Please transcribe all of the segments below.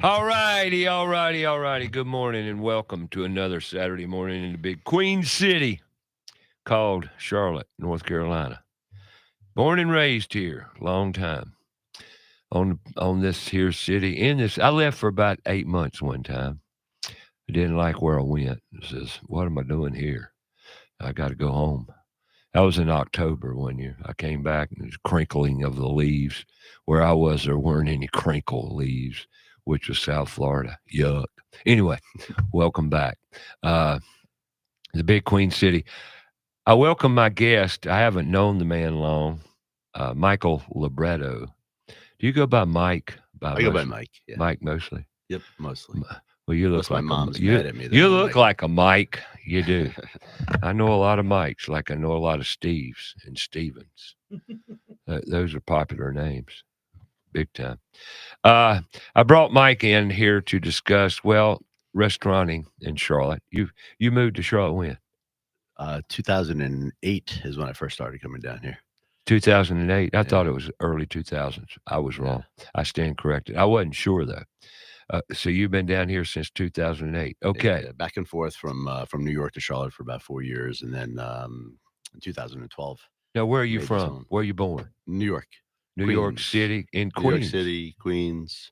All righty, all righty, all righty. Good morning and welcome to another Saturday morning in the big Queen City called Charlotte, North Carolina. Born and raised here, long time on this here city. In this, I left for about 8 months one time. I didn't like where I went. I says, "What am I doing here? I got to go home." That was in October one year. I came back and there's crinkling of the leaves. Where I was, there weren't any crinkle leaves, which was South Florida. Yuck. Anyway, welcome back. Uh, the big Queen City. I welcome my guest. I haven't known the man long, Michael Libretto. Do you go by Mike? By I go by most, Mike. Yeah. Mike mostly. Yep. Mostly. Well, you look Unless my like mom's you. mad at me, then You I'm look Michael. like a Mike. You do. I know a lot of Mikes, like I know a lot of Steves and Stevens. Those are popular names, big time. I brought Mike in here to discuss, well, restauranting in Charlotte. You moved to Charlotte when? 2008 is when I first started coming down here. 2008. I thought Yeah. it was early 2000s. I was Yeah. wrong. I stand corrected. I wasn't sure though. So you've been down here since 2008. Okay. Yeah. Back and forth from New York to Charlotte for about 4 years, and then in 2012 Now, where are I you made this from? home. Where are you born? New York, New York Queens, City in New York Queens. City, Queens,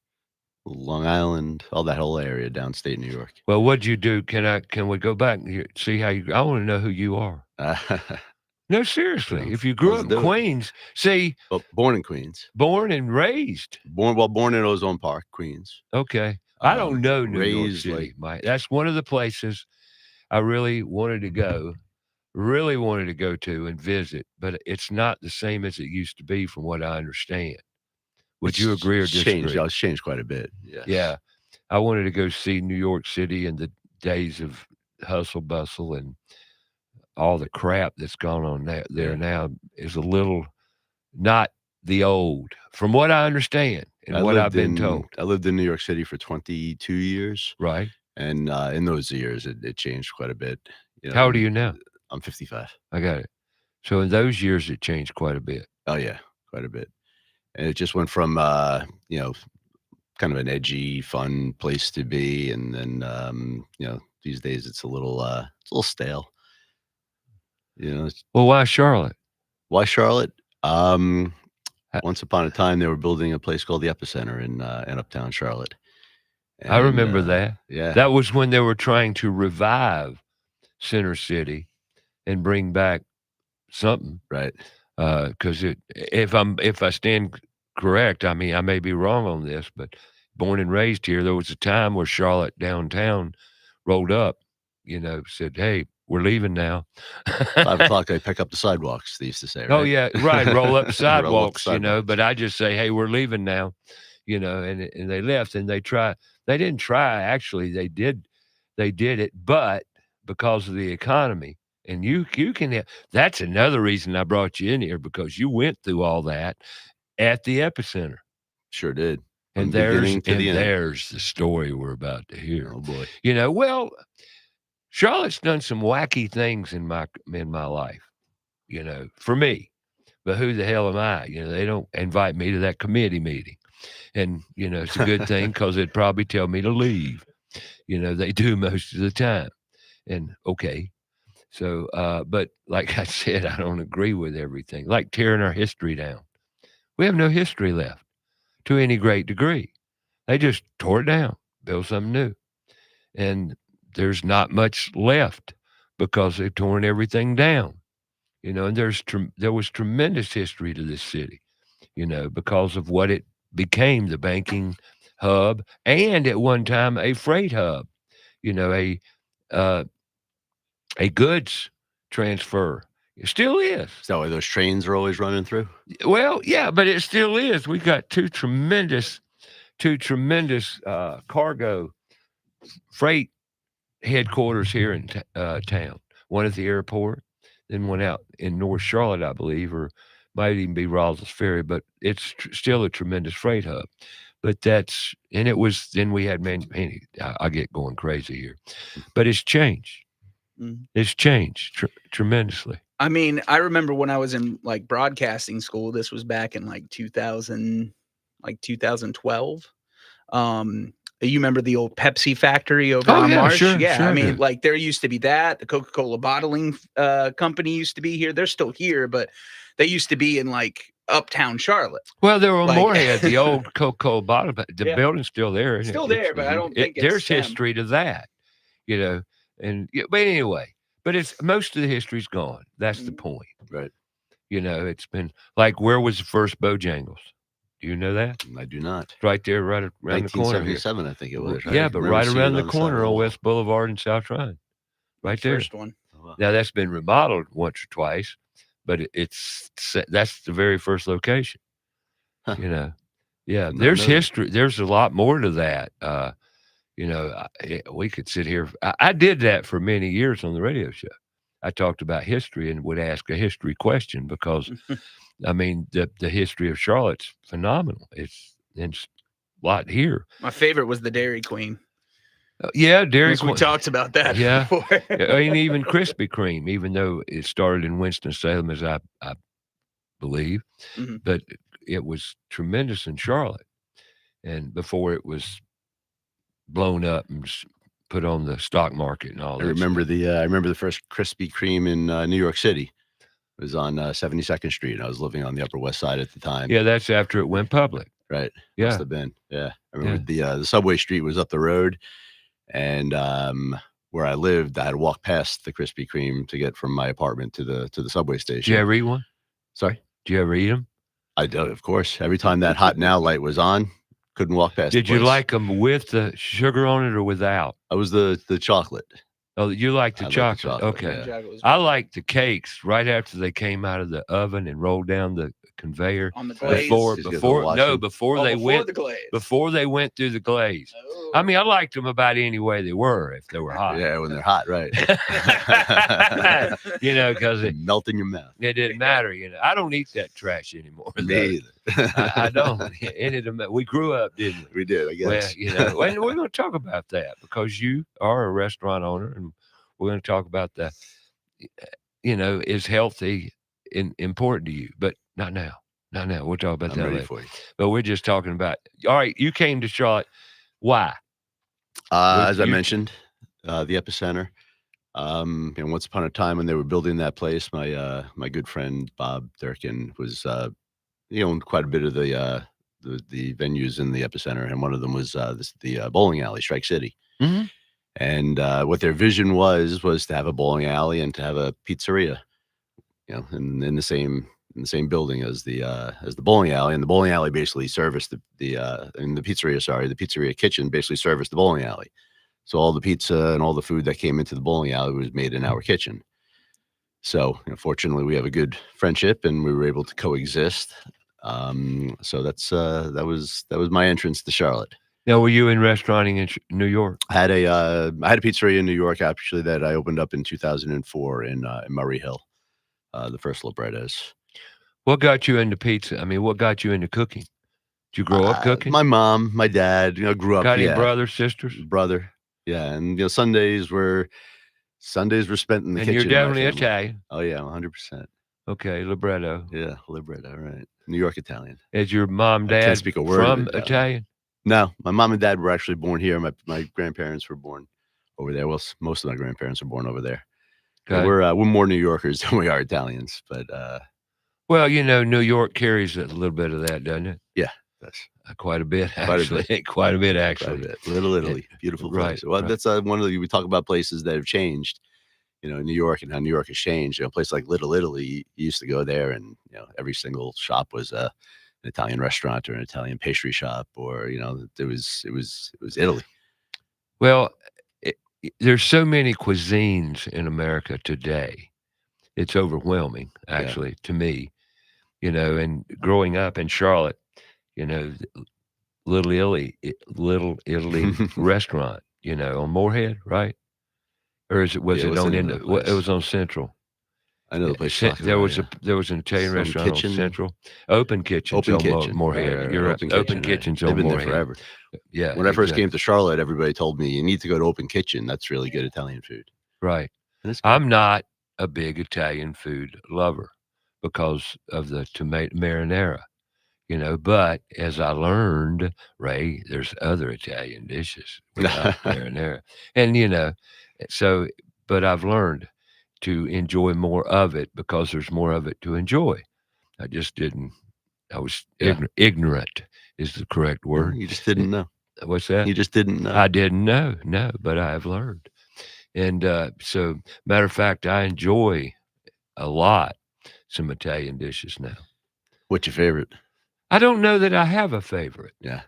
Long Island, all that whole area, downstate New York. Well, what'd you do? Can we go back and see how you? I want to know who you are. Uh, No, seriously. If you grew let's up in do it. Queens, see, Well, born in Queens, born and raised. born in Ozone Park, Queens. Okay. I don't know New York Raised City, like Mike. That's one of the places I really wanted to go to and visit, but it's not the same as it used to be from what I understand. Would you agree or it's changed. disagree? Yeah, it's changed quite a bit. Yeah. Yes. I wanted to go see New York City in the days of hustle bustle and all the crap that's gone on there Yeah. now is a little not the old, from what I understand and I what I've lived been in told, I lived in New York City for 22 years, right? and in those years, it changed quite a bit. You know, How old are you now? I'm 55. I got it. So in those years, it changed quite a bit. Oh yeah, quite a bit, and it just went from you know kind of an edgy, fun place to be, and then these days it's a little stale. Well, why Charlotte? Why Charlotte? Um, I, Once upon a time, they were building a place called the Epicenter in Uptown Charlotte, I and remember that. yeah, That was when they were trying to revive Center City and bring back something. right. Because if I stand correct, I mean I may be wrong on this, but born and raised here, there was a time where Charlotte downtown rolled up, said, "Hey, we're leaving now." 5 o'clock, they pick up the sidewalks, they used to say, Oh right? yeah, right. Roll up the Roll up the sidewalks, sidewalks. But I just say, "Hey, we're leaving now," and they left, and they try. They didn't try. Actually, they did it, but because of the economy, and you can. That's another reason I brought you in here because you went through all that at the epicenter, Sure did. From and beginning to the end. there's the story we're about to hear. Oh, boy. Well, Charlotte's done some wacky things in my life, for me. But who the hell am I? They don't invite me to that committee meeting. And, it's a good thing because they'd probably tell me to leave. They do most of the time. And okay. So, but like I said, I don't agree with everything, like tearing our history down. We have no history left to any great degree. They just tore it down, built something new. And there's not much left because they've torn everything down. And there was tremendous history to this city, because of what it became, the banking hub, and at one time a freight hub, you know, a uh, a goods transfer. It still is. Is that why those trains are always running through? Well, yeah, but it still is. We got two tremendous cargo freight headquarters here in town. One at the airport, then one out in North Charlotte, I believe, or might even be Rawls's Ferry, but it's still a tremendous freight hub. But and it was, then we had I get going crazy here, but it's changed. Mhm. It's changed tremendously. I mean, I remember when I was in like broadcasting school, this was back in like 2012. You remember the old Pepsi factory over Oh, on yeah, Marsh? sure, Yeah, sure I I mean, do. like there used to be that. The Coca-Cola bottling company used to be here. They're still here, but they used to be in like uptown Charlotte. Well, they were on Like, Moorhead, the old Coca-Cola bottle, but the yeah, building's still there. And still there, but I don't think it's there's them. history to that, you know. And but anyway, but it's most of the history's gone. That's the Mhm. point. Right. You know, it's been like, where was the first Bojangles? Do you know that? I do not. It's right there, right around the corner here. 1977, I think it was. Right? Yeah, I but remember right seeing around it the on the side of corner the on wall. West Boulevard and South Tryon, right there. First one. Oh, wow. Now that's been remodeled once or twice, but that's the very first location. Huh. You know, yeah. Did not There's know that. history. There's a lot more to that. You know, we could sit here. I did that for many years on the radio show. I talked about history and would ask a history question because, I mean, the history of Charlotte's phenomenal. It's a lot here. My favorite was the Dairy Queen. Yeah, Dairy We Queen. talked about that Yeah. before. And even Krispy Kreme, even though it started in Winston-Salem, as I believe, Mhm. but it was tremendous in Charlotte. And before it was blown up and put on the stock market and all I that remember stuff. the first Krispy Kreme in New York City. It was on 72nd Street, and I was living on the Upper West Side at the time. Yeah, that's after it went public. Right. Yeah. Must have been. Yeah. I remember the subway street was up the road, and where I lived, I had to walk past the Krispy Kreme to get from my apartment to the subway Did station. you ever eat one? Sorry? Did you ever eat them? I do, of course. Every time that Hot Now light was on, couldn't walk past the Did you place. like them with the sugar on it or without? I was the chocolate. Oh, you like the I like the chocolate. chocolate, Okay. yeah. I like the cakes right after they came out of the oven and rolled down the conveyor. On the glaze. Before Just get to before watch no, them. before Oh, they before went the glaze. before they went through the glaze. Oh. I mean, I liked them about any way they were if they were hot. Yeah, when they're hot, right. You know, because it Melt in your mouth. didn't matter. You know, I don't eat that trash anymore. though. Me either. I don't. We grew up, didn't we? We did, I Well, guess. you know, and we're going to talk about that because you are a restaurant owner, and we're going to talk about the, you know, is healthy important to you, but not now. Not now. We'll talk about I'm that ready later. for you. But we're just talking about. All right, you came to Charlotte. Why? As I you- mentioned, the epicenter. And once upon a time when they were building that place, my good friend Bob Durkin was he owned quite a bit of the venues in the epicenter, and one of them was the bowling alley, Strike City. Mhm. And what their vision was to have a bowling alley and to have a pizzeria, you know, in the same building as the bowling alley. And the bowling alley basically serviced the pizzeria kitchen basically serviced the bowling alley. So all the pizza and all the food that came into the bowling alley was made in our kitchen. So, you know, fortunately, we have a good friendship, and we were able to coexist. So that was my entrance to Charlotte. Now, were you in restauranting in New York? I had a pizzeria in New York actually that I opened up in 2004 in Murray Hill, the first Librettos. What got you into pizza? I mean, what got you into cooking? Did you grow up cooking? My mom, my dad, you know, grew up. Got any Yeah, brothers, sisters? brother. Yeah, and you know, Sundays were spent in the And kitchen. you're with my definitely family. Italian. Oh yeah, 100%. Okay, libretto. Yeah, Libretto, right? New York Italian. Is your mom, I can't dad speak a word of from Italian. Italian? No, my mom and dad were actually born here. My grandparents were born over there. Well, most of my grandparents were born over there. Okay. We're more New Yorkers than we are Italians, but Well, you know, New York carries a little bit of that, doesn't it? that's Quite a bit, Quite a actually. Quite a bit, actually. quite a bit. Little Italy, beautiful right, place. Well, right. that's one of the we talk about places that have changed. You know, New York and how New York has changed. You know, a place like Little Italy, you used to go there, and you know, every single shop was an Italian restaurant or an Italian pastry shop, or you know, it was Italy. Well, there's so many cuisines in America today. It's overwhelming, actually, to me. You know, and growing up in Charlotte, you know, Little Italy restaurant, you know, on Moorhead, right? Or was Yeah, it what's the on name of that it place? was on Central. I know the place. you're talking There about, was yeah. there was an Italian Some restaurant kitchen- on Central. Open Kitchen. Open on Kitchen, Moorhead. right, You're right. Open right. Kitchen's They've on been Moorhead. there forever. Yeah. When I first exactly. came to Charlotte, everybody told me you need to go to Open Kitchen. That's really good Italian food. Right. And it's good. I'm not a big Italian food lover because of the tomato marinara. But as I learned, Ray, there's other Italian dishes without marinara. And, so, but I've learned to enjoy more of it because there's more of it to enjoy. I just didn't, I was Yeah. ignorant is the correct word. You just didn't know. What's that? You just didn't know. I didn't know, no, but I have learned. And so, matter of fact, I enjoy a lot some Italian dishes now. What's your favorite? I don't know that I have a favorite. Yeah. you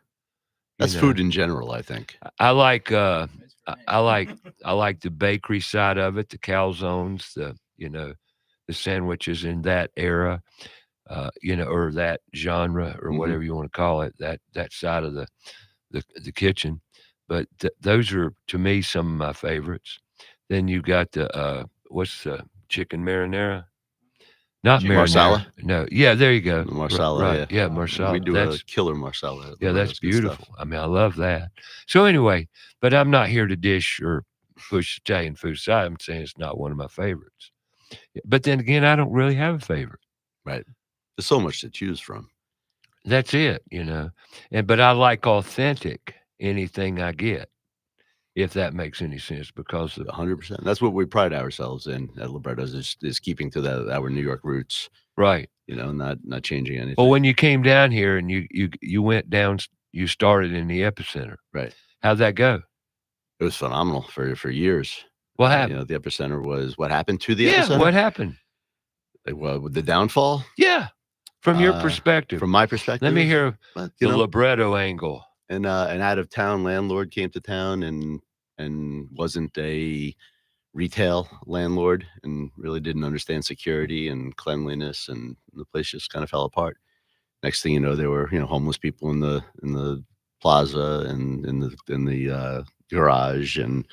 That's know. food in general, I think. I like I like the bakery side of it, the calzones, the sandwiches in that era, or that genre or Mhm. whatever you want to call it, that side of the kitchen. But those are to me some of my favorites. Then you got the what's the chicken marinara? Not Chicken marinara. Marsala? No. Yeah, there you go. The Marsala, Right. yeah. Yeah, Oh, marsala. We do That's a killer Marsala. yeah, that's Libretto's good stuff. beautiful. I mean, I love that. So anyway, but I'm not here to dish or push Italian food aside. I'm saying it's not one of my favorites. But then again, I don't really have a favorite. Right. There's so much to choose from. That's it, but I like authentic anything I get, if that makes any sense, because of 100%. That's what we pride ourselves in at Libretto's is keeping to our New York roots, right. not changing anything. Well, when you came down here and you went down, you started in the epicenter. Right. How'd that go? It was phenomenal for years. What happened? The epicenter was what happened to the Yeah, epicenter? what happened? Like, well, with the downfall? Yeah, from your perspective. From my perspective. Let me hear but, the libretto angle. And an out of town landlord came to town and wasn't a retail landlord and really didn't understand security and cleanliness, and the place just kind of fell apart. Next thing you know, there were homeless people in the plaza and in the garage, and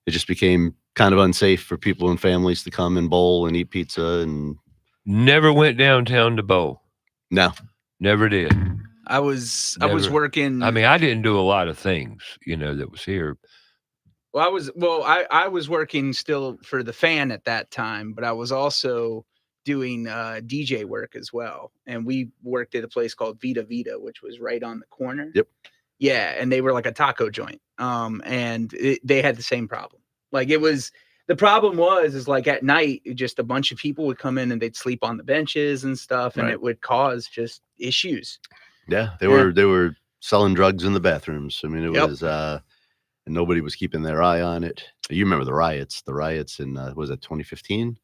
it just became kind of unsafe for people and families to come and bowl and eat pizza. And Never went downtown to bowl. no, Never did. I was Never. working. I mean, I didn't do a lot of things, that was here. Well, I was working still for the Fan at that time, but I was also doing DJ work as well. And we worked at a place called Vita Vita, which was right on the corner. Yep. Yeah, and they were like a taco joint. And they had the same problem. Like the problem was like at night, just a bunch of people would come in and they'd sleep on the benches and stuff, and Right. it would cause just issues. Yeah, they were selling drugs in the bathrooms. I mean, it Yep. was and nobody was keeping their eye on it. You remember the riots in was it 2015?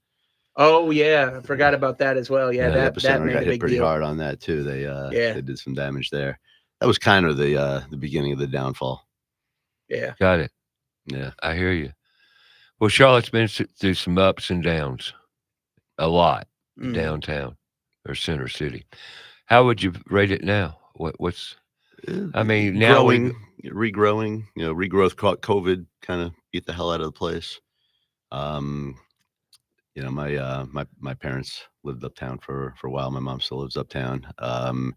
Oh yeah, I forgot about that as well. Yeah, The that epicenter made got a hit big pretty deal. hard on that too. They Yeah. they did some damage there. That was kind of the beginning of the downfall. Yeah. Got it. Yeah. I hear you. Well, Charlotte's been through some ups and downs, a lot, Mm. downtown or Center City. How would you rate it now? What's I mean, now regrowing, regrowth caught COVID, kind of beat the hell out of the place. My parents lived uptown for a while. My mom still lives uptown. And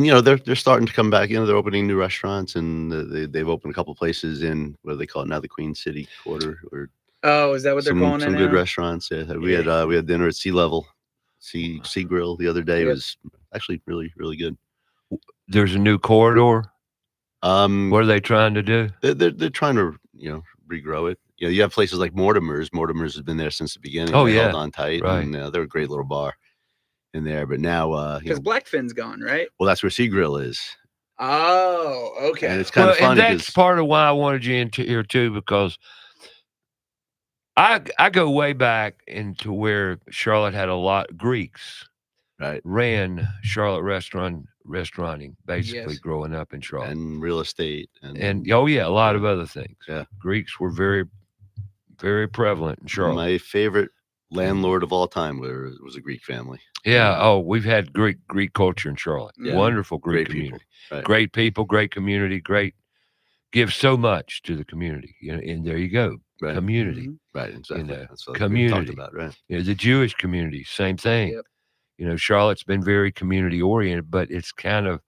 they're starting to come back. They're opening new restaurants, and they've opened a couple places in what do they call it now, the Queen City Quarter, or Oh, is that what they're calling it some good now? restaurants. Yeah, we had dinner at Sea Level, Sea Grill the other day. It Yep. was actually really, really good. there's a new corridor. What are they trying to do? They're trying to regrow it. You have places like Mortimer's. Mortimer's has been there since the beginning. Oh, They yeah. held on tight, Right. and they're a great little bar in there. But now, Because Blackfin's gone, right? well, that's where Sea Grill is, Oh, okay. and it's kind of and funny that's because part of why I wanted you into here too, because I go way back into where Charlotte had a lot Greeks right, ran Charlotte restauranting basically Yes. growing up in Charlotte. and real estate, And oh yeah, a lot of other things. Yeah. Greeks were very, very prevalent in Charlotte. my favorite landlord of all time was a Greek family. Yeah. Oh, we've had Greek culture in Charlotte. Yeah. Wonderful Greek Great people. community. Right. Great people, great community, great. Give so much to the community. And there you go. Right. Community. Mhm. Right, exactly. That's what we community. talked about, right? The Jewish community, same thing. Yep. Charlotte's been very community oriented, but it's kind of,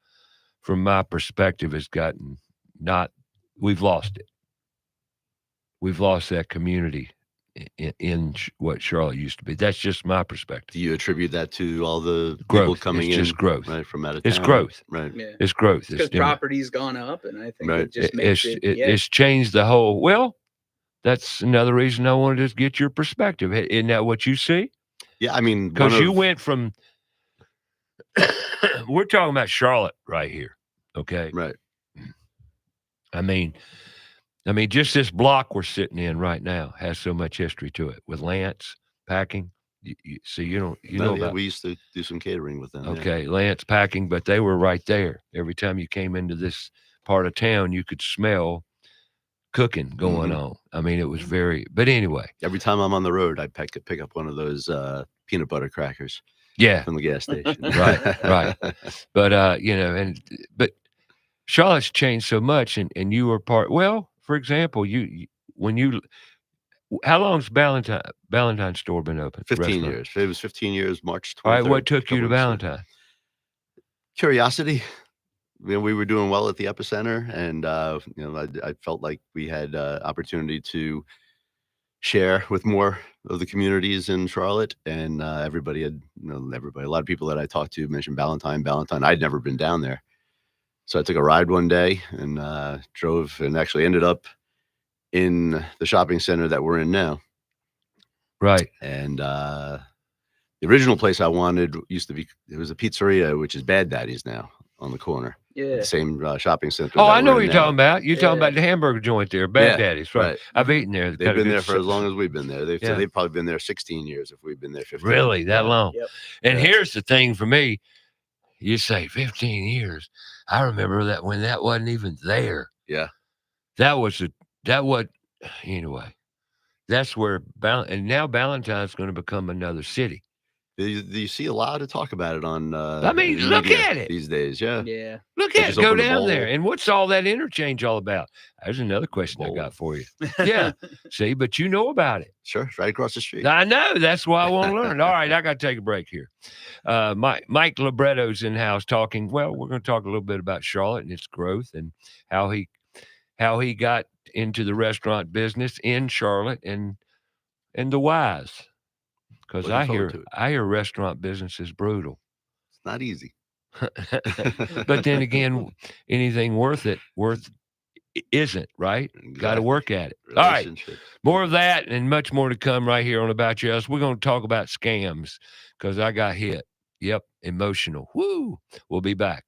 from my perspective, has gotten we've lost it. We've lost that community in what Charlotte used to be. That's just my perspective. Do you attribute that to all the Growth. people coming It's in just growth. right from out of town? It's growth. Right. Yeah. It's growth. Because It's different. property's gone up, and I think Right. it just makes It's changed the whole. Well, that's another reason I wanted to get your perspective. Isn't that what you see? Yeah, I mean, Because you went from. We're talking about Charlotte right here. Okay. right. I mean, just this block we're sitting in right now has so much history to it with Lance Packing. So you know about. We used to do some catering with them. Okay, Lance Packing, but they were right there. Every time you came into this part of town, you could smell cooking going on. I mean, it was very. But anyway, Every time I'm on the road, I pick up one of those peanut butter crackers. Yeah, from the gas station. right. But but Charlotte's changed so much, and you were part. Well, for example, how long's Valentine store been open? 15 restaurant? years. It was 15 years, March 23rd. All right, what took you to Valentine? Curiosity. We were doing well at the epicenter, and I felt like we had opportunity to share with more of the communities in Charlotte, and everybody had, a lot of people that I talked to mentioned Valentine. I'd never been down there, so I took a ride one day and drove, and actually ended up in the shopping center that we're in now. Right. And the original place I wanted it was a pizzeria, which is Bad Daddy's now on the corner. Yeah. The same shopping center. Oh, I know what you're talking about. You're talking Yeah. about the hamburger joint there, Bad Daddy's, right? I've eaten there. They've been there for as long as we've been there. They've probably been there 16 years if we've been there 15. Really, that long? Yep. And here's the thing for me. You say 15 years. I remember that when that wasn't even there. Yeah. Anyway, that's where, and now Valentine's going to become another city. You see a lot of talk about it on. Look at it these days. Yeah. Yeah. Look at it. Go down there. And what's all that interchange all about? There's another question I got for you. Yeah. See, but you know about it. Sure. It's right across the street. I know. That's why I want to learn. All right. I got to take a break here. Mike Libretto's in house talking. Well, we're going to talk a little bit about Charlotte and its growth and how he got into the restaurant business in Charlotte and the whys. Because I hear restaurant business is brutal. It's not easy. But then again, anything worth isn't, right? Exactly. Got to work at it. All right. More of that and much more to come right here on About Us. We're going to talk about scams because I got hit. Yep. Emotional. Woo. We'll be back.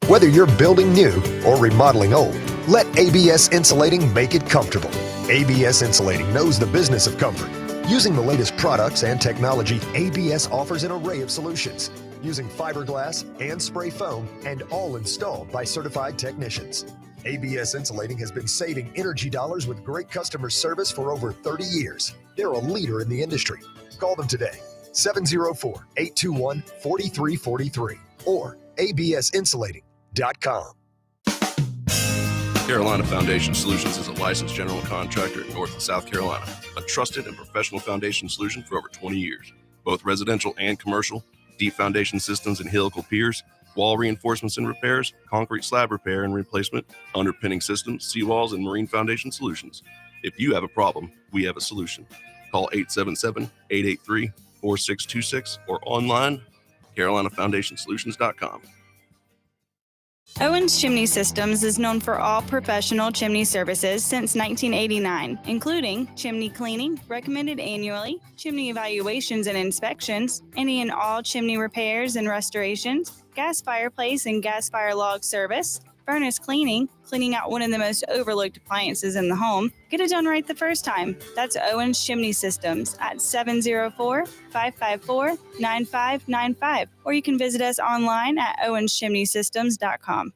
Whether you're building new or remodeling old, let ABS Insulating make it comfortable. ABS Insulating knows the business of comfort. Using the latest products and technology, ABS offers an array of solutions, using fiberglass and spray foam, and all installed by certified technicians. ABS Insulating has been saving energy dollars with great customer service for over 30 years. They're a leader in the industry. Call them today, 704-821-4343 or absinsulating.com. Carolina Foundation Solutions is a licensed general contractor in North and South Carolina, a trusted and professional foundation solution for over 20 years. both residential and commercial, deep foundation systems and helical piers, wall reinforcements and repairs, concrete slab repair and replacement, underpinning systems, seawalls, and marine foundation solutions. If you have a problem, we have a solution. Call 877-883-4626 or online, CarolinaFoundationSolutions.com. Owens Chimney Systems is known for all professional chimney services since 1989, including chimney cleaning, recommended annually, chimney evaluations and inspections, any and all chimney repairs and restorations, gas fireplace and gas fire log service, furnace cleaning, cleaning out one of the most overlooked appliances in the home. Get it done right the first time. That's Owens Chimney Systems at 704-554-9595. Or you can visit us online at owenschimneysystems.com.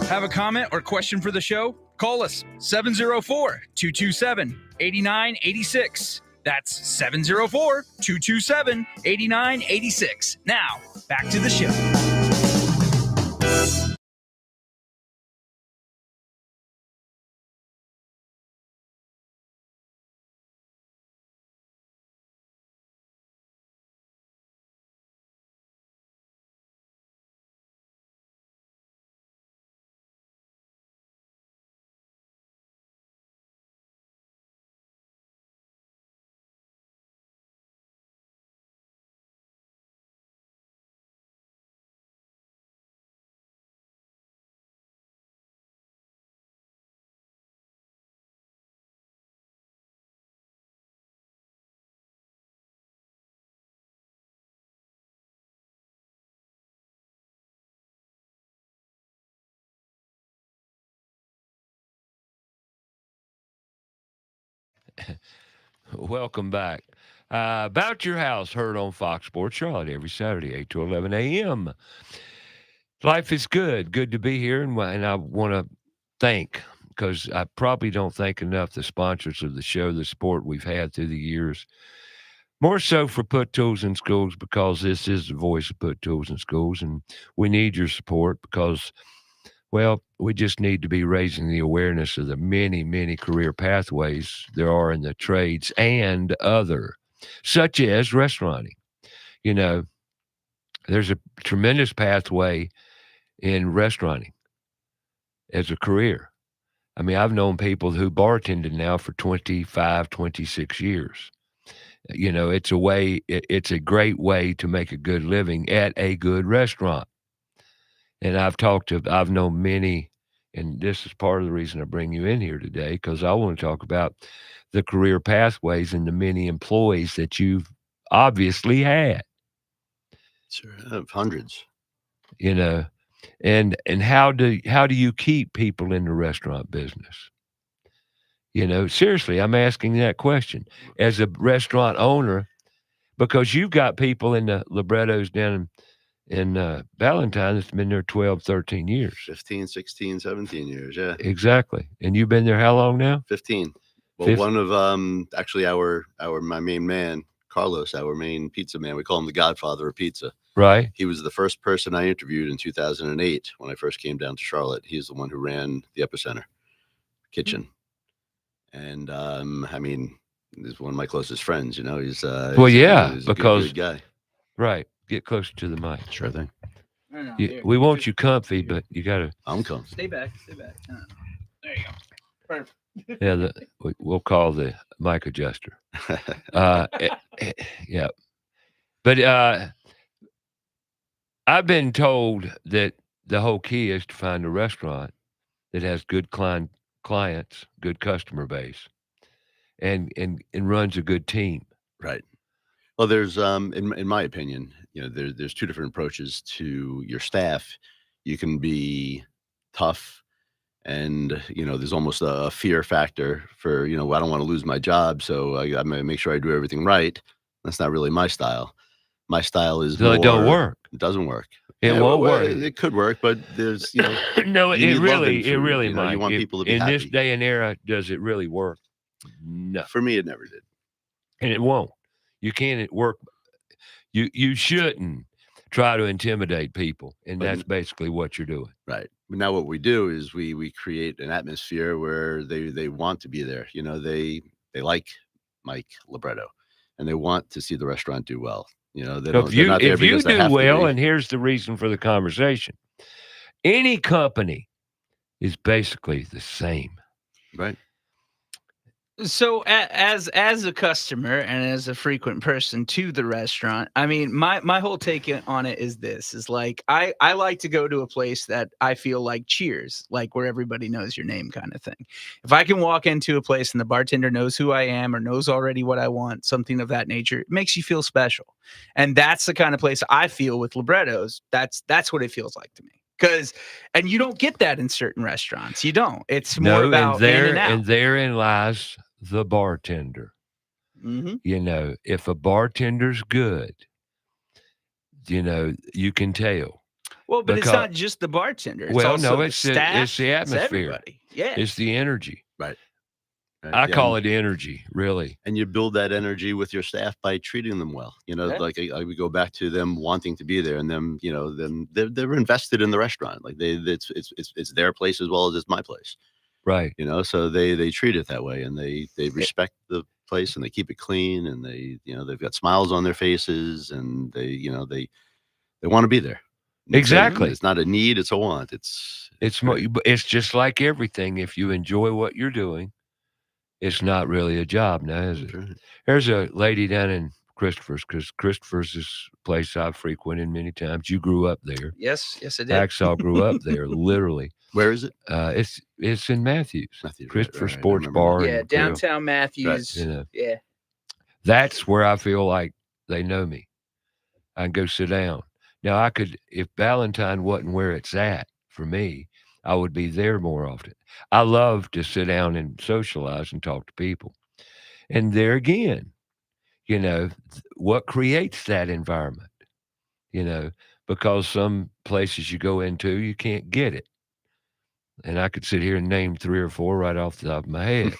Have a comment or question for the show? Call us 704-227-8986. That's 704-227-8986. Now, back to the show. Welcome back. About Your House, heard on Fox Sports Charlotte every Saturday, 8 to 11 a.m. Life is good. Good to be here. And I want to thank, because I probably don't thank enough, the sponsors of the show, the support we've had through the years. More so for Put Tools in Schools, because this is the voice of Put Tools in Schools. And we need your support because, well, we just need to be raising the awareness of the many, many career pathways there are in the trades and other, such as restauranting. You know, there's a tremendous pathway in restauranting as a career. I mean, I've known people who bartended now for 25, 26 years. You know, it's a great way to make a good living at a good restaurant. And I've known many, and this is part of the reason I bring you in here today, because I want to talk about the career pathways and the many employees that you've obviously had. Sure, hundreds. You know, and how do you keep people in the restaurant business? You know, seriously, I'm asking that question as a restaurant owner, because you've got people in the Librettos down in Valentine that's been there 12, 13 years. 15, 16, 17 years, yeah. Exactly. And you've been there how long now? 15. Well, one of actually my main man, Carlos, our main pizza man, we call him the Godfather of pizza. Right. He was the first person I interviewed in 2008 when I first came down to Charlotte. He's the one who ran the Epicenter kitchen. And I mean, he's one of my closest friends, you know. He's well, yeah, he's because a good guy. Right. Get closer to the mic. Sure thing. No, we want you comfy, but you gotta I'm comfy. Stay back. There you go. Perfect. Yeah, we'll call the mic adjuster. Yeah. But I've been told that the whole key is to find a restaurant that has good clients, good customer base, and runs a good team. Right. Well, there's in my opinion, you know, there's two different approaches to your staff. You can be tough, and you know, there's almost a fear factor for, you know, I don't want to lose my job, so I'm gonna make sure I do everything right. That's not really my style. My style is So it don't work. It doesn't work. It won't work. It could work, but there's, you know, no, you it need love in really food, you know, might. you want people to be in happy. this day and era. Does it really work? No, For me, it never did. and it won't. You can't work. You shouldn't try to intimidate people, and that's basically what you're doing. Right. But now what we do is we create an atmosphere where they want to be there. You know, they like Mike Libretto, and they want to see the restaurant do well. You know, So they're not there if you because they do have to well, be. and here's the reason for the conversation: any company is basically the same. Right. So as a customer and as a frequent person to the restaurant, I mean, my whole take on it is this: is like I like to go to a place that I feel like Cheers, like where everybody knows your name, kind of thing. If I can walk into a place and the bartender knows who I am or knows already what I want, something of that nature, it makes you feel special, and that's the kind of place I feel with Librettos. That's what it feels like to me. And you don't get that in certain restaurants. You don't. It's more No, about in and out. therein lies the bartender. Mm-hmm. You know, if a bartender's good, you know, you can tell. Well, but it's Because not just the bartender. It's well, also no, the staff. it's the It's atmosphere. everybody. Yeah. It's the energy. Right. I Yeah, call it energy, really. and you build that energy with your staff by treating them well. You know, Yeah. like I would go back to them wanting to be there, and them, you know, then they're invested in the restaurant. Like it's their place as well as it's my place. Right. You know, so they treat it that way, and they respect the place, and they keep it clean, and they've got smiles on their faces, and they want to be there. Exactly. It's not a need, it's a want. It's It's just like everything. If you enjoy what you're doing, it's not really a job now, is it? right. There's a lady down in Christopher's, because Christopher's is a place I've frequented many times. You grew up there. Yes, I did. Hacksaw grew up there, literally. Where is it? It's in Matthews. Matthews, right, Christopher right, I Sports remember Bar. now. Yeah, and Grill. downtown Matthews. You know, Yeah. that's where I feel like they know me. I can go sit down. Now I could, if Valentine wasn't where it's at for me, I would be there more often. I love to sit down and socialize and talk to people. And there again, you know, what creates that environment, you know, because some places you go into, you can't get it. And I could sit here and name 3 or 4 right off the top of my head.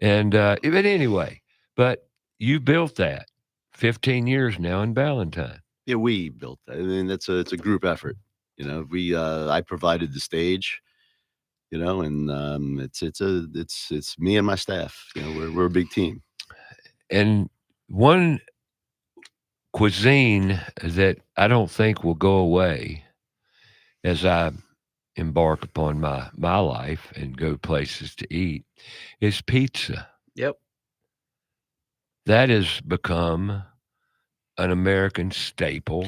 And, but anyway, but you built that 15 years now in Valentine. Yeah, we built that. I mean, it's a group effort. You know, I provided the stage, you know, and it's me and my staff. You know, we're a big team. And one cuisine that I don't think will go away as I embark upon my life and go places to eat is pizza. Yep. That has become an American staple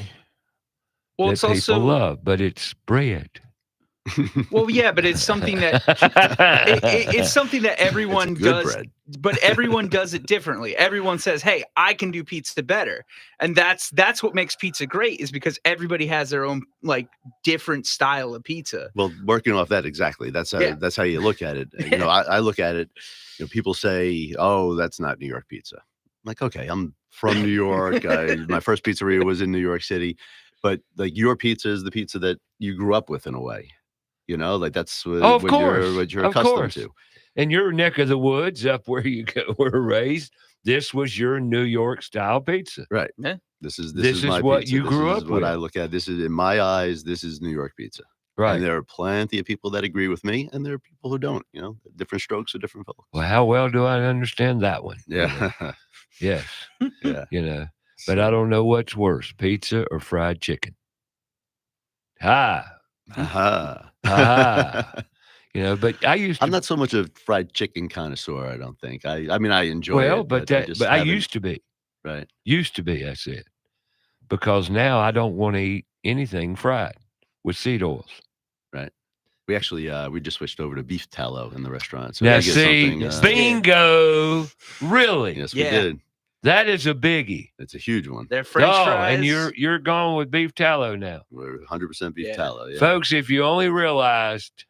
Well, that it's people also love, but it's bread. well, yeah, but it's something that it's something that everyone good does, bread. but everyone does it differently. Everyone says, "Hey, I can do pizza better," and that's what makes pizza great, is because everybody has their own like different style of pizza. Well, working off that exactly. That's how you look at it. You know, I look at it. You know, people say, "Oh, that's not New York pizza." I'm like, okay, I'm from New York. My first pizzeria was in New York City, but like your pizza is the pizza that you grew up with in a way. You know, like that's what you're accustomed to. In your neck of the woods, up where you were raised, this was your New York style pizza. Right. Yeah. This is my what pizza. You grew up what with. I look at. This is, in my eyes, this is New York pizza. Right. And there are plenty of people that agree with me, and there are people who don't. You know, different strokes for different folks. Well, how well do I understand that one? Yeah. You know? Yes. Yeah. You know, but I don't know what's worse, pizza or fried chicken. Aha. You know, but I used to. I'm not so much a fried chicken connoisseur. I don't think. I mean, I enjoy it. But I used to be. Right. Used to be, I said, because now I don't want to eat anything fried with seed oils. Right. We actually we just switched over to beef tallow in the restaurant. So now we get see, something, bingo, really? Yes, we did. That is a biggie. It's a huge one. They're French fries. And you're going with beef tallow now. We're 100% beef tallow. Yeah. Folks, if you only realized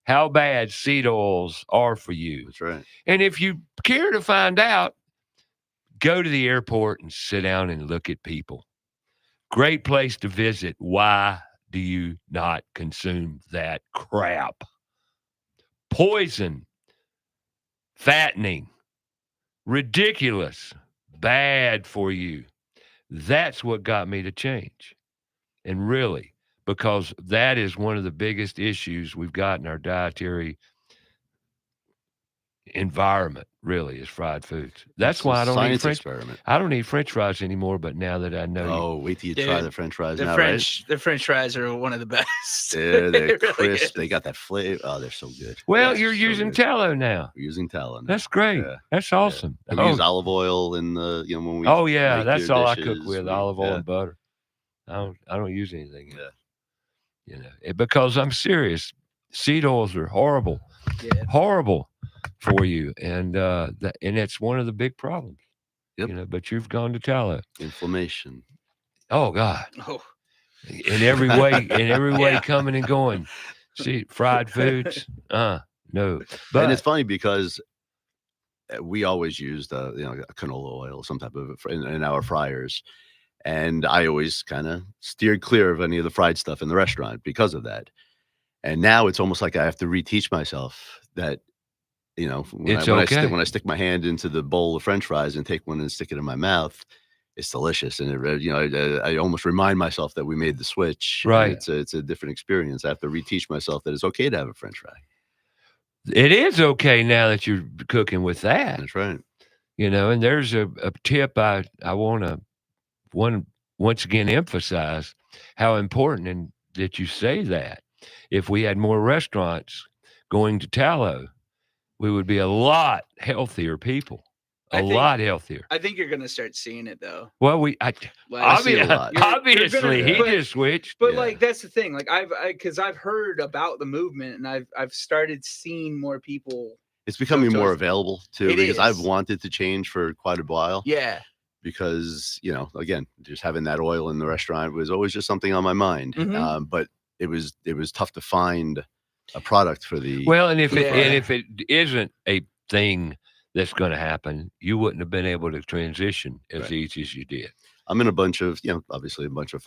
how bad seed oils are for you. That's right. And if you care to find out, go to the airport and sit down and look at people. Great place to visit. Why do you not consume that crap? Poison, fattening, ridiculous, bad for you. That's what got me to change. And really, because that is one of the biggest issues we've got in our dietary environment. Really, is fried foods. That's It's why a I don't eat science French. experiment. I don't eat French fries anymore. But now that I know, Oh, wait till you try Dude, the French fries The now, French fries are one of the best. right? They're It really crisp. They is. got that flavor. Oh, they're so good. well, Yeah, you're so using good. tallow now. We're using tallow now. That's great. Yeah. That's awesome. And we use olive oil in the when we Oh yeah, make that's your all I cook dishes, with, we- olive oil yeah. and butter. I don't use anything else. Yeah. Because I'm serious. Seed oils are horrible, Yeah. horrible for you, and and it's one of the big problems. Yep. But you've gone to tallow. Inflammation. Oh God, Oh, in every way, Yeah. coming and going. See, fried foods, no. And But it's funny because we always used canola oil, some type of in our fryers, and I always kind of steered clear of any of the fried stuff in the restaurant because of that. And now it's almost like I have to reteach myself that when It's I okay. when I stick my hand into the bowl of French fries and take one and stick it in my mouth, it's delicious, and I almost remind myself that we made the switch. And Right. it's a different experience. I have to reteach myself that it's okay to have a French fry. it is okay now that you're cooking with that. That's right. And there's a tip I want to once again emphasize how important and that you say that. If we had more restaurants going to tallow, we would be a lot healthier people. I think- lot healthier. I think you're gonna start seeing it though. Well, I see a lot. obviously You're he gonna- just switched. But Yeah. like that's the thing. Like because I've heard about the movement and I've started seeing more people. It's becoming So more it's- available too, It because I've is. wanted to change for quite a while. Yeah. Because again, just having that oil in the restaurant was always just something on my mind. Mhm. But it was tough to find a product for the. Well, and if Yeah. it isn't a thing that's going to happen, you wouldn't have been able to transition as Right. easy as you did. I'm in a bunch of obviously a bunch of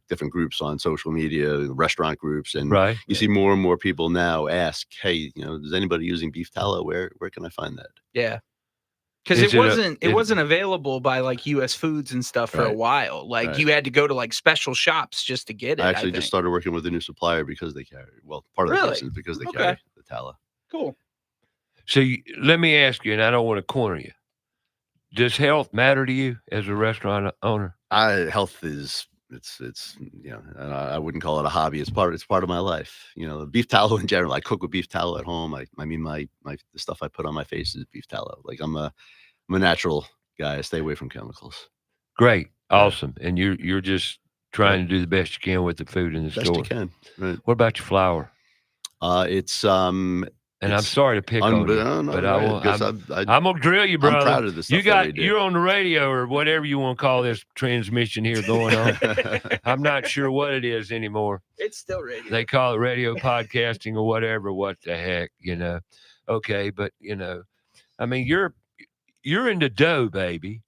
different groups on social media, restaurant groups, and Right. you see more and more people now ask, hey, is anybody using beef tallow? Where can I find that? Yeah. Because Is it wasn't available by like U.S. Foods and stuff for a Right. while. Like Right. you had to go to like special shops just to get it. I actually think. just started working with a new supplier because they carry. Well, part of the Really? reason is because they Okay. carry the tallow. Cool. So let me ask you, and I don't want to corner you. Does health matter to you as a restaurant owner? Health is it's and I wouldn't call it a hobby. It's part of my life. Beef tallow in general. I cook with beef tallow at home. I mean the stuff I put on my face is beef tallow. Like I'm a natural guy. I stay away from chemicals. Great, awesome, and you're just trying to do the best you can with the food in the Best store. you can. Right. What about your flour? It's And I'm it's sorry to pick on you, no, but right, I will. 'cause I'm I- gonna drill you, brother. I'm proud of the stuff You that we got do. you're on the radio or whatever you want to call this transmission here going on. I'm not sure what it is anymore. It's still radio. They call it radio podcasting or whatever. What the heck, Okay, but I mean, you're in the dough, baby.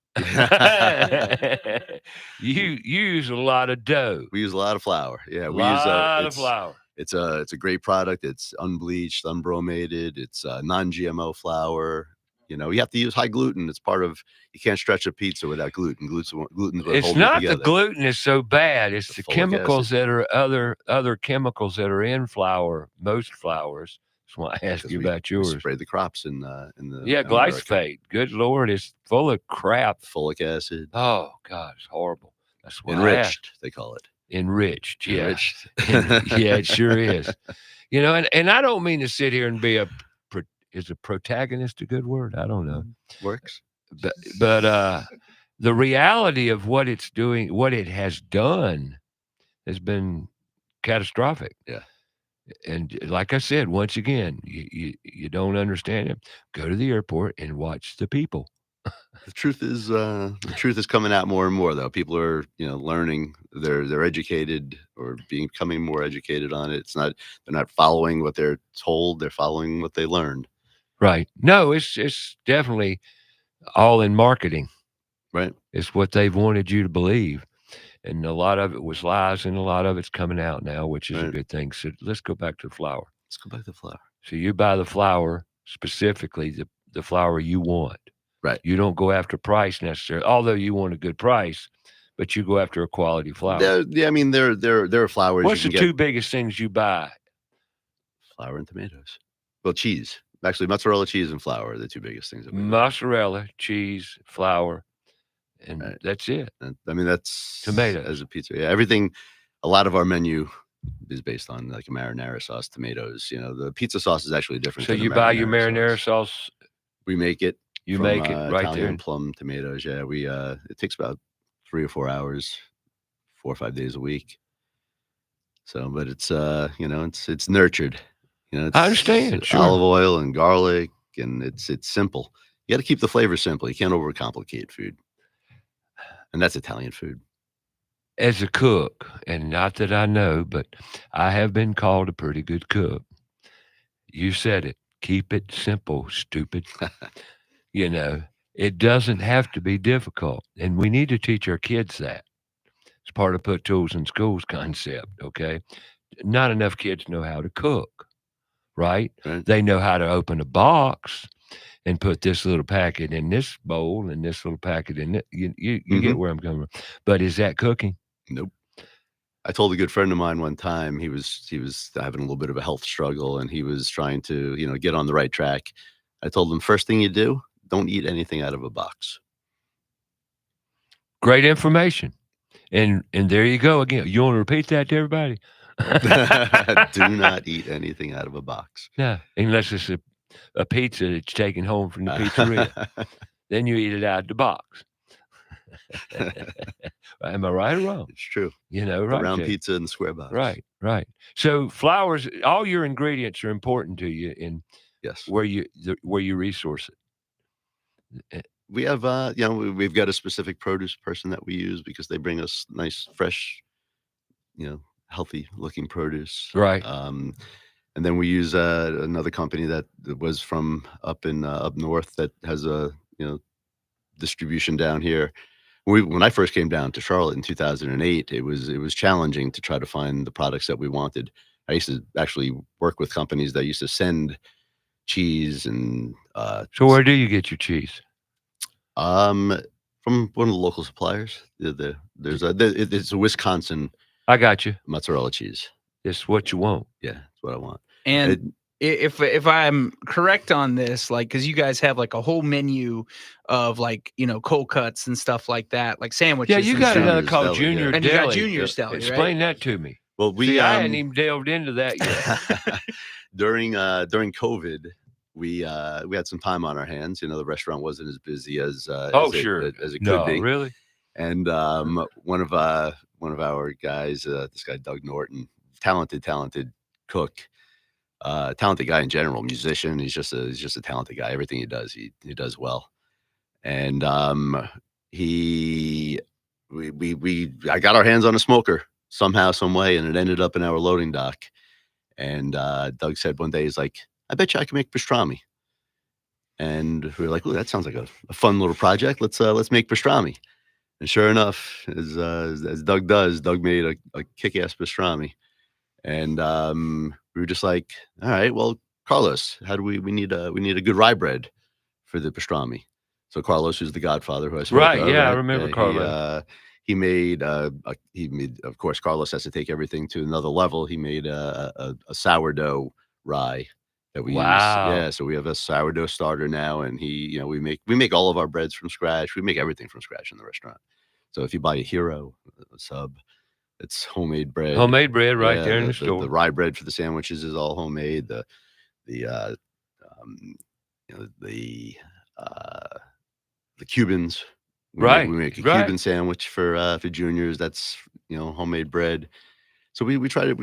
you use a lot of dough. We use a lot of flour. Yeah, we lot use of flour. It's a great product. It's unbleached, unbromated. It's non-GMO flour. You have to use high gluten. It's part of. You can't stretch a pizza without gluten. Gluten's what It's holds it not the together. gluten is so bad. It's the The folic chemicals that are other chemicals that are in flour. Most flours. That's why I asked 'Cause you we- about we yours. spray the crops in the. Yeah, in America. glyphosate. Good Lord, it's full of crap. Folic acid, Oh God, it's horrible. That's why I asked. enriched. They call it. Enriched. Yeah. Enriched. Yeah, it sure is. And I don't mean to sit here and be is a protagonist a good word? I don't know. Works. But the reality of what it's doing, what it has done, has been catastrophic. Yeah. And like I said, once again, you don't understand it. Go to the airport and watch the people. The truth is coming out more and more though. People are learning. They're educated or becoming more educated on it. They're not following what they're told. They're following what they learned. Right. No, it's definitely all in marketing. Right. It's what they've wanted you to believe. And a lot of it was lies, and a lot of it's coming out now, which is a Right. good thing. So let's go back to the flour. Let's go back to flour. So you buy the flour, specifically the flour you want. Right. You don't go after price necessarily, although you want a good price, but you go after a quality flour. I mean, there are flours. What's you the can two biggest things you buy? get flour and tomatoes. Well, cheese. Actually, mozzarella cheese and flour are the two biggest things that we do. Mozzarella, cheese, flour, and Right. that's it. And, I mean, that's Tomatoes. as a pizza. Yeah, everything. A lot of our menu is based on like a marinara sauce, tomatoes. You know, the pizza sauce is actually different. So than you the buy your marinara sauce. We make it. You from, make it right Italian there. plum tomatoes. Yeah, we it takes about 3 or 4 hours, 4 or 5 days a week. So, but it's you know, it's nurtured. You know, it's I understand. Sure. olive oil and garlic, and it's simple. You got to keep the flavor simple. You can't overcomplicate food, and that's Italian food. As a cook, and not that I know, but I have been called a pretty good cook. You said it. Keep it simple, stupid. You know, it doesn't have to be difficult. And we need to teach our kids that. It's part of Put Tools in Schools concept, okay? Not enough kids know how to cook, right? Right. They know how to open a box and put this little packet in this bowl and this little packet in it. You get where I'm coming from. But is that cooking? Nope. I told a good friend of mine one time, he was having a little bit of a health struggle, and he was trying to, you know, get on the right track. I told him, first thing you do, don't eat anything out of a box. Great information. And there you go again. You want to repeat that to everybody? Do not eat anything out of a box. No, unless it's a pizza that's taken home from the pizzeria. Then you eat it out of the box. Am I right or wrong? It's true. You know, The right? round Jay? pizza in the square box. Right. So flours, all your ingredients are important to you in Yes. where you resource it. We have, you know, we've got a specific produce person that we use because they bring us nice, fresh, you know, healthy looking produce. Right. And then we use another company that was from up north that has a, you know, distribution down here. When I first came down to Charlotte in 2008, it was challenging to try to find the products that we wanted. I used to actually work with companies that used to send cheese and So where do you get your cheese? from one of the local suppliers. It's a Wisconsin I got you. mozzarella cheese. It's what you want. Yeah, that's what I want. And if I'm correct on this, like, because you guys have like a whole menu of like, you know, cold cuts and stuff like that, like sandwiches. Yeah, you and got stuff. another Junior's called Deli, Junior yeah. And you got Deli. Junior's Deli, right? Explain that to me. Well, See, I hadn't even delved into that yet. during COVID, we had some time on our hands. You know, the restaurant wasn't as busy as Oh, sure. as it No, could be. really? And one of our guys, this guy Doug Norton, talented cook, talented guy in general, musician. He's just a talented guy. Everything he does, he does well. And I got our hands on a smoker somehow, some way, and it ended up in our loading dock. And Doug said one day, he's like, I bet you I can make pastrami. And we were like, "Oh, that sounds like a fun little project. Let's make pastrami." And sure enough, as Doug does, Doug made a kick-ass pastrami. And we were just like, "All right, well, Carlos, how do we need a good rye bread for the pastrami?" So Carlos, who's the Godfather, who I spoke Right. of, Yeah, I remember Carlos. He made, of course, Carlos has to take everything to another level. He made a sourdough rye that we use. Wow. Yeah, so we have a sourdough starter now, and we make all of our breads from scratch. We make everything from scratch in the restaurant. So if you buy a Hero, a Sub, it's homemade bread. Homemade bread right Yeah, there in the store. The rye bread for the sandwiches is all homemade. The Cubans, Right, we make a right. Cuban sandwich for juniors. That's, you know, homemade bread. So we try to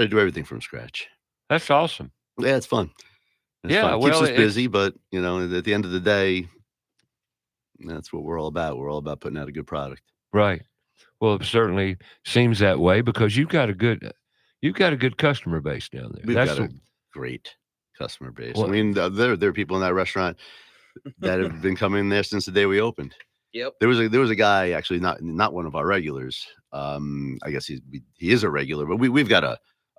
do everything from scratch. That's awesome. Yeah, it's fun. It's Yeah, fun. It keeps well, us busy, but you know, at the end of the day, that's what we're all about. We're all about putting out a good product. Right. Well, it certainly seems that way because you've got a good customer base down there. We've That's got a great customer base. Well- I mean, there are people in that restaurant that have been coming there since the day we opened. Yep. There was a guy, actually not one of our regulars. I guess he is a regular, but we've got a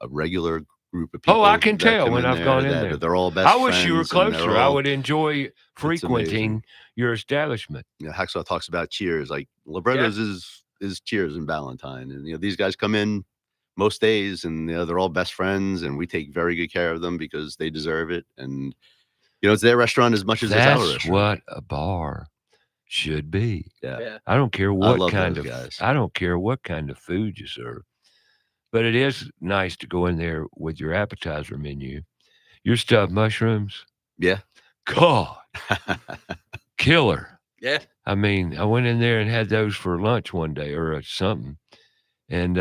regular group of people. Oh, I can that tell come when in I've gone in that there. They're all best I wish you were friends, and they're closer. I all- would enjoy frequenting amazing. your establishment. You know, Hacksaw talks about Cheers. Like Librettos is Cheers and Valentine, and you know these guys come in most days, and they're all best friends, and we take very good care of them because they deserve it. And it's their restaurant as much as it's our That's restaurant. what a bar should be. Yeah. I don't care I what love kind those of guys. I don't care what kind of food you serve. But it is nice to go in there with your appetizer menu. Your stuffed mushrooms, Yeah. God, killer. Yeah. I mean, I went in there and had those for lunch one day or something. And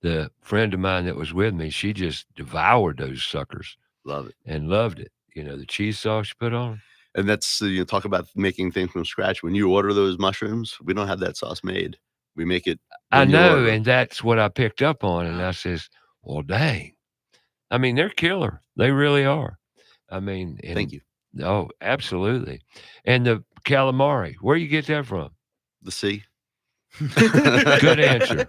the friend of mine that was with me, she just devoured those suckers Love it. and loved it. The cheese sauce you put on 'em. And that's, talk about making things from scratch. When you order those mushrooms, we don't have that sauce made. We make it. I when you know, order 'em. and that's what I picked up on. And I says, well, dang. I mean, they're killer. They really are. I mean, Thank you. Oh, absolutely. And the calamari, where you get that from? The sea. Good answer.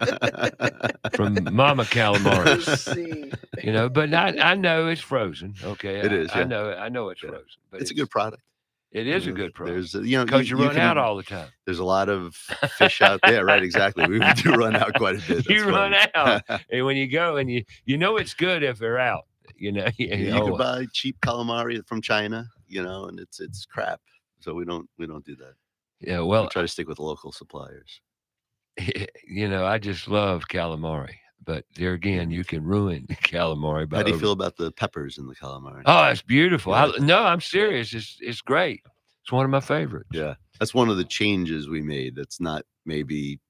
From Mama Calamari. See. But I know it's frozen. Okay. It is, I yeah. know it's Yeah. frozen. But It's a good product. It is a good product. There's, Because you run can- out all the time. There's a lot of fish out there, right? Exactly. We do run out quite a bit. You That's run funny. out. And when you go and you know it's good if they're out. You can buy cheap calamari from China, and it's crap. So we don't do that. Yeah, We well, try to stick with local suppliers. I just love calamari. But there again, you can ruin calamari by How do you feel about the peppers in the calamari? Oh, it's beautiful. Yeah. I'm serious. It's great. It's one of my favorites. Yeah, that's one of the changes we made. That's not maybe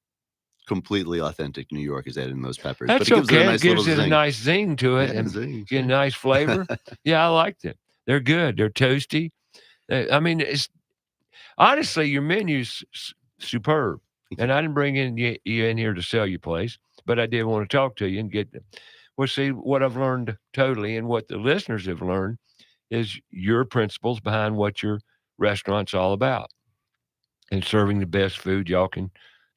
completely authentic New York, is adding those peppers. That's but it gives okay. It a nice it gives little it a zing. nice zing to it, Yeah, and zing, get a zing. nice flavor. Yeah, I like them. They're good. They're toasty. I mean, it's honestly your menu's superb. And I didn't bring you in here to sell your place, but I did want to talk to you and get them. Well, see, what I've learned totally, and what the listeners have learned, is your principles behind what your restaurant's all about, and serving the best food y'all can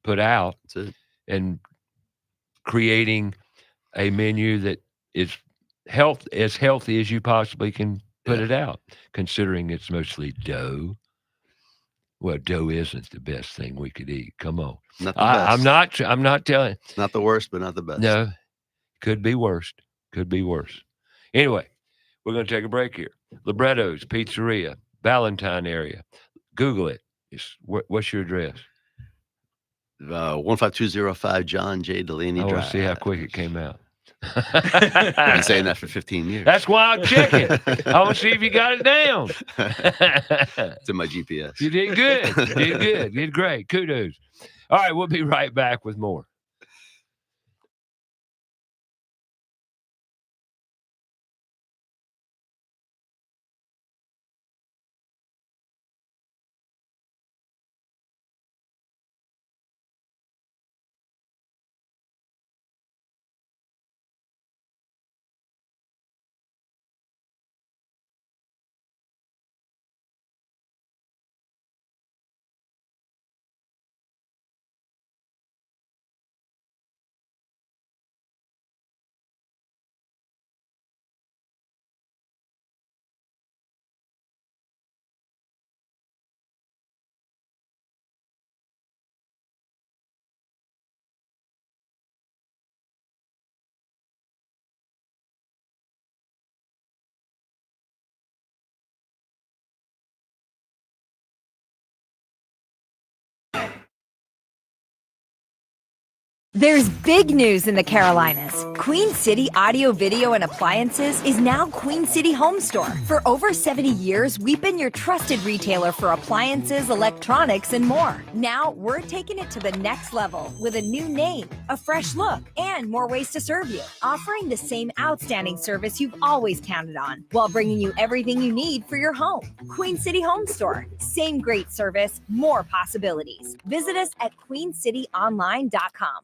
put out, That's it. and creating a menu that is as healthy as you possibly can put it out, considering it's mostly dough. Well, dough isn't the best thing we could eat. Come on. Not the best. I'm not telling. Not the worst, but not the best. No, could be worse. Could be worse. Anyway, we're going to take a break here. Librettos Pizzeria, Valentine area. Google it. What's your address? 15205 John J. Delaney I want Drive. to see how quick it came out. I've been saying that for 15 years. That's why I'm checking. I want to see if you got it down. It's in my GPS. You did good. You did good. You did great. Kudos. All right, we'll be right back with more. There's big news in the Carolinas. Queen City Audio, Video, and Appliances is now Queen City Home Store. For over 70 years, we've been your trusted retailer for appliances, electronics, and more. Now, we're taking it to the next level with a new name, a fresh look, and more ways to serve you. Offering the same outstanding service you've always counted on, while bringing you everything you need for your home. Queen City Home Store. Same great service, more possibilities. Visit us at queencityonline.com.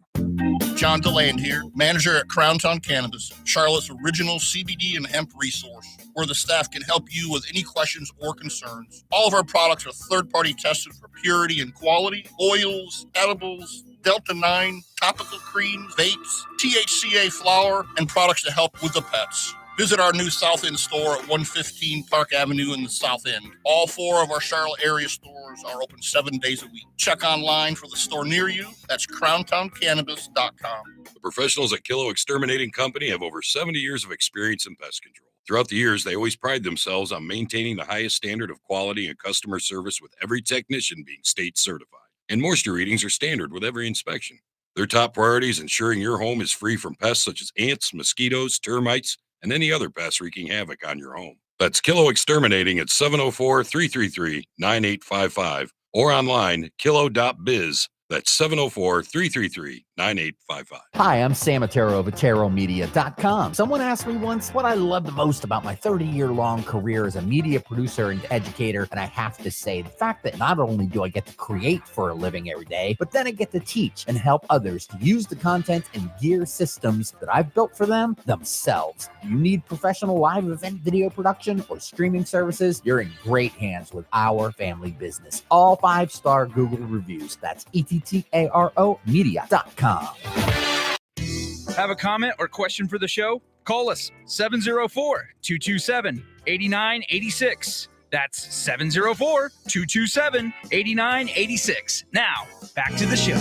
John DeLand here, manager at Crown Town Cannabis, Charlotte's original CBD and hemp resource, where the staff can help you with any questions or concerns. All of our products are third-party tested for purity and quality. Oils, edibles, Delta-9, topical creams, vapes, THCA flower, and products to help with the pets. Visit our new South End store at 115 Park Avenue in the South End. All 4 of our Charlotte area stores are open 7 days a week. Check online for the store near you. That's crowntowncannabis.com. The professionals at Kilo Exterminating Company have over 70 years of experience in pest control. Throughout the years, they always pride themselves on maintaining the highest standard of quality and customer service, with every technician being state certified. And moisture readings are standard with every inspection. Their top priority is ensuring your home is free from pests such as ants, mosquitoes, termites, and any other pests wreaking havoc on your home. That's Kilo Exterminating at 704-333-9855 or online, kilo.biz. That's 704-333-9855. Hi, I'm Sam Otero of AteroMedia.com. Someone asked me once what I love the most about my 30-year-long career as a media producer and educator, and I have to say the fact that not only do I get to create for a living every day, but then I get to teach and help others to use the content and gear systems that I've built for them themselves. Do you need professional live event video production or streaming services? You're in great hands with our family business. All 5-star Google reviews. That's ETTARO media.com. Have a comment or question for the show? Call us 704-227-8986. That's 704-227-8986. Now, back to the show.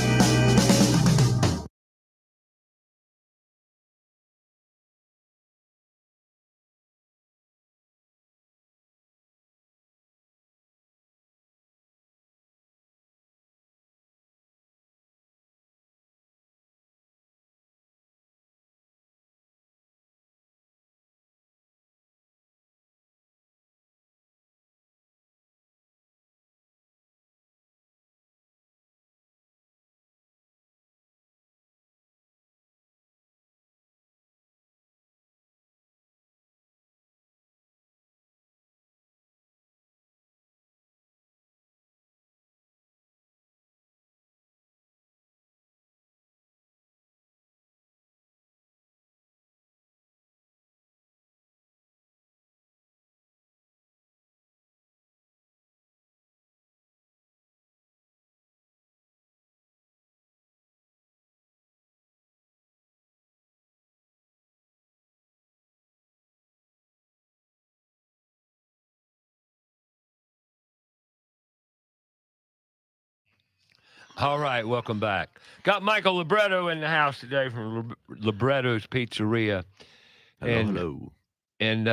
All right, welcome back. Got Michael Libretto in the house today from Librettos Pizzeria. Hello. And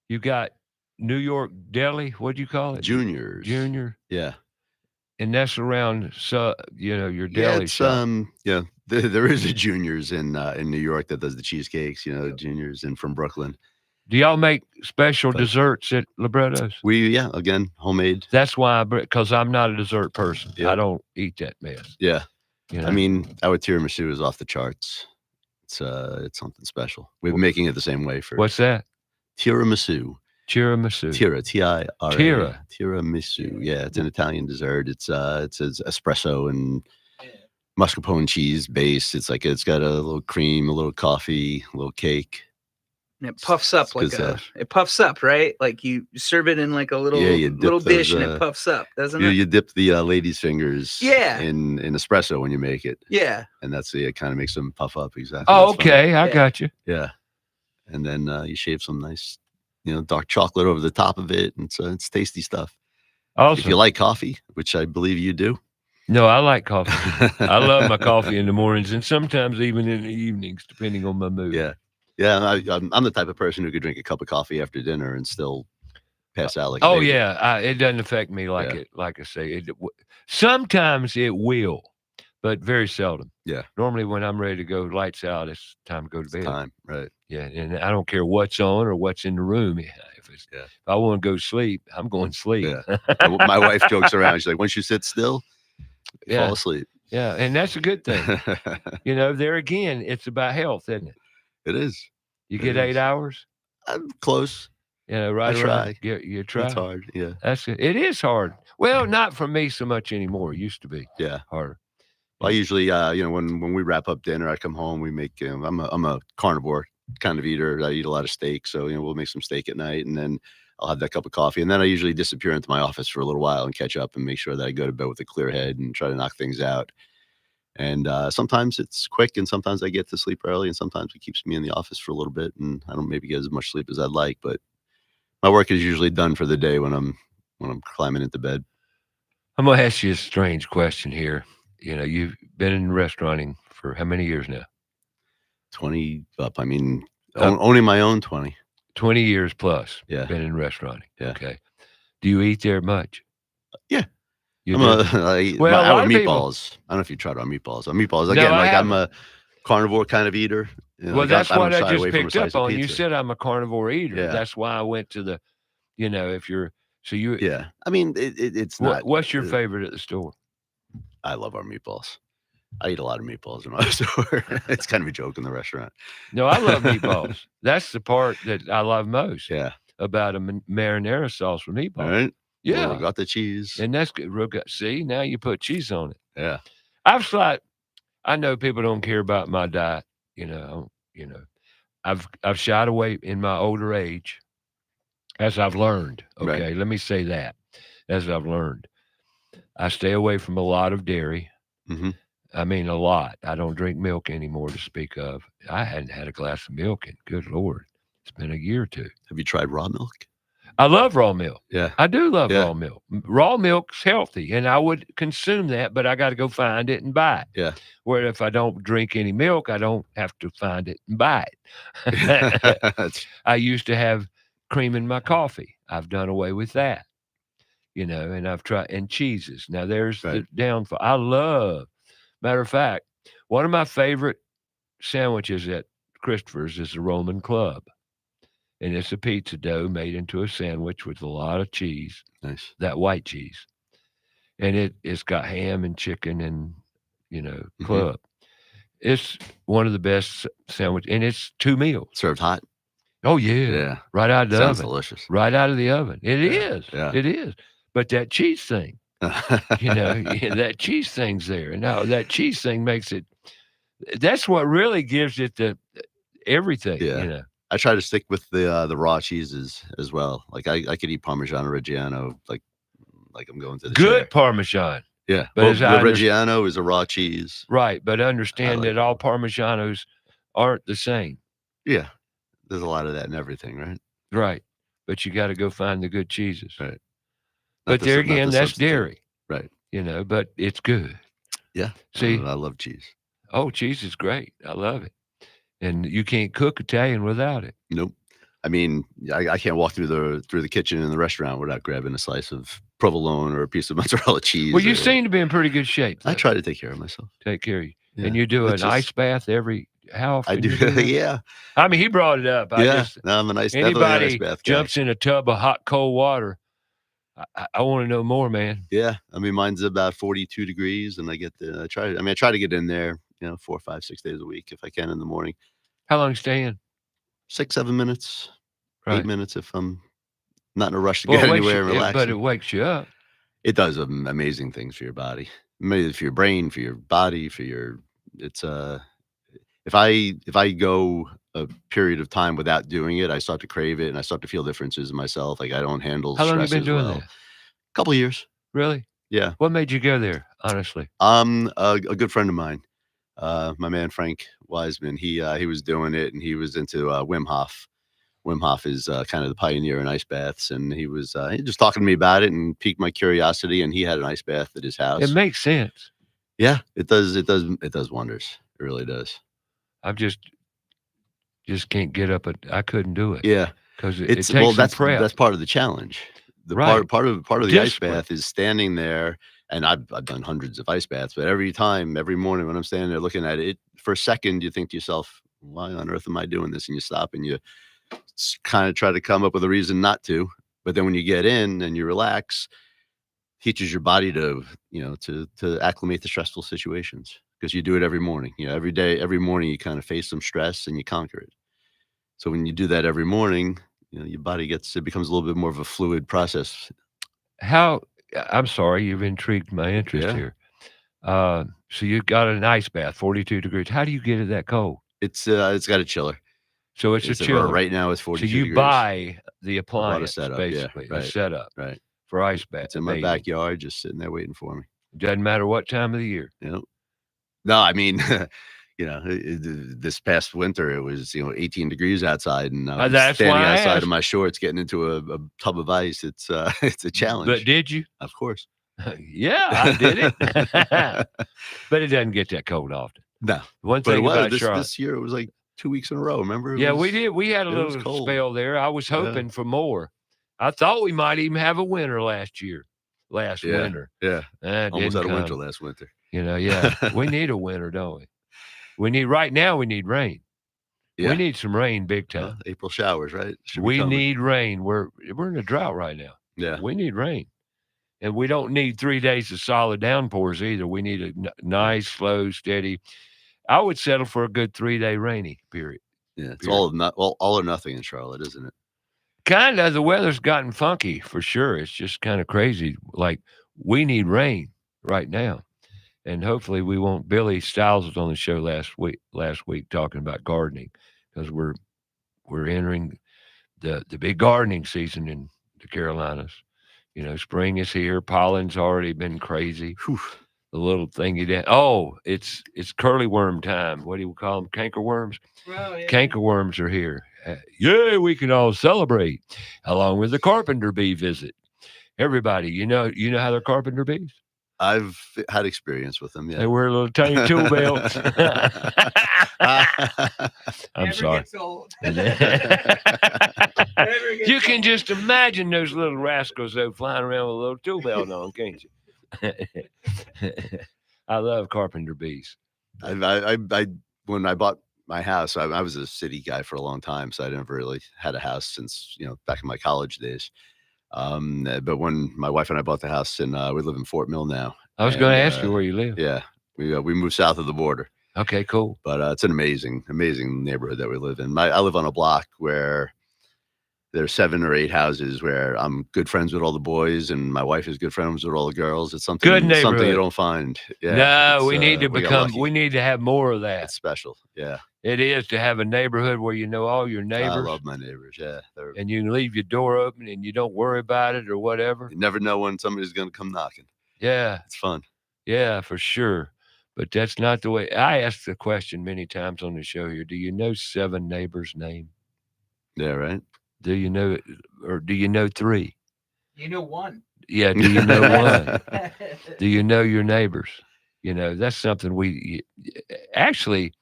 you got New York Deli. What'd you call it? Juniors. Junior. Yeah. And that's around, your deli Yeah, it's, shop. there is a Juniors in New York that does the cheesecakes, Juniors, and from Brooklyn. Do y'all make special desserts at Librettos? Again, homemade. That's why, because I'm not a dessert person. Yep. I don't eat that mess. Yeah. You know? I mean, our tiramisu is off the charts. It's something special. We've been making it the same way for. What's that? Tiramisu. Tiramisu. Tira, T-I-R-A. Tira. Tiramisu. Yeah, it's an Italian dessert. It's espresso and mascarpone cheese base. It's got a little cream, a little coffee, a little cake. And it puffs up it puffs up, right? Like you serve it in like a little dish and it puffs up, doesn't it? You dip the lady's fingers in espresso when you make it. Yeah. And it kind of makes them puff up. Exactly. Oh, okay. I got you. Yeah. And then you shave some nice, dark chocolate over the top of it. And so it's tasty stuff. Awesome. If you like coffee, which I believe you do. No, I like coffee. I love my coffee in the mornings and sometimes even in the evenings, depending on my mood. Yeah. Yeah, I'm the type of person who could drink a cup of coffee after dinner and still pass out like. It doesn't affect me like it. Like I say, sometimes it will, but very seldom. Yeah. Normally, when I'm ready to go, lights out, it's time to go to bed. Time, right? Yeah, and I don't care what's on or what's in the room. If I want to go sleep, I'm going to sleep. Yeah. My wife jokes around. She's like, once you sit still, you fall asleep. Yeah, and that's a good thing. There again, it's about health, isn't it? It is. You get 8 hours? I'm close. Right. I try. You try. It's hard. Yeah. That's it. It is hard. Well, not for me so much anymore. It used to be. Yeah. Harder. Well, I usually, when we wrap up dinner, I come home. We make. I'm a carnivore kind of eater. I eat a lot of steak, so we'll make some steak at night, and then I'll have that cup of coffee, and then I usually disappear into my office for a little while and catch up and make sure that I go to bed with a clear head and try to knock things out. And sometimes it's quick, and sometimes I get to sleep early, and sometimes it keeps me in the office for a little bit, and I don't maybe get as much sleep as I'd like. But my work is usually done for the day when I'm climbing into bed. I'm gonna ask you a strange question here. You've been in restauranting for how many years now? 20 up. I mean, Up. owning my own 20. 20 years plus. Yeah. Been in restauranting. Yeah. Okay. Do you eat there much? Yeah. You I'm do? Well, a our lot of people. meatballs. I don't know if you tried our meatballs. Our meatballs, No, again, I like I'm haven't. a carnivore kind of eater. Well, Like that's I don't what I shy just away from a picked slice up of on. You pizza. said I'm a carnivore eater. Yeah. That's why I went to the, if you're, so you, Yeah. I mean, it's not. what's your favorite at the store? I love our meatballs. I eat a lot of meatballs in my store. It's kind of a joke in the restaurant. No, I love meatballs. That's the part that I love most. Yeah. About a marinara sauce with meatballs. All right. Yeah. Well, got the cheese. And that's good. See, now you put cheese on it. Yeah. I know people don't care about my diet. I've shied away in my older age, as I've learned. Okay, Right. let me say that, as I've learned, I stay away from a lot of dairy. Mhm. I mean, a lot. I don't drink milk anymore to speak of. I hadn't had a glass of milk in, good Lord, it's been a year or two. Have you tried raw milk? I love raw milk. Yeah. I do love Yeah. raw milk. Raw milk's healthy, and I would consume that, but I got to go find it and buy it. Yeah. Where if I don't drink any milk, I don't have to find it and buy it. That's- I used to have cream in my coffee. I've done away with that, and I've tried, and cheeses. Now there's the Right. downfall. Matter of fact, one of my favorite sandwiches at Christopher's is the Roman Club. And it's a pizza dough made into a sandwich with a lot of cheese, Nice. that white cheese. And it's got ham and chicken and, Mhm. club. It's one of the best sandwich, and it's 2 meals. Served hot. Oh, yeah. Yeah. Right out of the Sounds oven. delicious. Right out of the oven. It is. Yeah. It is. But that cheese thing, that cheese thing's there. And now that cheese thing makes it, that's what really gives it the everything, Yeah. I try to stick with the raw cheeses as well. Like I could eat Parmesan Reggiano like I'm going to the Good chair. Parmesan. Yeah. But Well, as the I Reggiano is a raw cheese. Right, but understand like that all Parmesanos aren't the same. Yeah. There's a lot of that in everything, right? Right. But you got to go find the good cheeses. Right. But there again, that's substitute. dairy, Right. But it's good. Yeah. See? I love cheese. Oh, cheese is great. I love it. And you can't cook Italian without it. Nope. I mean, I can't walk through the kitchen in the restaurant without grabbing a slice of provolone or a piece of mozzarella cheese. Well, you or- seem to be in pretty good shape. I though. try to take care of myself. Take care of you. Yeah. And you do It's an just- ice bath how often? I do. you that? Yeah. I mean, he brought it up. Yeah. No, I'm definitely an ice Anybody bath guy. jumps in a tub of hot, cold water, I want to know more, man. Yeah. I mean, mine's about 42 degrees, and I try to get in there, 4, 5, 6 days a week if I can in the morning. How long you stay in? 6, 7 minutes, Right. 8 minutes if I'm not in a rush to Well, get it wakes anywhere and you, relax. but it wakes you up. It does amazing things for your body, maybe for your brain, for your body, if I go a period of time without doing it, I start to crave it and I start to feel differences in myself. Like I don't handle How long you stress been as doing well. that? Couple of years. Really? Yeah. What made you go there, honestly? A good friend of mine, my man Frank Wiseman, he was doing it and he was into Wim Hof. Wim Hof is kind of the pioneer in ice baths, and he was just talking to me about it and piqued my curiosity. And he had an ice bath at his house. It makes sense. Yeah, it does. It does wonders. It really does. I'm just can't get up. I couldn't do it. Yeah, because it it's takes some that's prep. part of the challenge. The Right. part of the ice Discipline. bath is standing there, and I've done hundreds of ice baths, but every morning when I'm standing there looking at it, for a second you think to yourself, "Why on earth am I doing this?" And you stop and you kind of try to come up with a reason not to. But then when you get in and you relax, teaches your body to to acclimate to stressful situations because you do it every morning. Every day, every morning you kind of face some stress and you conquer it. So when you do that every morning, your body becomes a little bit more of a fluid process. I'm sorry, you've intrigued my interest Yeah. here. So you got an ice bath, 42 degrees. How do you get it that cold? It's got a chiller. So it's a chiller. Right now it's So 42 you degrees. buy the appliance, setup, yeah, basically, a right, setup right. for ice bath. It's in my bathing. backyard, just sitting there waiting for me. Doesn't matter what time of the year. Yep. No, I mean, this past winter, it was, 18 degrees outside, and I was That's standing why I outside asked. in my shorts getting into a tub of ice. It's, it's a But challenge. did you? Of course. Yeah, I did it. But it doesn't get that cold often. No. One But it thing was about this Charlotte. this year, it was like 2 weeks in a row, remember? Yeah, we did. We had a it was little cold. spell there. I was Yeah. hoping for more. I thought we might even have a winter last Yeah, winter. yeah. That Almost didn't had a winter come. last winter. Yeah. We need a winter, don't we? Right now we need rain. We Yeah. need some rain big Well, time. April showers, right? Should be We coming. need rain. We're in a drought right now. Yeah. We need rain. And we don't need 3 days of solid downpours either. We need a nice, slow, steady. I would settle for a good 3-day rainy period. Yeah, it's Period. all or nothing in Charlotte, isn't it? Kinda. The weather's gotten funky for sure. It's just kinda crazy. Like, we need rain right now. And hopefully we won't. Billy Stiles was on the show last week talking about gardening, because we're entering the big gardening season in the Carolinas. Spring is here. Pollen's already been crazy. Whew. The little thing you did. Oh, it's curly worm time. What do you call them? Canker worms? Oh, yeah. Canker worms are here. Yay, we can all celebrate along with the carpenter bee visit. Everybody, you know how they're carpenter bees? I've had experience with them, They yeah. wear little tiny tool belts. I'm Never sorry. gets old. You can just imagine those little rascals, though, flying around with a little tool belt on, can't you? I love carpenter bees. I when I bought my house, I was a city guy for a long time, so I never really had a house since, back in my college days. But when my wife and I bought the house, and we live in Fort Mill now. I was going to and, ask you where you live. Yeah, we moved south of the border, Okay, cool. but it's an amazing neighborhood that we live in. I live on a block where there's 7 or 8 houses where I'm good friends with all the boys, and my wife is good friends with all the girls. It's something Good something you neighborhood. don't find. Yeah, No, we need to we got become. lucky. We need to have more of that. It's special. Yeah, It is to have a neighborhood where you know all your I neighbors, love my neighbors. Yeah, and you can leave your door open and you don't worry about it or whatever. you never know when somebody's going to come knocking. Yeah, It's fun. yeah, for sure. But that's not the way. I asked the question many times on the show here. Do you know 7 neighbors' name? Yeah, right. Do you know it, or do you know 3? You know one. Yeah, do you know 1? Do you know your neighbors? That's something actually,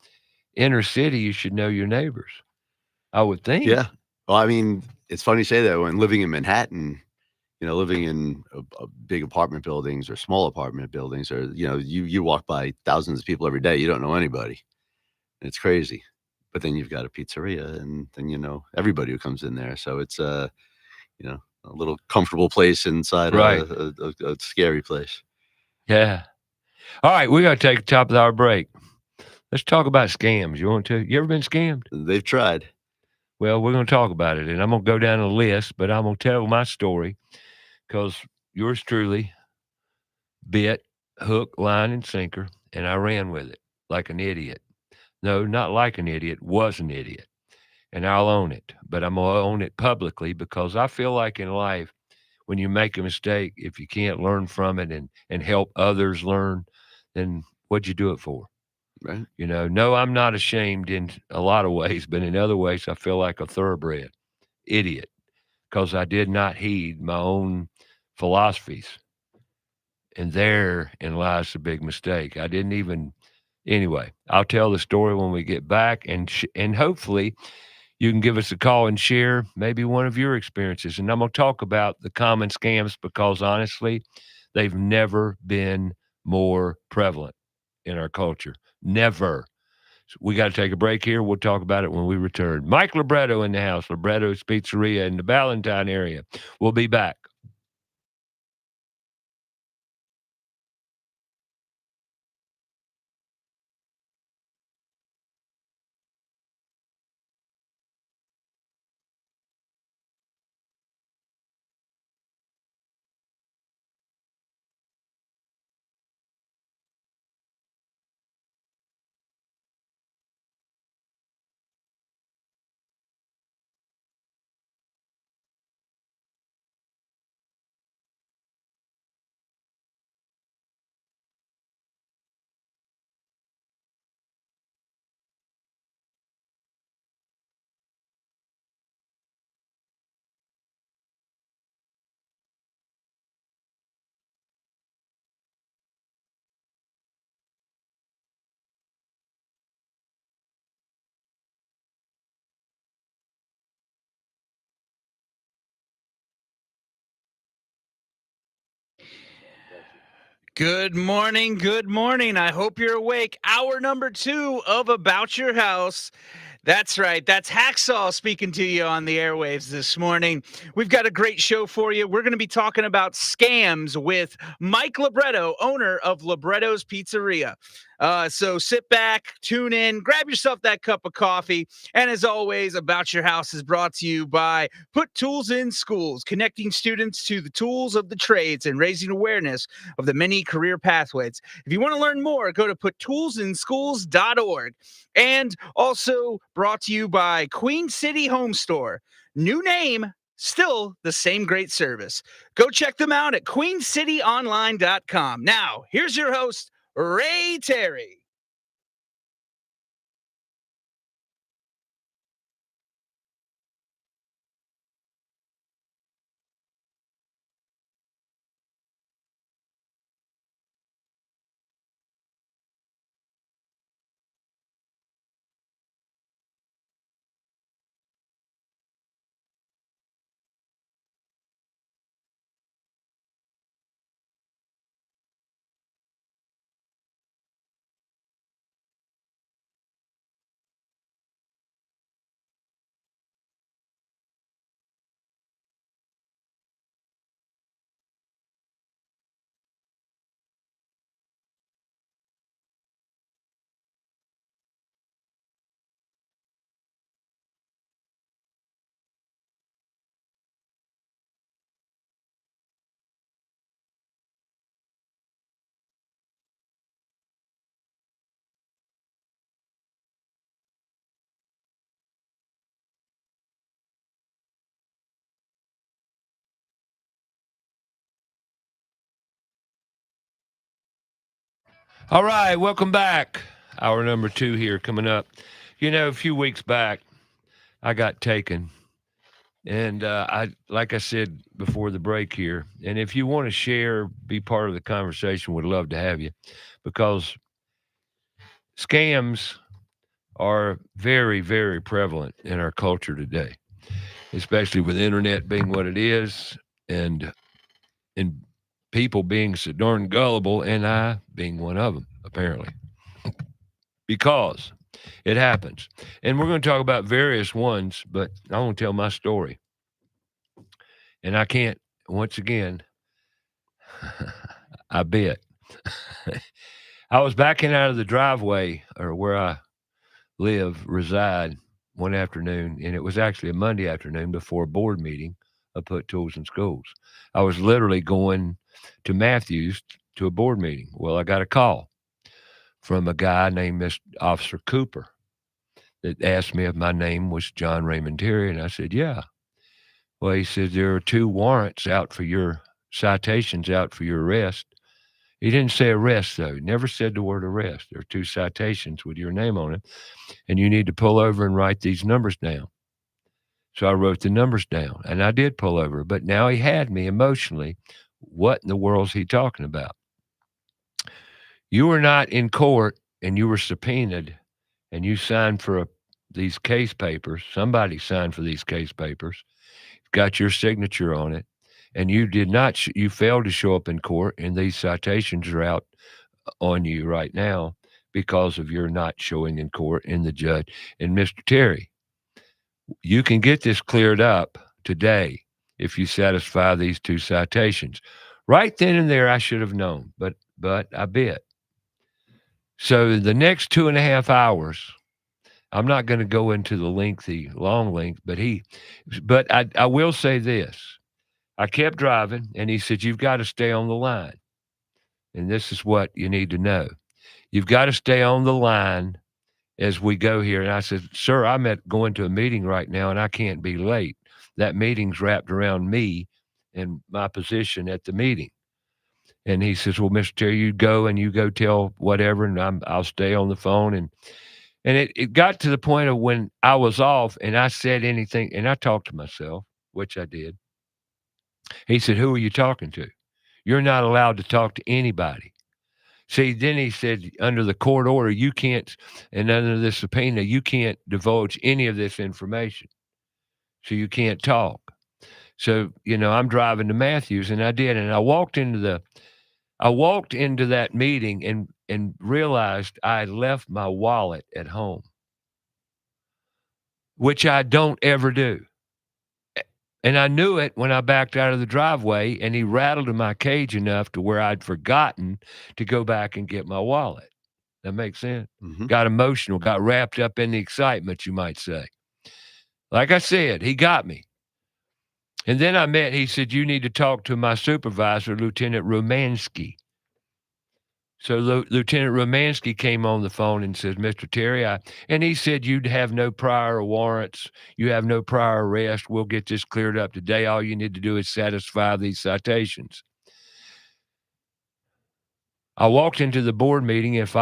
inner city, you should know your neighbors, I would think. Yeah. Well, I mean, it's funny you say that. When living in Manhattan, living in big apartment buildings or small apartment buildings, or you walk by thousands of people every day, you don't know anybody. It's crazy. But then you've got a pizzeria, and then everybody who comes in there. So it's a little comfortable place inside Right. a scary place. Yeah. All right, we got to take a top of the hour break. Let's talk about scams. You want to? You ever been scammed? They've tried. Well, we're going to talk about it, and I'm going to go down a list, but I'm going to tell my story, because yours truly bit hook, line, and sinker, and I ran with it like an idiot. No, not like an idiot, was an idiot. And I'll own it, but I'm going to own it publicly, because I feel like in life, when you make a mistake, if you can't learn from it and help others learn, then what'd you do it for? Right. No, I'm not ashamed in a lot of ways, but in other ways, I feel like a thoroughbred idiot, because I did not heed my own philosophies. And therein lies the big mistake. I didn't even, anyway, I'll tell the story when we get back, and hopefully you can give us a call and share maybe one of your experiences. And I'm going to talk about the common scams, because honestly, they've never been more prevalent in our culture. Never. So we got to take a break here. We'll talk about it when we return. Mike Libretto in the house, Librettos Pizzeria in the Ballantyne area. We'll be back. Good morning. Good morning. I hope you're awake. Hour number 2 of About Your House. That's right. That's Hacksaw speaking to you on the airwaves this morning. We've got a great show for you. We're going to be talking about scams with Mike Libretto, owner of Librettos Pizzeria. So sit back, tune in, grab yourself that cup of coffee. And as always, About Your House is brought to you by Put Tools in Schools, connecting students to the tools of the trades and raising awareness of the many career pathways. If you want to learn more, go to puttoolsinschools.org. And also brought to you by Queen City Home Store. New name, still the same great service. Go check them out at queencityonline.com. Now, here's your host, Ray Terry. All right, welcome back. Hour number 2 here coming up. You know, a few weeks back, I got taken. And like I said before the break here, and if you want to share, be part of the conversation, would love to have you, because scams are very, very prevalent in our culture today, especially with the internet being what it is, and people being so darn gullible, and I being one of them, apparently, because it happens. And we're going to talk about various ones, but I want to tell my story. And I can't, once again, I bet. I was backing out of the driveway, or where I reside, one afternoon, and it was actually a Monday afternoon before a board meeting of Put Tools in Schools. I was literally going to Matthews to a board meeting. Well, I got a call from a guy named Mr. Officer Cooper that asked me if my name was John Raymond Terry, and I said, yeah. Well, he said, there are 2 warrants out for your citations, out for your arrest. He didn't say arrest, though. He never said the word arrest. There are 2 citations with your name on it, and you need to pull over and write these numbers down. So I wrote the numbers down, and I did pull over. But now he had me emotionally. What in the world is he talking about? You were not in court, and you were subpoenaed, and you signed for these case papers. Somebody signed for these case papers, got your signature on it, and you did not, you failed to show up in court, and these citations are out on you right now because of your not showing in court. And the judge, and Mr. Terry, you can get this cleared up today if you satisfy these 2 citations. Right then and there, I should have known, but I bet. So the next 2.5 hours, I'm not going to go into the long length, but I will say this. I kept driving, and he said, you've got to stay on the line. And this is what you need to know. You've got to stay on the line as we go here. And I said, sir, I'm going to a meeting right now, and I can't be late. That meeting's wrapped around me and my position at the meeting. And he says, well, Mr. Terry, you go tell whatever, and I'll stay on the phone. And it got to the point of when I was off and I said anything, and I talked to myself, which I did. He said, who are you talking to? You're not allowed to talk to anybody. See, then he said, under the court order, you can't, and under the subpoena, you can't divulge any of this information. So you can't talk. So, I'm driving to Matthews, and I did. And I walked into I walked into that meeting and realized I had left my wallet at home, which I don't ever do. And I knew it when I backed out of the driveway and he rattled in my cage enough to where I'd forgotten to go back and get my wallet. That makes sense? Mm-hmm. Got emotional, got wrapped up in the excitement, you might say. Like I said, he got me. And then he said, you need to talk to my supervisor, Lieutenant Romansky. So Lieutenant Romansky came on the phone and says, Mr. Terry, and he said, you'd have no prior warrants. You have no prior arrest. We'll get this cleared up today. All you need to do is satisfy these citations. I walked into the board meeting. If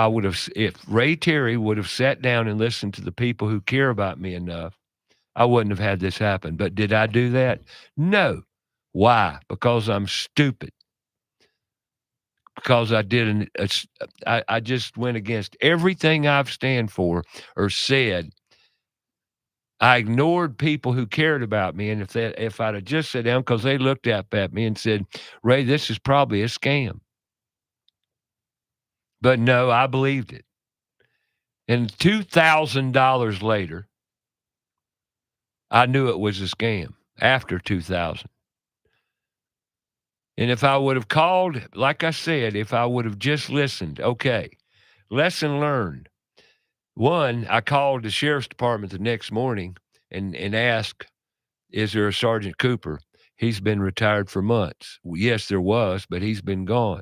Ray Terry would have sat down and listened to the people who care about me enough, I wouldn't have had this happen. But did I do that? No. Why? Because I'm stupid. Because I didn't, I just went against everything I've stand for or said. I ignored people who cared about me. And if I'd have just sat down, because they looked up at me and said, Ray, this is probably a scam. But no, I believed it. And $2,000 later, I knew it was a scam after 2000. And if I would have called, like I said, if I would have just listened, okay, lesson learned. One, I called the sheriff's department the next morning and asked, is there a Sergeant Cooper? He's been retired for months. Well, yes, there was, but he's been gone.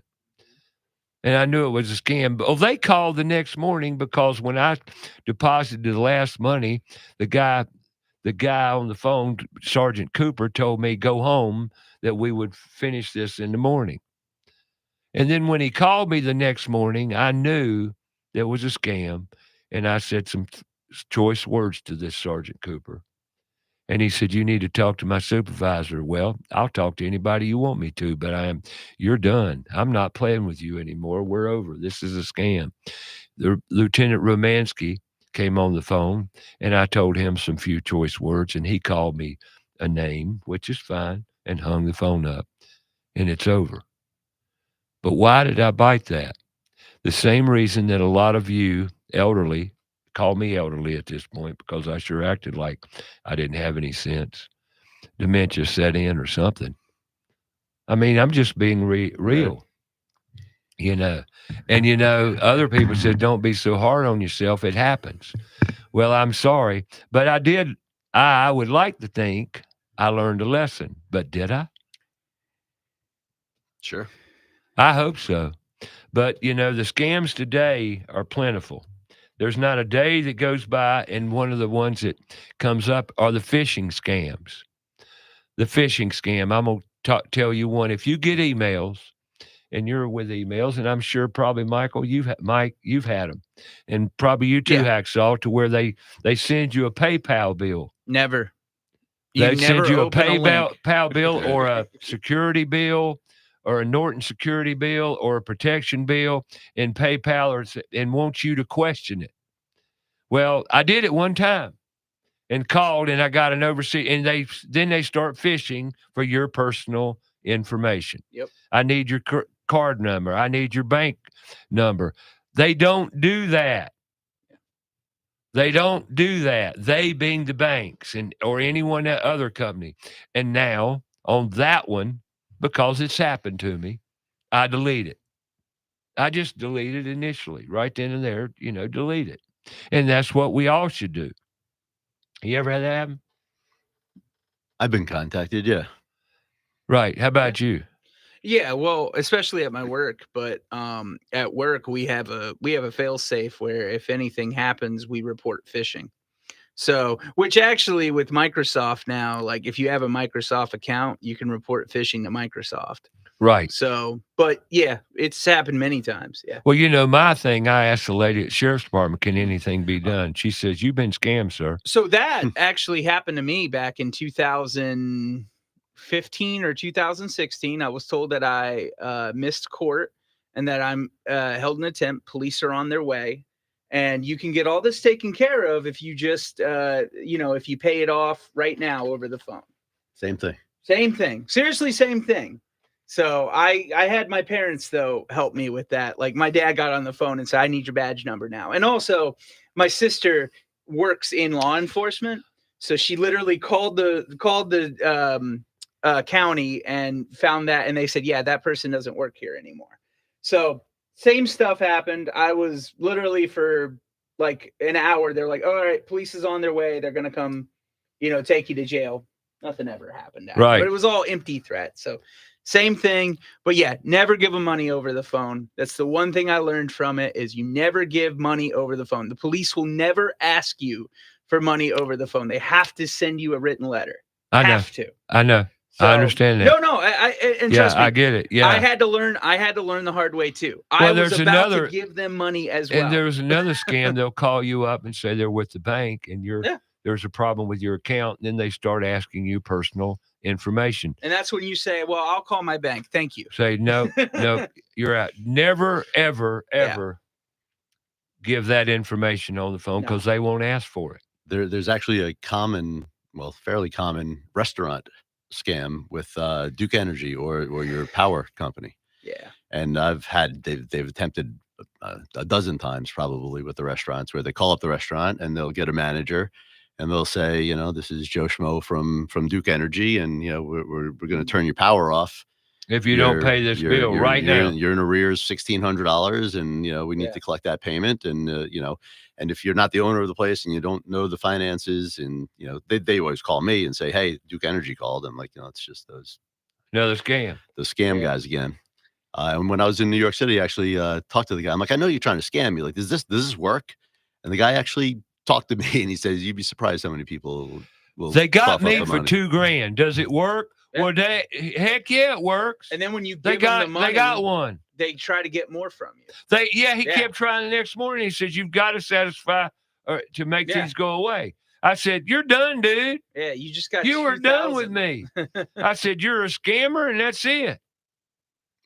And I knew it was a scam. Oh, they called the next morning because when I deposited the last money, the guy on the phone, Sergeant Cooper, told me, go home, that we would finish this in the morning. And then when he called me the next morning, I knew there was a scam. And I said some choice words to this Sergeant Cooper. And he said, you need to talk to my supervisor. Well, I'll talk to anybody you want me to, but you're done. I'm not playing with you anymore. We're over. This is a scam. The Lieutenant Romansky came on the phone, and I told him some few choice words, and he called me a name, which is fine, and hung the phone up, and it's over. But why did I bite that? The same reason that a lot of you elderly, call me elderly at this point because I sure acted like I didn't have any sense. Dementia set in or something. I mean, I'm just being real, And, other people said, don't be so hard on yourself. It happens. Well, I'm sorry. But I would like to think I learned a lesson. But did I? Sure. I hope so. But, the scams today are plentiful. There's not a day that goes by, and one of the ones that comes up are the phishing scams. The phishing scam, I'm going to tell you one. If you get emails, and you're with emails, and I'm sure probably, Michael, you've had them. And probably you too, Yeah. Hacksaw, to where they send you a PayPal bill. Never. They send you a PayPal PayPal bill or a security bill, or a Norton security bill, or a protection bill in PayPal, and want you to question it. Well, I did it one time and called, and I got an overseas, and then they start phishing for your personal information. Yep. I need your card number. I need your bank number. They don't do that. They don't do that. They being the banks or anyone other company. And now on that one, because it's happened to me, I delete it. I just delete it initially, right then and there, delete it. And that's what we all should do. You ever had that happen? I've been contacted, yeah. Right. How about you? Yeah, well, especially at my work, but at work we have a fail safe where if anything happens, we report phishing. So, which actually with Microsoft now, like if you have a Microsoft account, you can report phishing to Microsoft. Right. So, but yeah, it's happened many times. Yeah. Well, my thing, I asked the lady at Sheriff's Department, can anything be done? She says, you've been scammed, sir. So that actually happened to me back in 2015 or 2016. I was told that I missed court and that I'm held in contempt. Police are on their way. And you can get all this taken care of if you just, if you pay it off right now over the phone. Same thing. Same thing. Seriously, same thing. So I had my parents though help me with that. Like my dad got on the phone and said, "I need your badge number now." And also, my sister works in law enforcement, so she literally called the county and found that, and they said, "Yeah, that person doesn't work here anymore." So same stuff happened. I was literally for like an hour. They're like, "All right, police is on their way. They're gonna come, take you to jail." Nothing ever happened. Right. But it was all empty threats. So same thing. But yeah, never give them money over the phone. That's the one thing I learned from it is you never give money over the phone. The police will never ask you for money over the phone. They have to send you a written letter. I know. Have to. I know. So, I understand that. No, and trust me, I get it. Yeah. I had to learn the hard way too. Well, I was there's about another- to give them money as well. And there was another scam. They'll call you up and say they're with the bank and Yeah. there's a problem with your account. And then they start asking you personal information. And that's when you say, "Well, I'll call my bank. Thank you." Say, no, you're out. Never, ever, ever give that information on the phone because they won't ask for it. There's actually a fairly common restaurant scam with Duke Energy or your power company. Yeah. And they've attempted a dozen times probably with the restaurants where they call up the restaurant and they'll get a manager and they'll say, this is Joe Schmo from Duke Energy, and we're going to turn your power off if you don't pay this bill right now. You're in arrears $1,600, and we need to collect that payment, and and if you're not the owner of the place and you don't know the finances, and they always call me and say, "Hey, Duke Energy called." I'm like, it's just another scam. The scam guys again. And when I was in New York City, I actually talked to the guy. I'm like, "I know you're trying to scam me. Like, does this work?" And the guy actually talked to me and he says, "You'd be surprised how many people will." They got me for $2,000. Does it work? Yeah. Well, heck yeah, it works. And then when you give them the money, they got one. They try to get more from you. He kept trying the next morning. He says, "You've got to satisfy or to make these go away." I said, "You're done, dude. Yeah, you just got. You were done with me." I said, "You're a scammer, and that's it."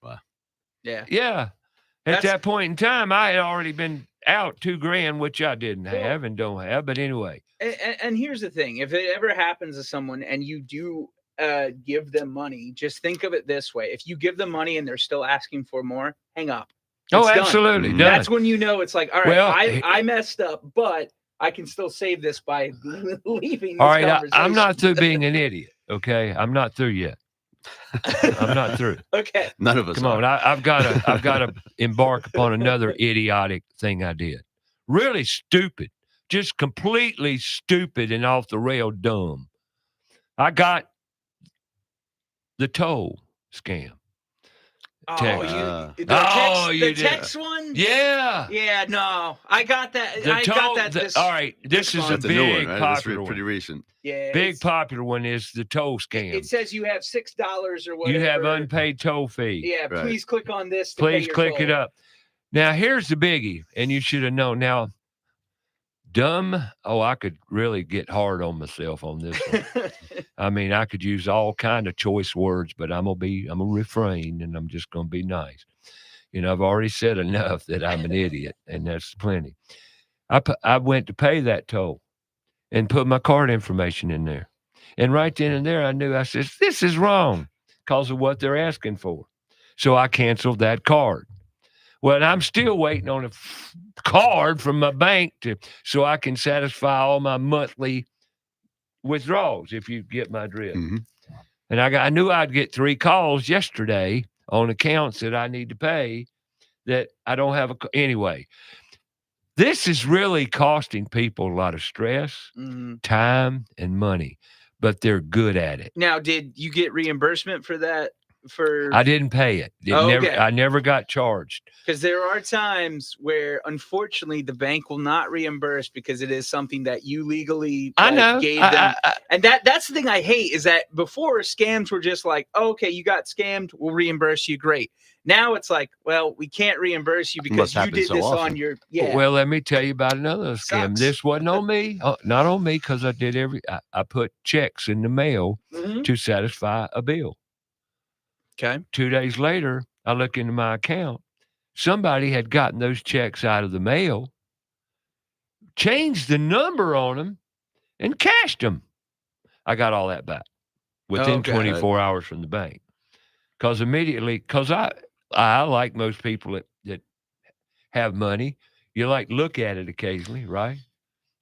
Wow. Yeah. Yeah. At that point in time, I had already been out $2,000, which I didn't have and don't have. But anyway. And here's the thing: if it ever happens to someone and you do give them money, just think of it this way: if you give them money and they're still asking for more, hang up. It's absolutely done. That's when you know it's like, all right, I messed up, but I can still save this by leaving this conversation. I'm not through being an idiot. Okay, I'm not through yet. I'm not through. Okay, none of us. Come on, I've got to embark upon another idiotic thing I did. Really stupid, just completely stupid and off the rail dumb. I got the toll scam. The text one? Yeah. Yeah, no. I got that. All right. This is a big new one, right? popular pretty one. recent. Yeah. Big popular one is the toll scam. It says you have $6 or whatever. You have unpaid toll fee. Yeah, please click on this. Please click it up. Now, here's the biggie, and you should have known. Now, I could really get hard on myself on this one. I mean, I could use all kind of choice words, but I'm gonna refrain, and I'm just gonna be nice. I've already said enough that I'm an idiot, and that's plenty. I went to pay that toll and put my card information in there, and right then and there, I said, this is wrong because of what they're asking for. So I canceled that card. Well, I'm still waiting on a card from my bank so I can satisfy all my monthly withdrawals, if you get my drift. Mm-hmm. And I knew I'd get 3 calls yesterday on accounts that I need to pay that I don't have anyway. This is really costing people a lot of stress, time, and money, but they're good at it. Now, did you get reimbursement for that? I didn't pay it. I never got charged. Because there are times where, unfortunately, the bank will not reimburse because it is something that you legally gave them. And that's the thing I hate is that before, scams were just like, oh, okay, you got scammed, we'll reimburse you. Great. Now it's like, well, we can't reimburse you because you did this on your. Yeah. Well, let me tell you about another scam. This wasn't on me, not on me, because I did I put checks in the mail to satisfy a bill. Okay. 2 days later, I look into my account. Somebody had gotten those checks out of the mail, changed the number on them, and cashed them. I got all that back within 24 hours from the bank. because immediately, because I like most people that have money, you like look at it occasionally, right?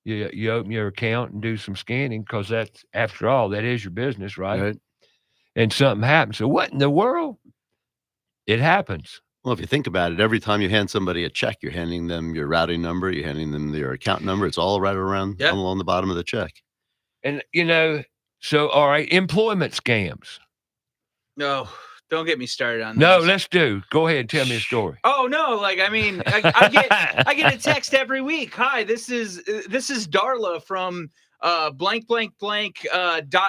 You open your account and do some scanning because that's, after all, that is your business, right? Right. And something happens. So what in the world? It happens. Well, if you think about it, every time you hand somebody a check, you're handing them your routing number, you're handing them your account number. It's all right around along the bottom of the check. And, so, all right, employment scams. No, don't get me started on No, those. let's do. Go ahead and tell me a story. Oh no! Like I mean, I get a text every week. Hi, this is Darla from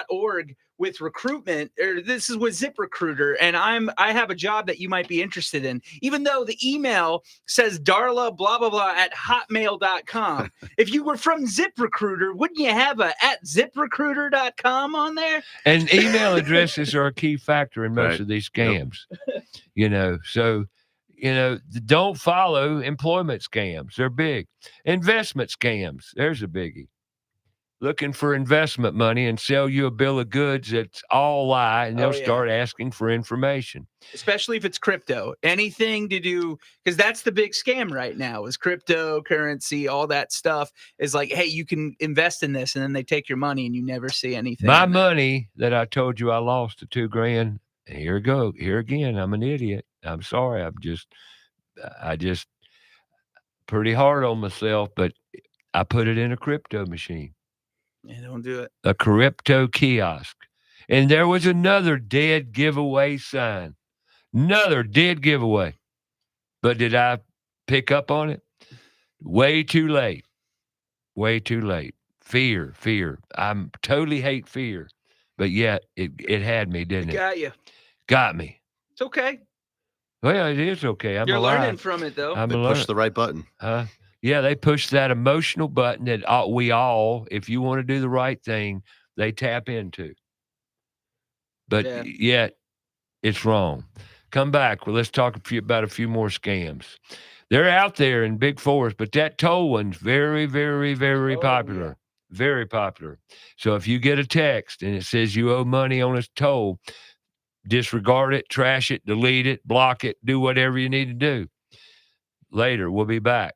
.org with recruitment, or this is with ZipRecruiter, and I have a job that you might be interested in. Even though the email says Darla blah blah blah at hotmail.com. If you were from ZipRecruiter, wouldn't you have a at ZipRecruiter.com on there? And email addresses are a key factor in most of these scams. So don't follow employment scams. They're big. Investment scams. There's a biggie. Looking for investment money and sell you a bill of goods that's all lie, and they'll start asking for information. Especially if it's crypto. Anything to do, because that's the big scam right now, is cryptocurrency, all that stuff is like, hey, you can invest in this, and then they take your money and you never see anything. My money that I told you I lost to $2,000, here again, I'm an idiot. I'm sorry. I just pretty hard on myself, but I put it in a crypto machine. Yeah, don't do it. A crypto kiosk. And there was another dead giveaway sign. Another dead giveaway. But did I pick up on it? Way too late. Way too late. Fear. I totally hate fear. But yet, it had me, didn't it? Got you. Got me. It's okay. Well, it is okay. You're learning from it, though. They pushed the right button. Yeah, they push that emotional button that we all, if you want to do the right thing, they tap into. But yet, it's wrong. Come back. Well, let's talk about a few more scams. They're out there in big force, but that toll one's very, very, very popular. Yeah. Very popular. So if you get a text and it says you owe money on a toll, disregard it, trash it, delete it, block it, do whatever you need to do. Later, we'll be back.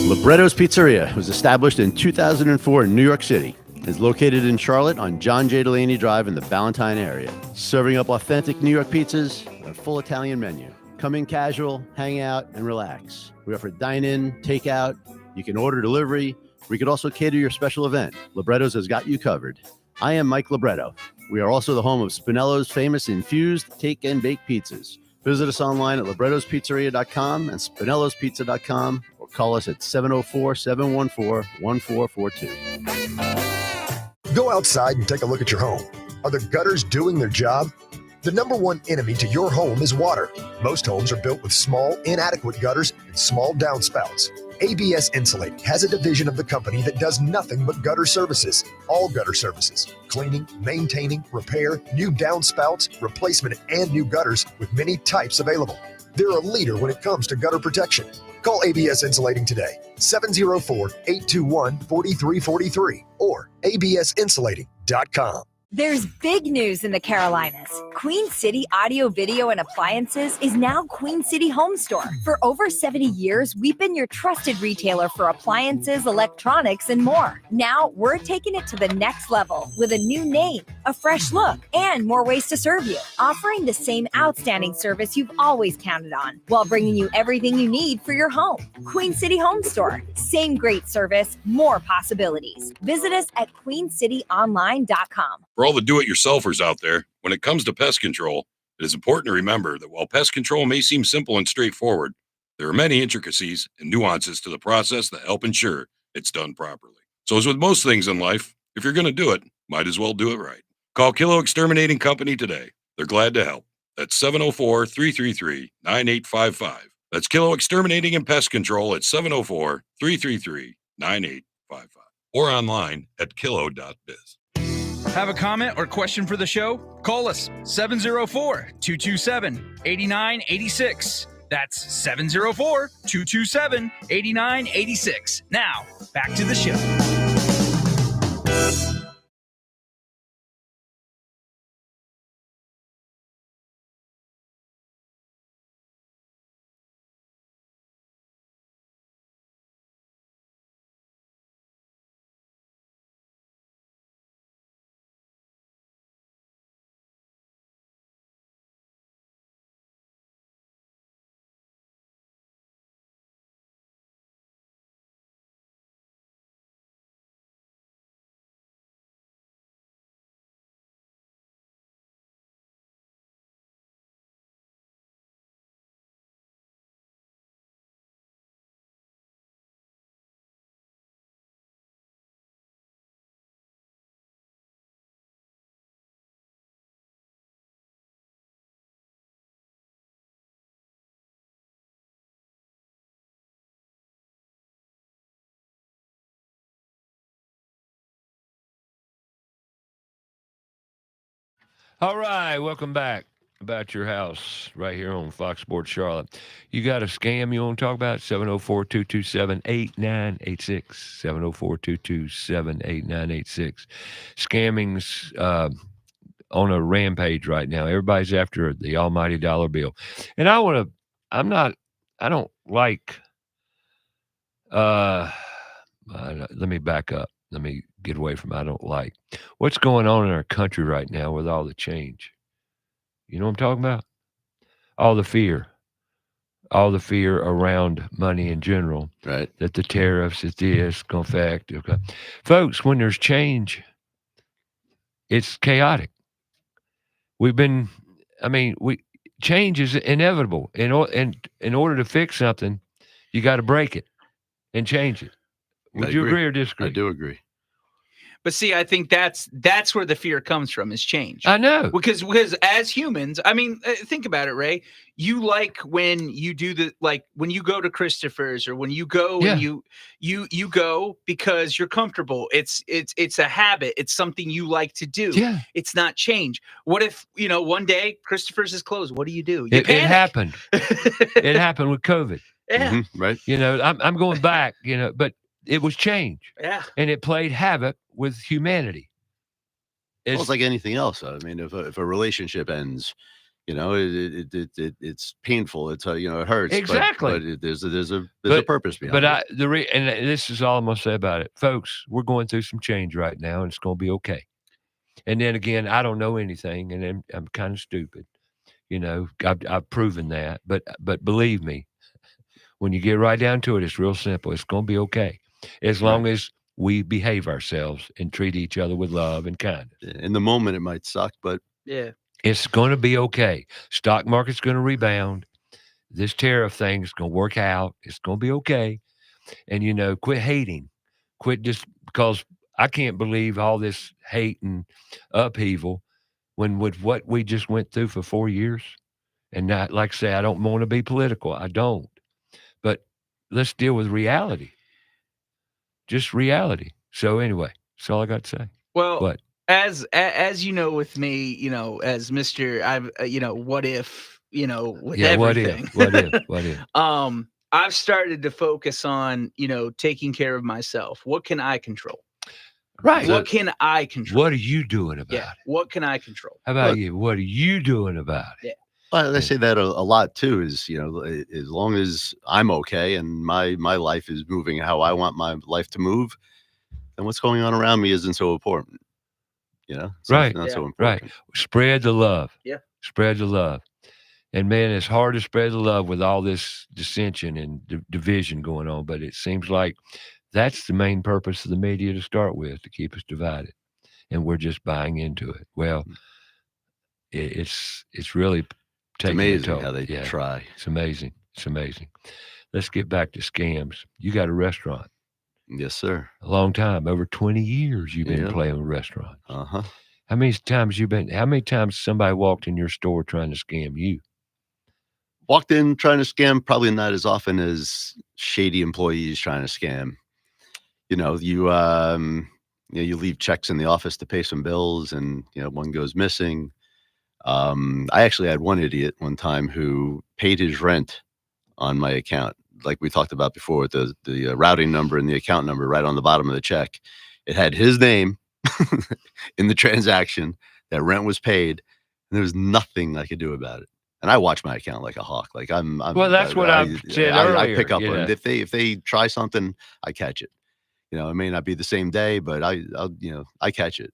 Librettos Pizzeria was established in 2004 in New York City. It's located in Charlotte on John J. Delaney Drive in the Ballantyne area. Serving up authentic New York pizzas and a full Italian menu. Come in casual, hang out, and relax. We offer dine-in, takeout. You can order delivery. We could also cater your special event. Librettos has got you covered. I am Mike Libretto. We are also the home of Spinello's famous infused take and bake pizzas. Visit us online at LibrettosPizzeria.com and SpinellosPizza.com or call us at 704-714-1442. Go outside and take a look at your home. Are the gutters doing their job? The number one enemy to your home is water. Most homes are built with small, inadequate gutters and small downspouts. ABS Insulating has a division of the company that does nothing but gutter services. All gutter services: cleaning, maintaining, repair, new downspouts, replacement, and new gutters with many types available. They're a leader when it comes to gutter protection. Call ABS Insulating today, 704-821-4343 or absinsulating.com. There's big news in the Carolinas. Queen City Audio, Video, and Appliances is now Queen City Home Store. For over 70 years, we've been your trusted retailer for appliances, electronics, and more. Now, we're taking it to the next level with a new name, a fresh look, and more ways to serve you, offering the same outstanding service you've always counted on, while bringing you everything you need for your home. Queen City Home Store. Same great service, more possibilities. Visit us at queencityonline.com. For all the do-it-yourselfers out there, when it comes to pest control, it is important to remember that while pest control may seem simple and straightforward, there are many intricacies and nuances to the process that help ensure it's done properly. So as with most things in life, if you're going to do it, might as well do it right. Call Kilo Exterminating Company today. They're glad to help. That's 704-333-9855. That's Kilo Exterminating and Pest Control at 704-333-9855. Or online at kilo.biz. Have a comment or question for the show? Call us 704-227-8986. That's 704-227-8986. Now, back to the show. All right, welcome back. About your house right here on Fox Sports Charlotte. You got a scam you want to talk about? 704-227-8986. 704-227-8986. Scamming's on a rampage right now. Everybody's after the almighty dollar bill. And I don't like, let me back up. Let me get away from I don't like. What's going on in our country right now with all the change? You know what I'm talking about? All the fear around money in general. Right. That the tariffs, that this, going to affect. Okay. Folks, when there's change, it's chaotic. Change is inevitable. In order to fix something, you got to break it and change it. Would you agree or disagree? I do agree. But see, I think that's where the fear comes from, is change. I know. Because as humans, I mean, think about it, Ray. You like when you do when you go to Christopher's, or when you go and you go because you're comfortable. It's a habit. It's something you like to do. Yeah. It's not change. What if, one day Christopher's is closed? What do? It happened. It happened with COVID. Yeah. Mm-hmm, right. I'm going back, but it was change. Yeah. And it played havoc with humanity. It's like anything else. I mean, if a relationship ends, it's painful. It's it hurts. Exactly. But there's a purpose behind it. And this is all I'm gonna say about it, folks. We're going through some change right now, and it's gonna be okay. And then again, I don't know anything, and I'm kind of stupid. I've proven that. But believe me, when you get right down to it, it's real simple. It's gonna be okay, as long as we behave ourselves and treat each other with love and kindness. In the moment, it might suck, but it's going to be okay. Stock market's going to rebound. This tariff thing is going to work out. It's going to be okay. And, quit hating. Quit just because I can't believe all this hate and upheaval when with what we just went through for 4 years. And not, like I say, I don't want to be political. I don't. But let's deal with reality. Just reality. So anyway, that's all I got to say. Well, what? As with me, as Mr. what if, with everything. What if? I've started to focus on, taking care of myself. What can I control? Right. What can I control? What are you doing about Yeah. it? What can I control? How about Look, you? What are you doing about it? Yeah. Well, I say that a lot too. Is as long as I'm okay and my life is moving how I want my life to move, then what's going on around me isn't so important. It's Right. not so Right. important. Spread the love. Yeah. Spread the love. And man, it's hard to spread the love with all this dissension and division going on. But it seems like that's the main purpose of the media to start with, to keep us divided. And we're just buying into it. Well, it's really It's taking a amazing toll. how they Yeah. try. It's amazing. It's amazing. Let's get back to scams. You got a restaurant. Yes, sir. A long time, over 20 years you've been Yeah. playing with restaurants. Uh-huh. How many times somebody walked in your store trying to scam you? Walked in trying to scam, probably not as often as shady employees trying to scam. You leave checks in the office to pay some bills, and one goes missing. I actually had one idiot one time who paid his rent on my account, like we talked about before, with the routing number and the account number right on the bottom of the check. It had his name in the transaction, that rent was paid, and there was nothing I could do about it. And I watch my account like a hawk. Like Well, that's what I said I earlier, pick up you on know. it. If they try something, I catch it. It may not be the same day, but I catch it.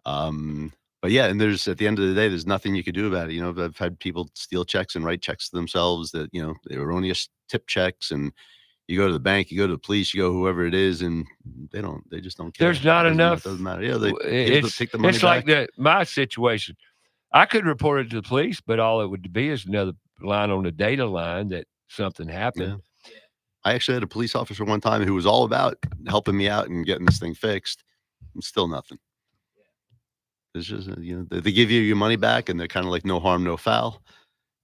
But yeah, and at the end of the day, there's nothing you could do about it. I've had people steal checks and write checks to themselves that, they were only tip checks, and you go to the bank, you go to the police, you go whoever it is, and they just don't care. There's not enough. It doesn't matter. Yeah, It's take the money like back. my situation. I could report it to the police, but all it would be is another line on the data line that something happened. Yeah. I actually had a police officer one time who was all about helping me out and getting this thing fixed, and still nothing. It's just, they give you your money back, and they're kind of like no harm, no foul,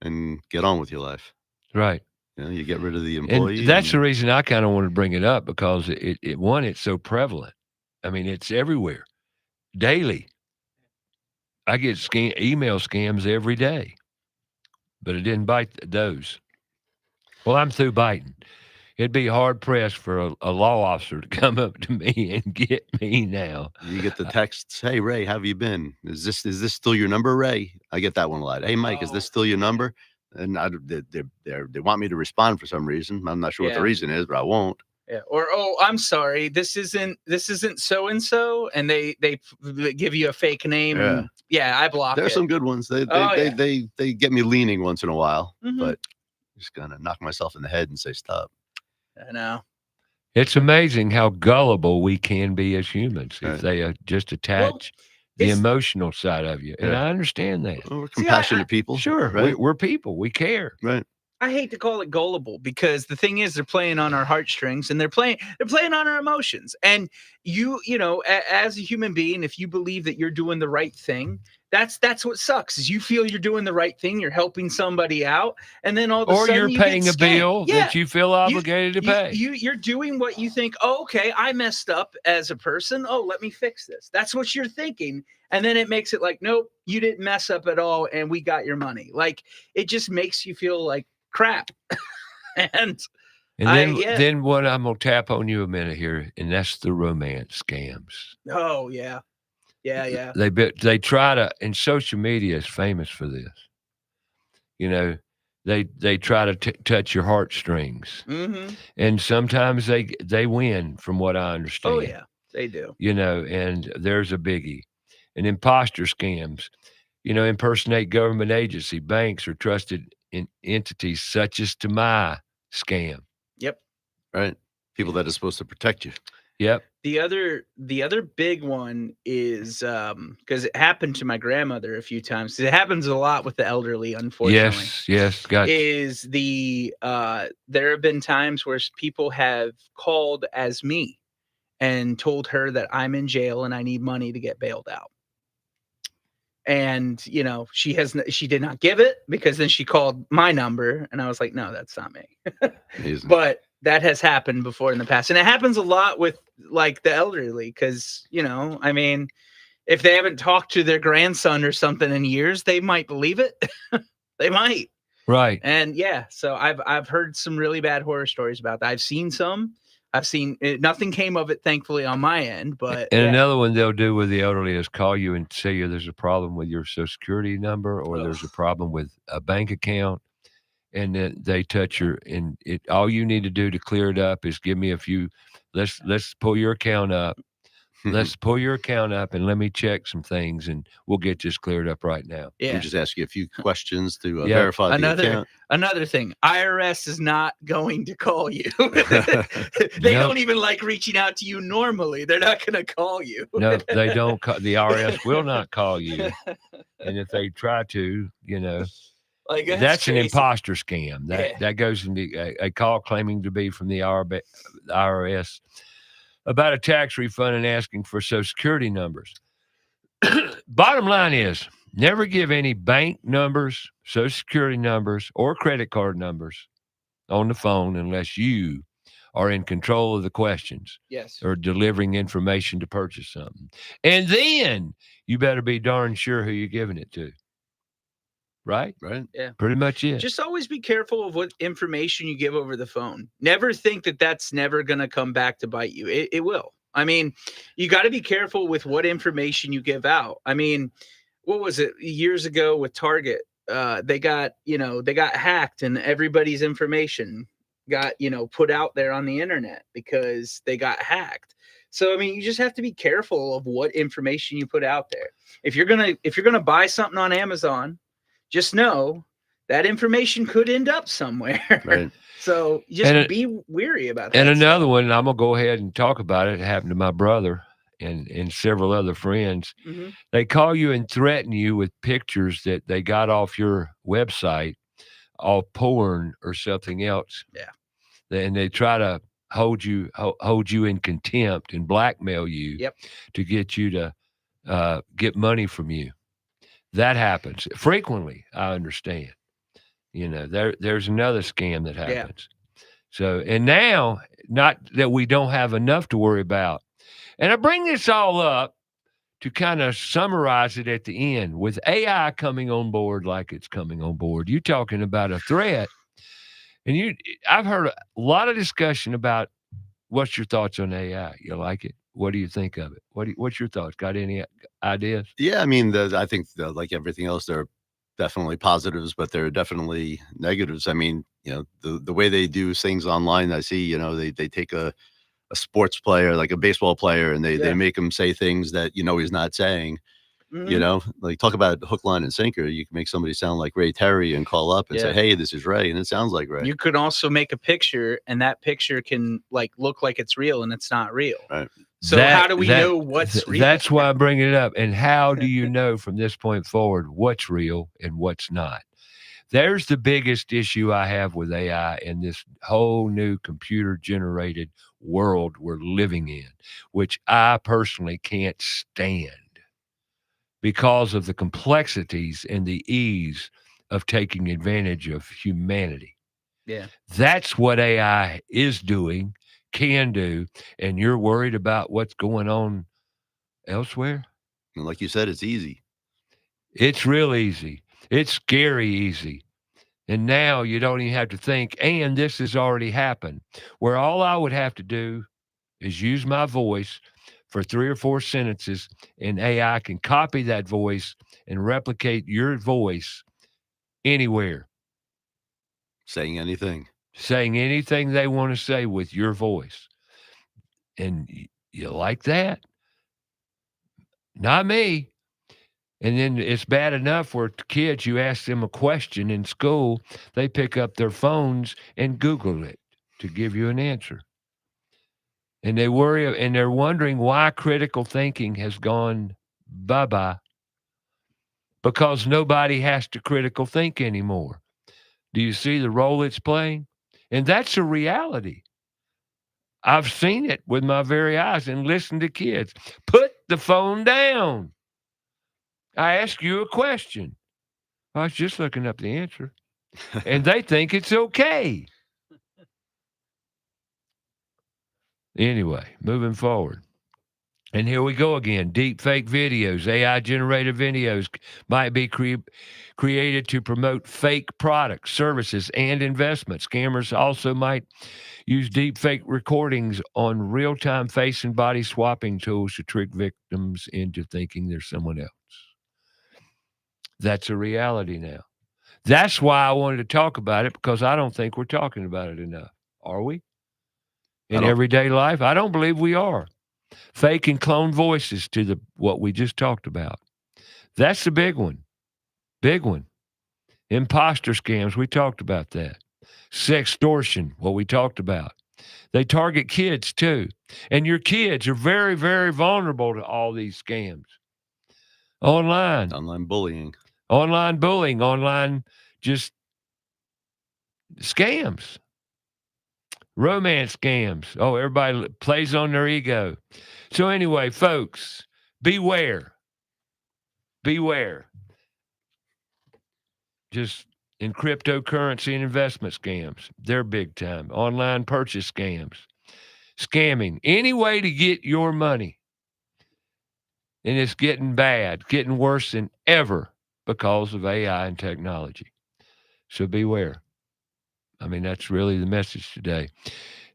and get on with your life. Right. You get rid of the employee. And that's the reason I kind of want to bring it up, because it's so prevalent. I mean, it's everywhere, daily. I get email scams every day, but it didn't bite those. Well, I'm through biting. It'd be hard pressed for a law officer to come up to me and get me now. You get the texts, "Hey Ray, how have you been? Is this still your number, Ray?" I get that one a lot. "Hey Mike, is this still your number?" And they want me to respond for some reason. I'm not sure what the reason is, but I won't. Yeah. Or, "Oh, I'm sorry, this isn't so and so," and they give you a fake name. Yeah. And I block There's it. some good ones. They get me leaning once in a while, but I'm just gonna knock myself in the head and say stop. I know. It's amazing how gullible we can be as humans if they just attach the emotional side of you. And I understand that. Well, we're compassionate people. Sure. Right? We're people. We care. Right. I hate to call it gullible, because the thing is, they're playing on our heartstrings, and they're playing on our emotions. And as a human being, if you believe that you're doing the right thing, that's what sucks, is you feel you're doing the right thing, you're helping somebody out, and then all of a sudden you're paying a bill that you feel obligated to pay. You're doing what you think, "Oh, okay, I messed up as a person. Oh, let me fix this." That's what you're thinking. And then it makes it like, "Nope, you didn't mess up at all, and we got your money." Like, it just makes you feel like crap. and then what, I'm gonna tap on you a minute here, and that's the romance scams. Oh yeah. They try to, and social media is famous for this. They try to touch your heartstrings, and sometimes they win, from what I understand. Oh yeah, they do. And there's a biggie, and imposter scams. Impersonate government agency, banks, or trusted entities, such as to my scam. Yep. Right. People that are supposed to protect you. Yep. The other big one is because it happened to my grandmother a few times. It happens a lot with the elderly, unfortunately. Yes, gotcha. Is there have been times where people have called as me and told her that I'm in jail and I need money to get bailed out. And she did not give it, because then she called my number, and I was like, "No, that's not me." But that has happened before in the past, and it happens a lot with like the elderly, because I mean, if they haven't talked to their grandson or something in years, they might believe it. They might. Right. And so I've heard some really bad horror stories about that. I've seen some. I've seen it, nothing came of it, thankfully, on my end. But And another one they'll do with the elderly is call you and say there's a problem with your Social Security number or there's a problem with a bank account, and then they touch your and it. All you need to do to clear it up is give me a few. Let's pull your account up. Let's pull your account up and let me check some things, and we'll get this cleared up right now. We yeah. just ask you a few questions to verify the Another account. another thing, IRS is not going to call you. They Nope. don't even like reaching out to you normally. They're not going to call you. No, they don't. The IRS will not call you, and if they try to, Like that's an crazy. imposter scam. Yeah. That goes into a call claiming to be from the IRS about a tax refund and asking for Social Security numbers. Bottom line is never give any bank numbers, Social Security numbers, or credit card numbers on the phone unless you are in control of the questions Yes. or delivering information to purchase something. And then you better be darn sure who you're giving it to. Right? Right. Yeah. Pretty much it. Just always be careful of what information you give over the phone. Never think that that's never going to come back to bite you. It will. I mean, you got to be careful with what information you give out. I mean, what was it years ago with Target? They got hacked and everybody's information got, put out there on the internet because they got hacked. So, I mean, you just have to be careful of what information you put out there. If you're going to buy something on Amazon, just know that information could end up somewhere. Right. So just be weary about that. And another one, I'm going to go ahead and talk about it. It happened to my brother and several other friends. Mm-hmm. They call you and threaten you with pictures that they got off your website, all porn or something else. Yeah. And they try to hold you in contempt and blackmail you to get you to get money from you. That happens frequently. I understand. There's another scam that happens. So, and now, not that we don't have enough to worry about. And I bring this all up to kind of summarize it at the end. With AI coming on board like it's coming on board, you talking about a threat. And I've heard a lot of discussion about what's your thoughts on AI. You like it? What do you think of it? What's your thoughts? Got any ideas? Yeah, I mean, I think like everything else, there are definitely positives, but there are definitely negatives. I mean, the way they do things online, I see, they take a sports player, like a baseball player, and they make him say things that he's not saying. Mm-hmm. Like talk about hook, line, and sinker. You can make somebody sound like Ray Terry and call up and say, "Hey, this is Ray," and it sounds like Ray. You could also make a picture, and that picture can look like it's real, and it's not real. Right. So how do we know what's real? That's why I'm bringing it up. And how do you know from this point forward what's real and what's not? There's the biggest issue I have with AI and this whole new computer-generated world we're living in, which I personally can't stand because of the complexities and the ease of taking advantage of humanity. Yeah. That's what AI is doing, can do, and you're worried about what's going on elsewhere? And like you said, it's easy. It's real easy. It's scary easy. And now you don't even have to think, and this has already happened, where all I would have to do is use my voice for 3 or 4 sentences, and AI can copy that voice and replicate your voice anywhere. Saying anything they want to say with your voice. And you like that? Not me. And then it's bad enough where kids, you ask them a question in school, they pick up their phones and Google it to give you an answer. And they worry, and they're wondering why critical thinking has gone bye-bye. Because nobody has to critical think anymore. Do you see the role it's playing? And that's a reality. I've seen it with my very eyes and listened to kids. Put the phone down. I ask you a question. I was just looking up the answer. And they think it's okay. Anyway, moving forward. And here we go again. Deep fake videos, AI generated videos might be created to promote fake products, services, and investments. Scammers also might use deep fake recordings on real time face and body swapping tools to trick victims into thinking they're someone else. That's a reality now. That's why I wanted to talk about it, because I don't think we're talking about it enough. Are we? In everyday life? I don't believe we are. Fake and clone voices to what we just talked about. That's the big one. Big one. Imposter scams, we talked about that. Sextortion, what we talked about. They target kids too. And your kids are very, very vulnerable to all these scams. Online bullying. Online just scams. Romance scams. Oh, everybody plays on their ego. So anyway, folks, beware. Beware. Just in cryptocurrency and investment scams. They're big time. Online purchase scams. Scamming. Any way to get your money. And it's getting bad, getting worse than ever because of AI and technology. So beware. I mean, that's really the message today.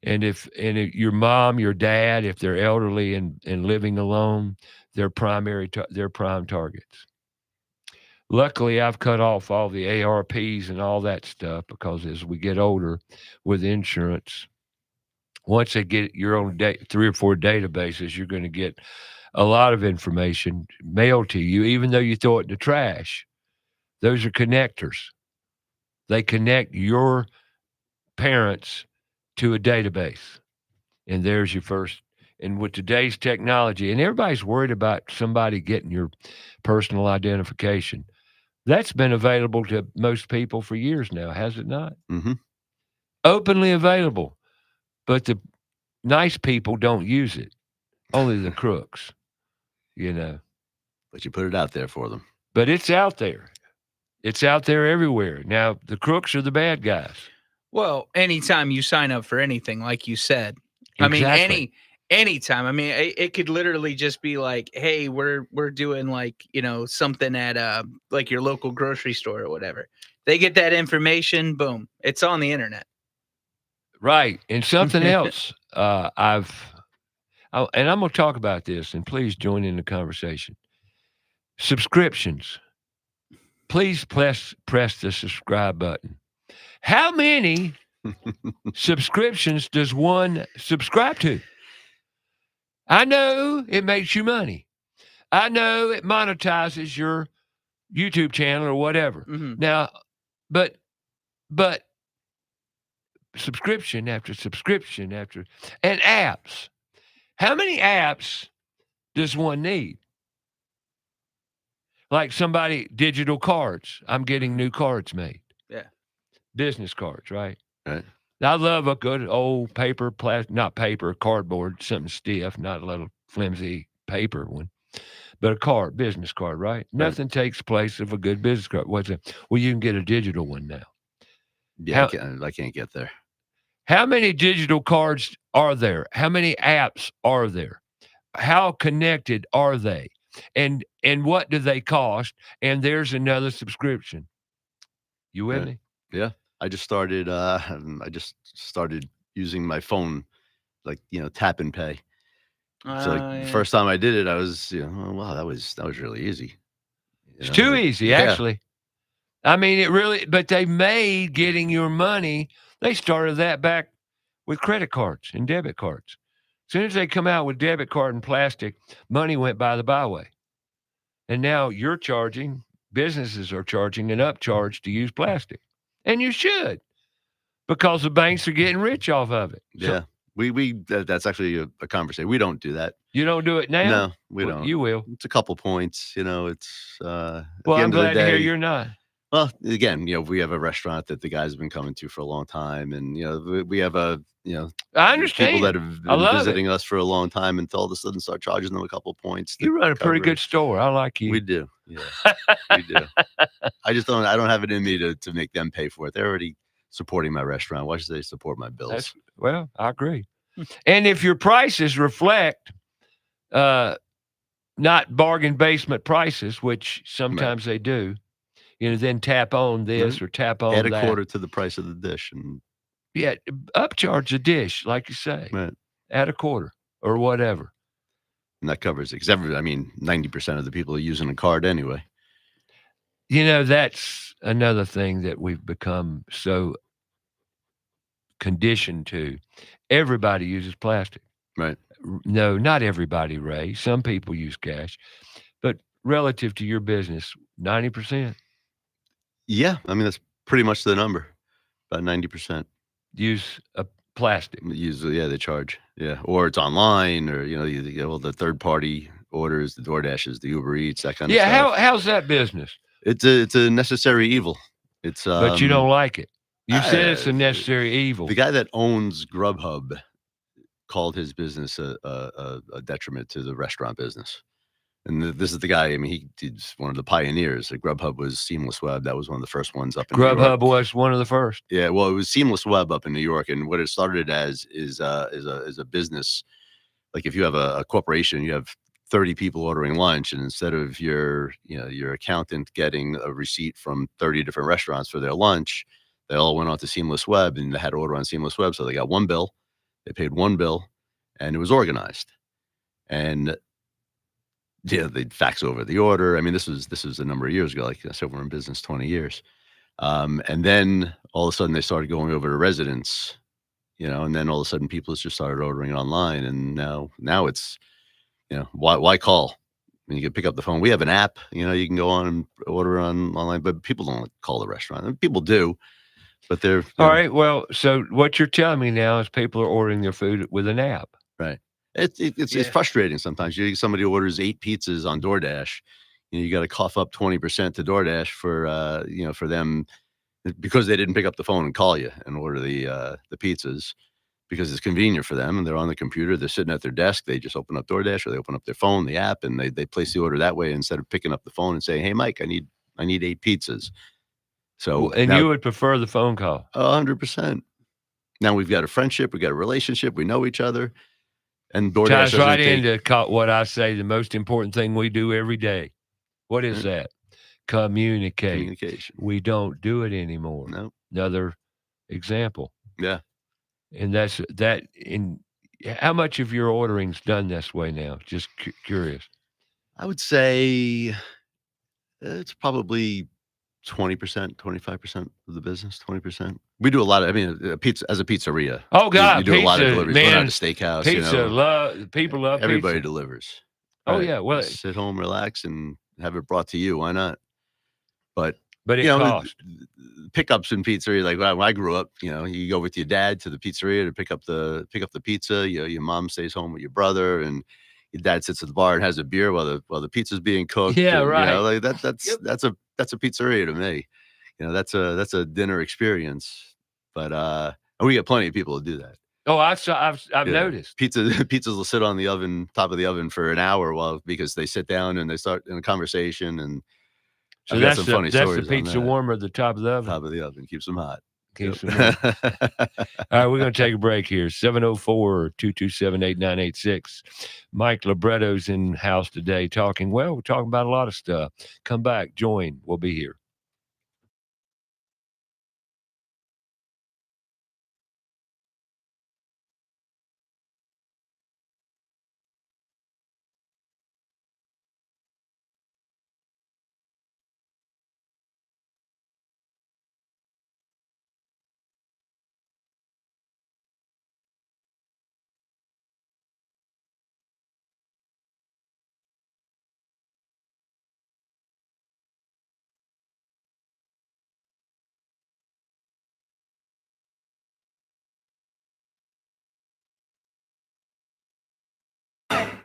And if your mom, your dad, if they're elderly and living alone, they're prime targets. Luckily, I've cut off all the ARPs and all that stuff, because as we get older with insurance, once they get your own 3 or 4 databases, you're going to get a lot of information mailed to you, even though you throw it in the trash. Those are connectors. They connect your parents to a database. And there's your first. And with today's technology, and everybody's worried about somebody getting your personal identification. That's been available to most people for years now, has it not? Mm-hmm. Openly available. But the nice people don't use it. Only the crooks, But you put it out there for them. But it's out there. It's out there everywhere. Now, the crooks are the bad guys. Well, anytime you sign up for anything, like you said, Exactly. I mean, anytime. I mean, it could literally just be like, hey, we're doing like, something at like your local grocery store or whatever. They get that information, boom, it's on the internet. Right. And something else, and I'm going to talk about this, and please join in the conversation. Subscriptions. Please press the subscribe button. How many subscriptions does one subscribe to? I know it makes you money. I know it monetizes your YouTube channel or whatever. Mm-hmm. Now, but subscription after subscription after, and apps. How many apps does one need? Like digital cards. I'm getting new cards made. Yeah. Business cards, right? Right. I love a good old paper, not paper, cardboard, something stiff, not a little flimsy paper one, but a business card, right? Nothing takes place of a good business card. What's it? Well, you can get a digital one now. Yeah, I can't get there. How many digital cards are there? How many apps are there? How connected are they? And what do they cost? And there's another subscription. You with me? Yeah. I just started using my phone, like, tap and pay. So first time I did it, I was, wow, that was really easy. It's too easy, actually. I mean, it really, but they made getting your money, they started that back with credit cards and debit cards. As soon as they come out with debit card and plastic, money went by the byway. And now you're charging, businesses are charging an upcharge to use plastic. And you should, because the banks are getting rich off of it. Yeah. That's actually a conversation. We don't do that. You don't do it now? No, we don't. You will. It's a couple points, it's well, I'm glad to hear you're not. Well, again, we have a restaurant that the guys have been coming to for a long time, and we have I understand people that have been visiting us for a long time, and all of a sudden start charging them a couple points. You run a pretty good store. I like you. We do. Yeah, we do. I don't have it in me to make them pay for it. They're already supporting my restaurant. Why should they support my bills? Well, I agree. And if your prices reflect not bargain basement prices, which sometimes they do. Then tap on this or tap on Add a that. quarter to the price of the dish, and Yeah, upcharge a dish, like you say. right. Add a quarter or whatever. And that covers it. Because 90% of the people are using a card anyway. That's another thing that we've become so conditioned to. Everybody uses plastic. Right. No, not everybody, Ray. Some people use cash. But relative to your business, 90% Yeah. That's pretty much the number. About 90%. use a plastic. Usually, yeah, they charge. Yeah. Or it's online, or, you get all the third-party orders, the DoorDashes, the Uber Eats, that kind of stuff. Yeah, how's that business? It's a necessary evil. It's But you don't like it. You said it's a necessary evil. The guy that owns Grubhub called his business a detriment to the restaurant business. And this is the guy, he's one of the pioneers. Grubhub was Seamless Web. That was one of the first ones up in New York. Grubhub was one of the first. Yeah, well, it was Seamless Web up in New York. And what it started as is a business. Like if you have a corporation, you have 30 people ordering lunch, and instead of your accountant getting a receipt from 30 different restaurants for their lunch, they all went on to Seamless Web, and they had to order on Seamless Web. So they got one bill, they paid one bill, and it was organized. And they'd fax over the order. This was a number of years ago. Like I said, we're in business 20 years. And then all of a sudden they started going over to residents, and then all of a sudden people just started ordering online. And now it's, why call? You can pick up the phone. We have an app, you can go on and order online, but people don't call the restaurant. People do, but they're all right. Well, so what you're telling me now is people are ordering their food with an app. Right. It's frustrating sometimes. Somebody orders 8 pizzas on DoorDash. You got to cough up 20% to DoorDash for them, because they didn't pick up the phone and call you and order the pizzas, because it's convenient for them, and they're on the computer, they're sitting at their desk, they just open up DoorDash, or they open up their phone, the app, and they place the order that way instead of picking up the phone and saying, "Hey, Mike, I need 8 pizzas." So you would prefer the phone call? 100%. Now we've got a friendship, we've got a relationship, we know each other, and DoorDash ties right into what I say, the most important thing we do every day. What is that? Communication. We don't do it anymore. No. Another example. Yeah. And that's that. In how much of your ordering's done this way now? Just curious. I would say it's probably 20%, 25% of the business. 20%. We do a lot of. Pizza as a pizzeria. Oh God, you do pizza, a lot of deliveries. Man, we're not a steakhouse. Pizza, people love. Everybody pizza. delivers. Oh right? yeah, well, sit home, relax, and have it brought to you. Why not? But it costs. Pickups in pizzeria, like when I grew up, you go with your dad to the pizzeria to pick up the pizza. Your mom stays home with your brother, and your dad sits at the bar and has a beer while the pizza's being cooked. Yeah, and, right. Like that's a pizzeria to me. That's a dinner experience. But and we get plenty of people to do that. Oh, I've noticed. Pizzas will sit on the oven, top of the oven for an hour because they sit down and they start in a conversation. And so that's the pizza warmer at the top of the oven. Top of the oven keeps them hot. Keeps them hot. All right, we're going to take a break here. 704-227-8986. Mike Libretto's in house today we're talking about a lot of stuff. Come back, join. We'll be here.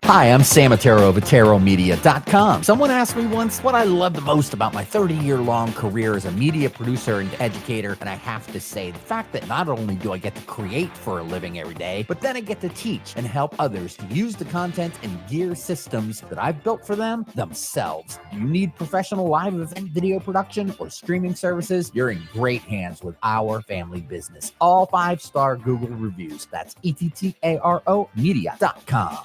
Hi, I'm Sam Otero of AteroMedia.com. Someone asked me once what I love the most about my 30-year-long career as a media producer and educator, and I have to say the fact that not only do I get to create for a living every day, but then I get to teach and help others to use the content and gear systems that I've built for them themselves. Do you need professional live event video production or streaming services? You're in great hands with our family business. All 5-star Google reviews. That's ETTARO Media.com.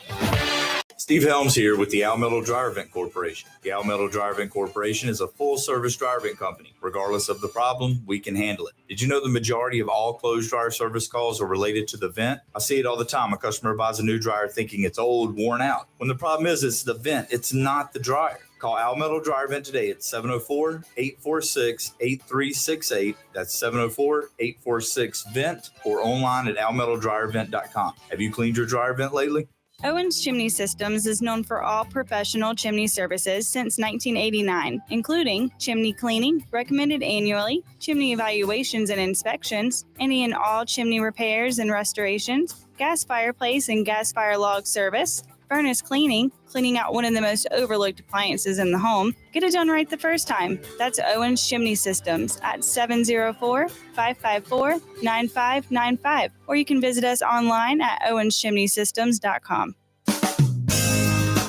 Steve Helms here with the Al Metal Dryer Vent Corporation. The Al Metal Dryer Vent Corporation is a full-service dryer vent company. Regardless of the problem, we can handle it. Did you know the majority of all clothes dryer service calls are related to the vent? I see it all the time. A customer buys a new dryer thinking it's old, worn out. When the problem is it's the vent, it's not the dryer. Call Al Metal Dryer Vent today at 704-846-8368. That's 704-846-VENT or online at almetaldryervent.com. Have you cleaned your dryer vent lately? Owens Chimney Systems is known for all professional chimney services since 1989, including chimney cleaning, recommended annually, chimney evaluations and inspections, any and all chimney repairs and restorations, gas fireplace and gas fire log service, furnace cleaning, cleaning out one of the most overlooked appliances in the home. Get it done right the first time. That's Owens Chimney Systems at 704-554-9595. Or you can visit us online at owenschimneysystems.com.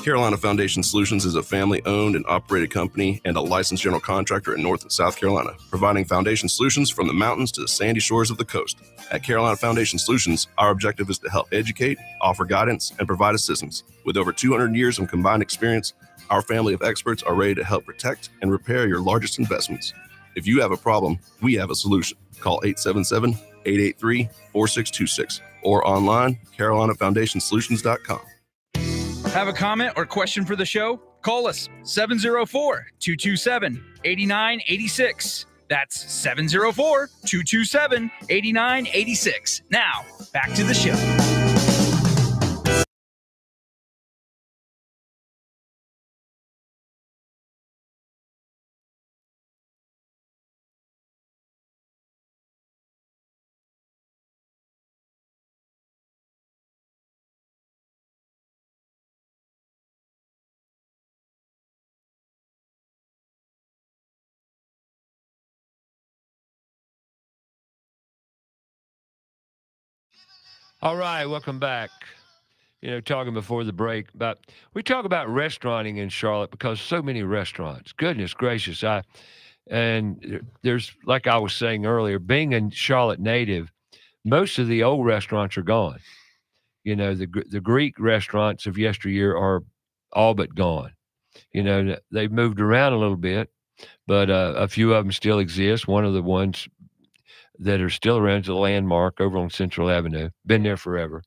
Carolina Foundation Solutions is a family-owned and operated company and a licensed general contractor in North and South Carolina, providing foundation solutions from the mountains to the sandy shores of the coast. At Carolina Foundation Solutions, our objective is to help educate, offer guidance, and provide assistance. With over 200 years of combined experience, our family of experts are ready to help protect and repair your largest investments. If you have a problem, we have a solution. Call 877-883-4626 or online, carolinafoundationsolutions.com. Have a comment or question for the show? Call us 704-227-8986. That's 704-227-8986. Now, back to the show. All right, welcome back. Talking before the break we talk about restauranting in Charlotte because so many restaurants. Goodness gracious, there's, like I was saying earlier, being a Charlotte native, most of the old restaurants are gone. The Greek restaurants of yesteryear are all but gone. They've moved around a little bit, but a few of them still exist. One of the ones that are still around is a Landmark over on Central Avenue. Been there forever.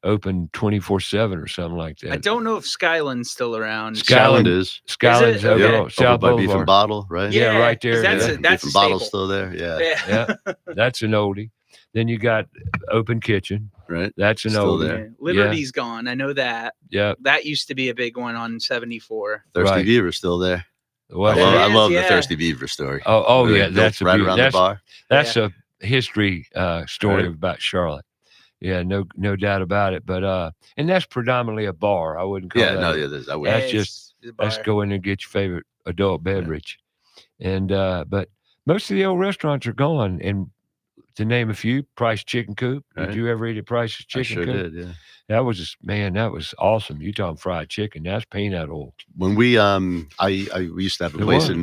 Open 24/7 or something like that. I don't know if Skyland's still around. Skyland is. Skyland's over on South by Boulevard. Beef and Bottle, right? Yeah, right there. That's Yeah. a, that's Beef and a Bottle's staple. still there. Yeah. Yeah, that's an oldie. Then you got Open Kitchen. Right. That's an Still oldie. there. Yeah. Liberty's gone. I know that. Yeah. That used to be a big one on 74. Thirsty Right. Beaver's still there. Well, I love yeah. the Thirsty Beaver story. Oh Really yeah, built that's right around the bar. That's a history story Right. about Charlotte. Yeah, no doubt about it. But and that's predominantly a bar. I wouldn't call Yeah, that. no, yeah, I would. That's it's just the let's bar. go in and get your favorite adult beverage. And but most of the old restaurants are gone. And to name a few, Price Chicken Coop. Right. Did you ever eat at Price's I Chicken sure Coop? did. Yeah. That was just, man, that was awesome. You talking fried chicken? That's peanut oil. When we we used to have a It place was.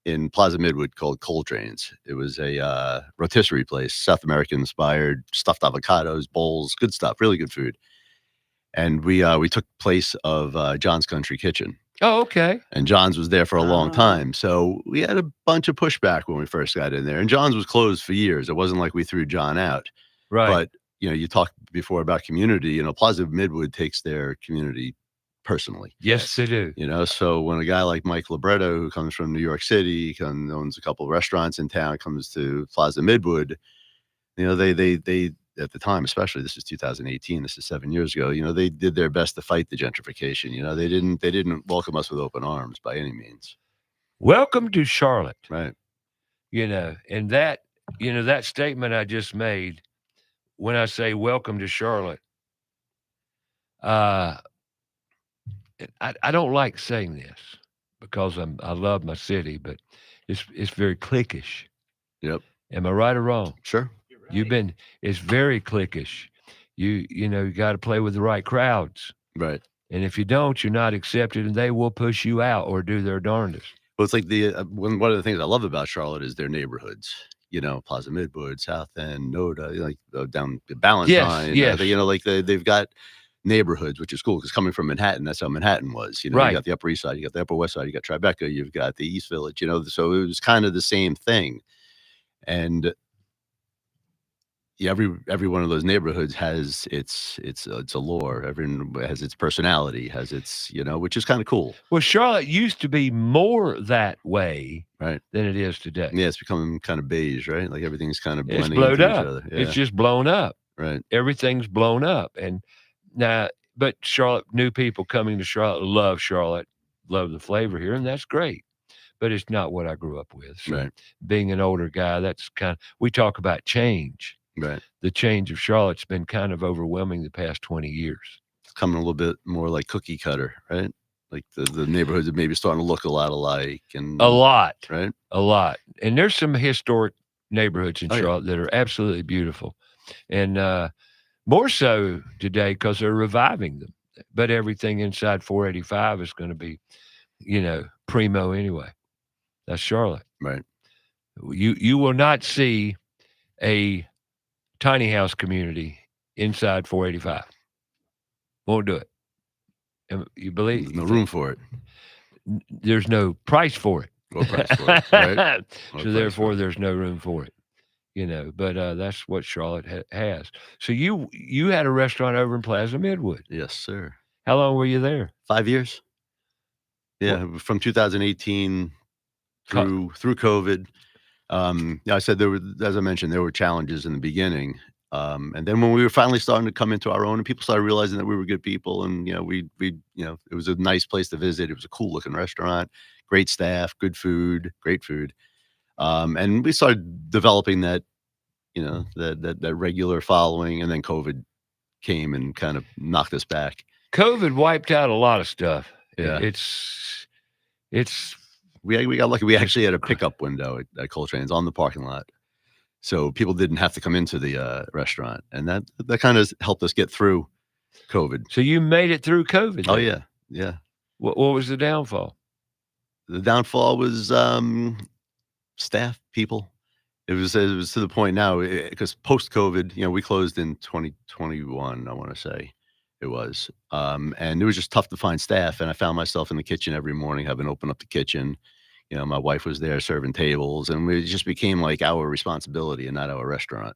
in Plaza Midwood called Coltrane's. It was a rotisserie place, South American inspired, stuffed avocados, bowls, good stuff, really good food. And we took place of John's Country Kitchen. Oh, okay. And John's was there for a long Oh. time. So we had a bunch of pushback when we first got in there. And John's was closed for years. It wasn't like we threw John out. Right. But, you talked before about community. Plaza Midwood takes their community personally. Yes, they do. So when a guy like Mike Libretto, who comes from New York City, owns a couple of restaurants in town, comes to Plaza Midwood, they at the time, especially this is 2018, this is 7 years ago, they did their best to fight the gentrification. They didn't welcome us with open arms by any means. Welcome to Charlotte. Right. And that statement I just made, when I say welcome to Charlotte, I don't like saying this because I love my city, but it's very cliquish. Yep. Am I right or wrong? Sure. It's very cliquish. You got to play with the right crowds. Right. And if you don't, you're not accepted and they will push you out or do their darndest. Well, it's like one of the things I love about Charlotte is their neighborhoods. Plaza Midwood, South End, Noda, down Ballantyne. Yes. They've got neighborhoods, which is cool because coming from Manhattan, that's how Manhattan was. You Right. got the Upper East Side, you got the Upper West Side, you got Tribeca, you've got the East Village. So it was kind of the same thing. And every one of those neighborhoods has its allure. Everyone has its personality, has its which is kind of cool. Well, Charlotte used to be more that way, right, than it is today. Yeah, it's becoming kind of beige, right? Like everything's kind of It's blending blowed into each up. other. Yeah. It's just blown up. Right. Everything's blown up, and now, but Charlotte, new people coming to Charlotte, love the flavor here, and that's great. But it's not what I grew up with. So Right. being an older guy, that's we talk about change. Right. The change of Charlotte's been kind of overwhelming the past 20 years. It's coming a little bit more like cookie cutter, right? Like the neighborhoods are maybe starting to look a lot alike. And A lot. Right? A lot. And there's some historic neighborhoods in Oh, yeah. Charlotte that are absolutely beautiful. And more so today because they're reviving them. But everything inside 485 is going to be, primo anyway. That's Charlotte. Right. You will not see a tiny house community inside 485. Won't do it. And you believe? There's no room for it. There's no price for it. No price for it, right? No So price therefore, for it. there's no room for it. But that's what Charlotte has. So you had a restaurant over in Plaza Midwood. Yes, sir. How long were you there? 5 years. Yeah, from 2018 through COVID. I said as I mentioned, there were challenges in the beginning. And then when we were finally starting to come into our own and people started realizing that we were good people and, it was a nice place to visit. It was a cool looking restaurant, great staff, good food, great food. And we started developing that, that regular following, and then COVID came and kind of knocked us back. COVID wiped out a lot of stuff. Yeah. We got lucky. We actually had a pickup window at Coltrane's on the parking lot. So people didn't have to come into the restaurant. And that kind of helped us get through COVID. So you made it through COVID. Oh, then? yeah. Yeah. What was the downfall? The downfall was staff, people. It was to the point now, because post-COVID, we closed in 2021, I want to say it was. And it was just tough to find staff. And I found myself in the kitchen every morning, having to open up the kitchen. My wife was there serving tables, and it just became like our responsibility and not our restaurant.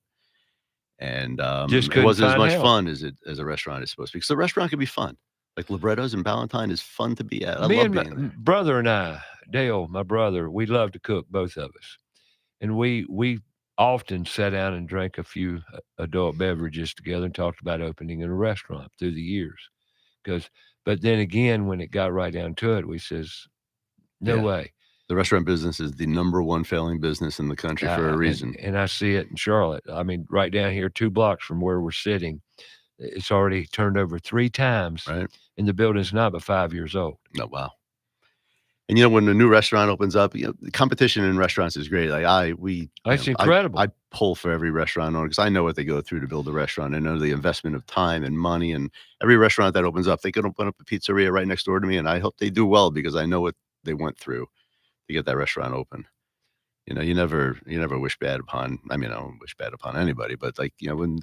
And it wasn't as much fun as a restaurant is supposed to be. Because the restaurant can be fun. Like Librettos and Ballantine is fun to be at. I love being there. My brother and I, Dale, my brother, we love to cook, both of us. And we often sat down and drank a few adult beverages together and talked about opening a restaurant through the years. But then again, when it got right down to it, we says, no way. The restaurant business is the number one failing business in the country for a reason. And I see it in Charlotte. I mean, right down here, 2 blocks from where we're sitting, it's already turned over 3 times. Right. And the building's not but 5 years old. Oh, wow. And when a new restaurant opens up, the competition in restaurants is great. Like it's incredible. I pull for every restaurant owner because I know what they go through to build a restaurant. I know the investment of time and money, and every restaurant that opens up, they could open up a pizzeria right next door to me, and I hope they do well because I know what they went through to get that restaurant open. You never wish bad upon. I mean, I don't wish bad upon anybody, but when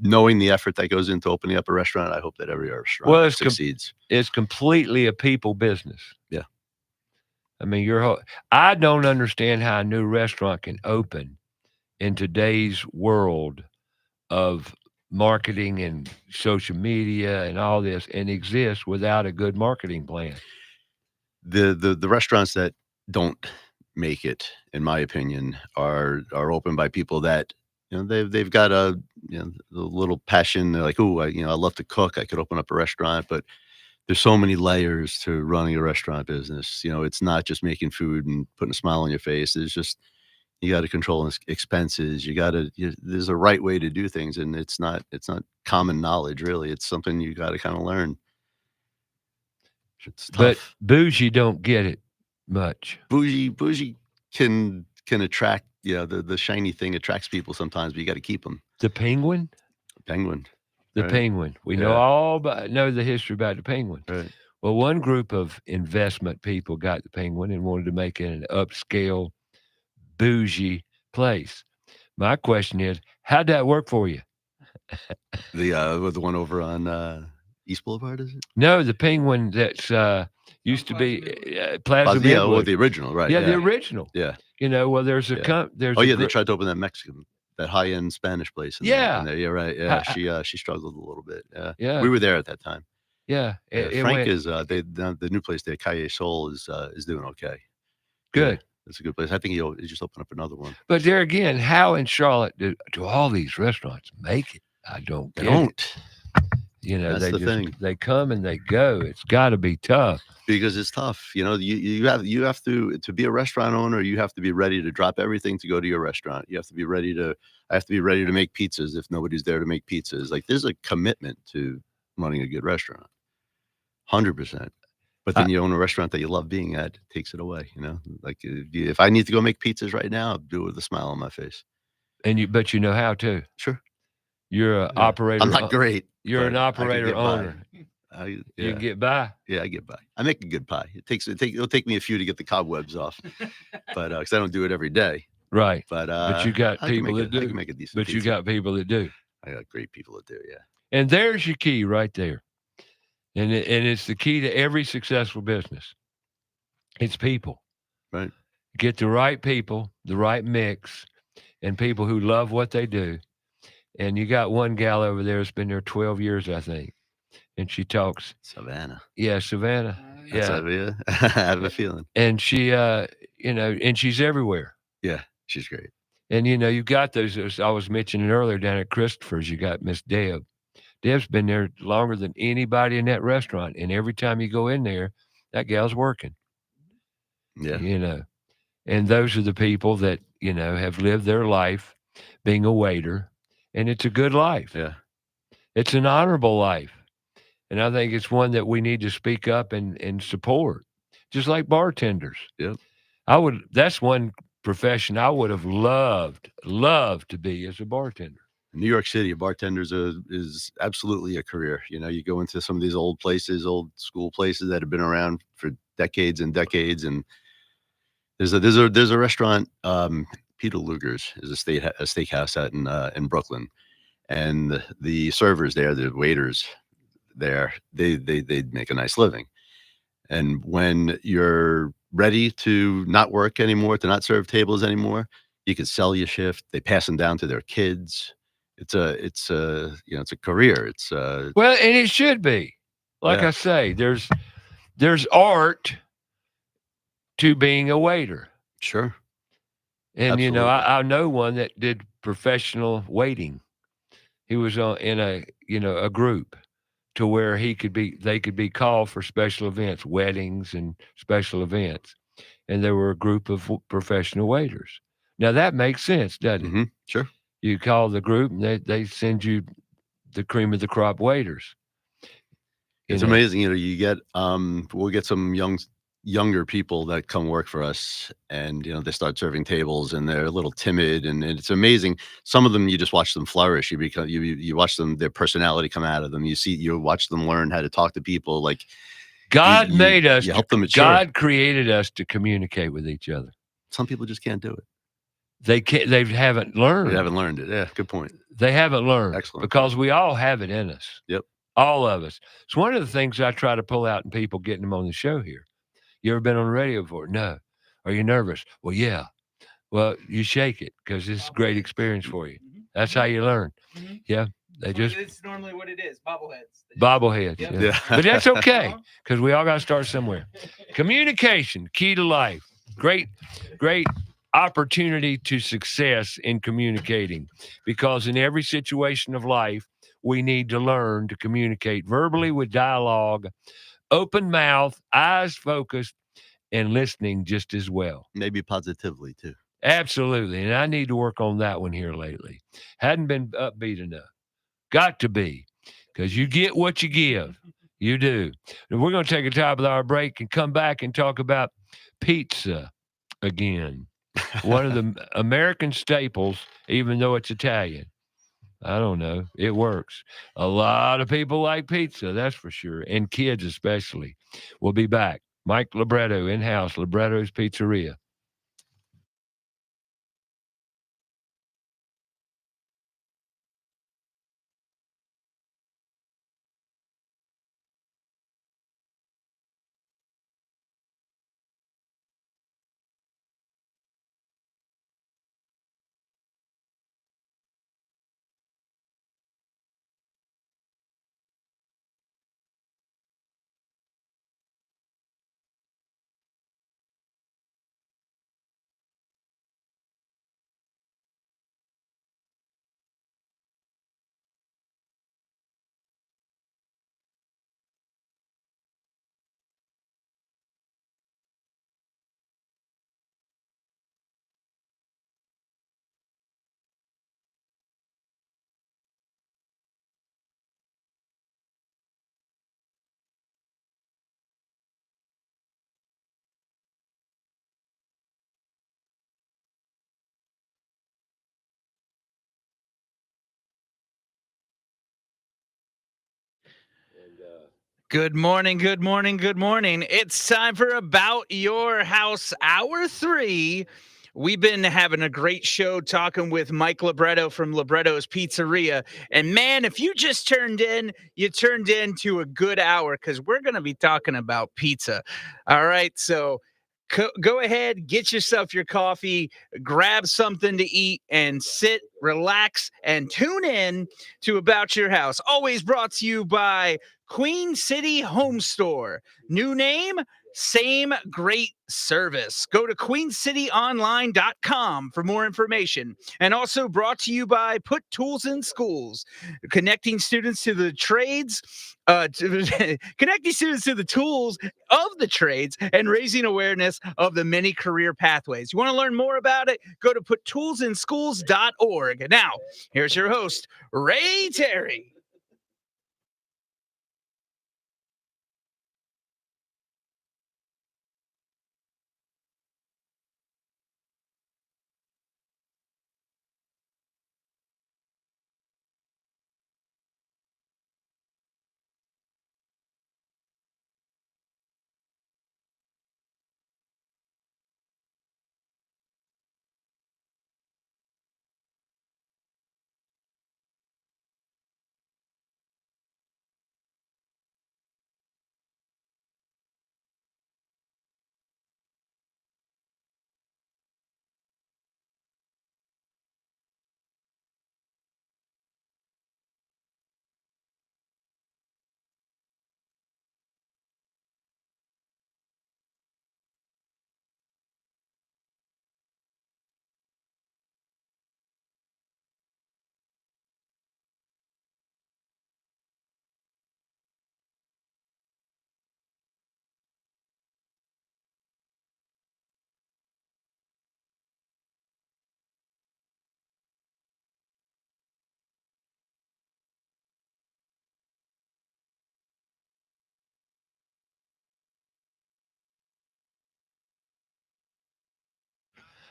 knowing the effort that goes into opening up a restaurant, I hope that every restaurant succeeds. It's completely a people business. Yeah. I mean, I don't understand how a new restaurant can open in today's world of marketing and social media and all this and exist without a good marketing plan. The restaurants that don't make it, in my opinion, are opened by people that they've got a little passion. They're like, oh, I love to cook. I could open up a restaurant, but there's so many layers to running a restaurant business. It's not just making food and putting a smile on your face. There's just, you got to control expenses. There's a right way to do things. And it's not common knowledge, really. It's something you got to kind of learn. It's tough. But bougie don't get it much. Bougie can attract, the shiny thing attracts people sometimes, but you got to keep them. The penguin? The right? penguin. We know the history about the penguin. Right. Well, one group of investment people got the penguin and wanted to make it an upscale, bougie place. My question is, how'd that work for you? The one over on East Boulevard, is it? No, the Penguin that's used to be Plaza Yeah, well, Midwood. the original, right? Yeah, the original. Yeah. You know, well, there's a Yeah. there's Oh a yeah, they tried to open that high-end Spanish place in Yeah. there. Yeah, right. Yeah, she struggled a little bit. Yeah. Yeah. We were there at that time. Yeah. It Frank went is the new place there, Calle Sol is doing okay. good. It's a good place. I think he just opened up another one. But there again, how in Charlotte do all these restaurants make it? I don't They get don't. it. You know, That's they the just thing. they come and they go. It's got to be tough. Because it's tough. You know, you have to be a restaurant owner, you have to be ready to drop everything to go to your restaurant. You have to be ready to I have to be ready to make pizzas if nobody's there to make pizzas. Like there's a commitment to running a good restaurant. 100%. But then you own a restaurant that you love being at, it takes it away, you know? Like if I need to go make pizzas right now, I'll do it with a smile on my face. But you know how to. Sure. You're an operator. I'm not great. You're an operator owner. You can get by. Yeah, I get by. I make a good pie. It'll take me a few to get the cobwebs off, but because I don't do it every day. Right. But you got people that do. I can make a decent. But pizza. you got people that do. I got great people that do. Yeah. And there's your key right there. And it's the key to every successful business. It's people. Right. Get the right people, the right mix, and people who love what they do. And you got one gal over there that's been there 12 years, I think. And she talks. Savannah. Yeah, Savannah. Yeah. I have a feeling. And she, and she's everywhere. Yeah, she's great. And, you've got those I was mentioning earlier down at Christopher's, you got Miss Deb. Deb's been there longer than anybody in that restaurant. And every time you go in there, that gal's working. Yeah. And those are the people that, have lived their life being a waiter. And it's a good life. Yeah. It's an honorable life. And I think it's one that we need to speak up and support, just like bartenders. Yep. That's one profession I would have loved to be as a bartender. In New York City, a bartender is absolutely a career. You go into some of these old places, old school places that have been around for decades and decades. And there's a restaurant, Peter Luger's is a steakhouse out in Brooklyn. And the servers there, the waiters there, they make a nice living. And when you're ready to not work anymore, to not serve tables anymore, you can sell your shift. They pass them down to their kids. It's a career. Well, and it should be. Like I say, there's art to being a waiter. Sure. And Absolutely. I know one that did professional waiting. He was in a group to where they could be called for special events, weddings and special events. And there were a group of professional waiters. Now that makes sense, doesn't it? Mm-hmm. Sure. You call the group and they send you the cream of the crop waiters. It's amazing. You get we'll get some younger people that come work for us, and they start serving tables and they're a little timid, and it's amazing. Some of them you just watch them flourish. You watch them, their personality come out of them. You watch them learn how to talk to people. Like God made us. You help them mature. God created us to communicate with each other. Some people just can't do it. They can't. They haven't learned. They haven't learned it. Yeah, good point. They haven't learned. Excellent. Because we all have it in us. Yep. All of us. It's one of the things I try to pull out in people getting them on the show here. You ever been on the radio before? No. Are you nervous? Well, yeah. Well, you shake it because it's a great experience for you. That's how you learn. Mm-hmm. Yeah. It's normally what it is. Bobbleheads. Bobbleheads. Yep. Yeah. But that's okay because we all got to start somewhere. Communication, key to life. Great opportunity to success in communicating, because in every situation of life, we need to learn to communicate verbally with dialogue, open mouth, eyes focused, and listening just as well. Maybe positively too. Absolutely. And I need to work on that one here lately. Hadn't been upbeat enough. Got to be, because you get what you give. You do. And we're going to take a top of our break and come back and talk about pizza again. One of the American staples, even though it's Italian. I don't know. It works. A lot of people like pizza, that's for sure, and kids especially. We'll be back. Mike Libretto, in-house, Librettos Pizzeria. Good morning, good morning, good morning. It's time for About Your House, Hour 3. We've been having a great show talking with Mike Libretto from Librettos Pizzeria. And man, if you just turned in, you turned into a good hour because we're going to be talking about pizza. All right, so go ahead, get yourself your coffee, grab something to eat, and sit, relax, and tune in to About Your House. Always brought to you by Queen City Home Store. New name, same great service. Go to queencityonline.com for more information. And also brought to you by Put Tools in Schools, connecting students to the trades, connecting students to the tools of the trades and raising awareness of the many career pathways. You want to learn more about it? Go to puttoolsinschools.org. Now, here's your host, Ray Terry.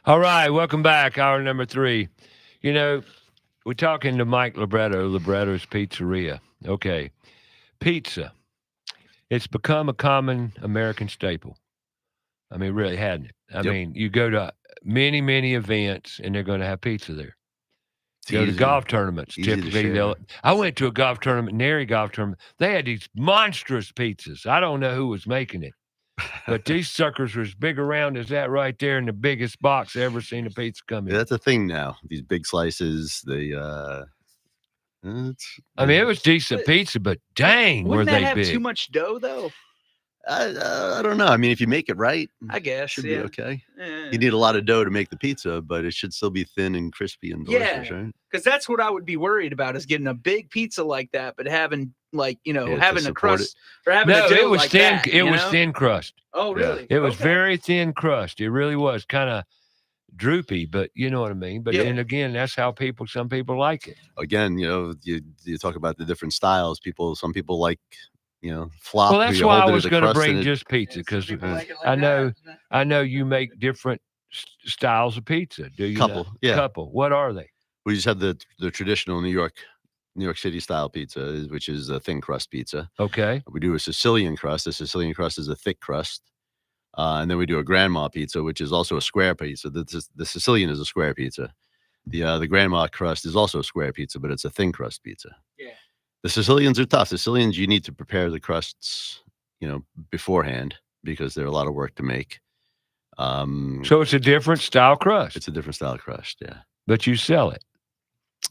All right, welcome back. Hour number 3. You know, we're talking to Mike Libretto, Libretto's Pizzeria. Okay, pizza. It's become a common American staple. I mean, really, hadn't it? I mean, you go to many, many events, and they're going to have pizza there. Go to golf tournaments. Typically, I went to a golf tournament, Nary golf tournament. They had these monstrous pizzas. I don't know who was making it, but these suckers were as big around as that right there in the biggest box I ever seen a pizza come in. Yeah, that's a thing now. These big slices, I mean, it was decent pizza, but dang, were Wouldn't that they have big. too much dough, though? I don't know. I mean, if you make it right, I guess, it should yeah. be okay. You need a lot of dough to make the pizza, but it should still be thin and crispy and delicious, right? Because that's what I would be worried about is getting a big pizza like that, but having to having a support crust or having a No, dough it was like thin. that, It was thin crust. Oh, really? It was Okay. very thin crust. It really was kind of droopy, but you know what I mean. But and again, that's how some people like it. Again, you talk about the different styles. Some people like flop. Well, that's you why I hold it was as a going to crust bring and just pizza because like it like I know you make different styles of pizza. Do you? Couple, know? yeah. Couple. What are they? we just have the traditional New York City style pizza, which is a thin crust pizza. Okay. We do a Sicilian crust. The Sicilian crust is a thick crust. And then we do a grandma pizza, which is also a square pizza. The Sicilian is a square pizza. The grandma crust is also a square pizza, but it's a thin crust pizza. Yeah. The Sicilians are tough. Sicilians, you need to prepare the crusts, beforehand because they're a lot of work to make. So it's a different style crust. It's a different style crust, yeah. But you sell it.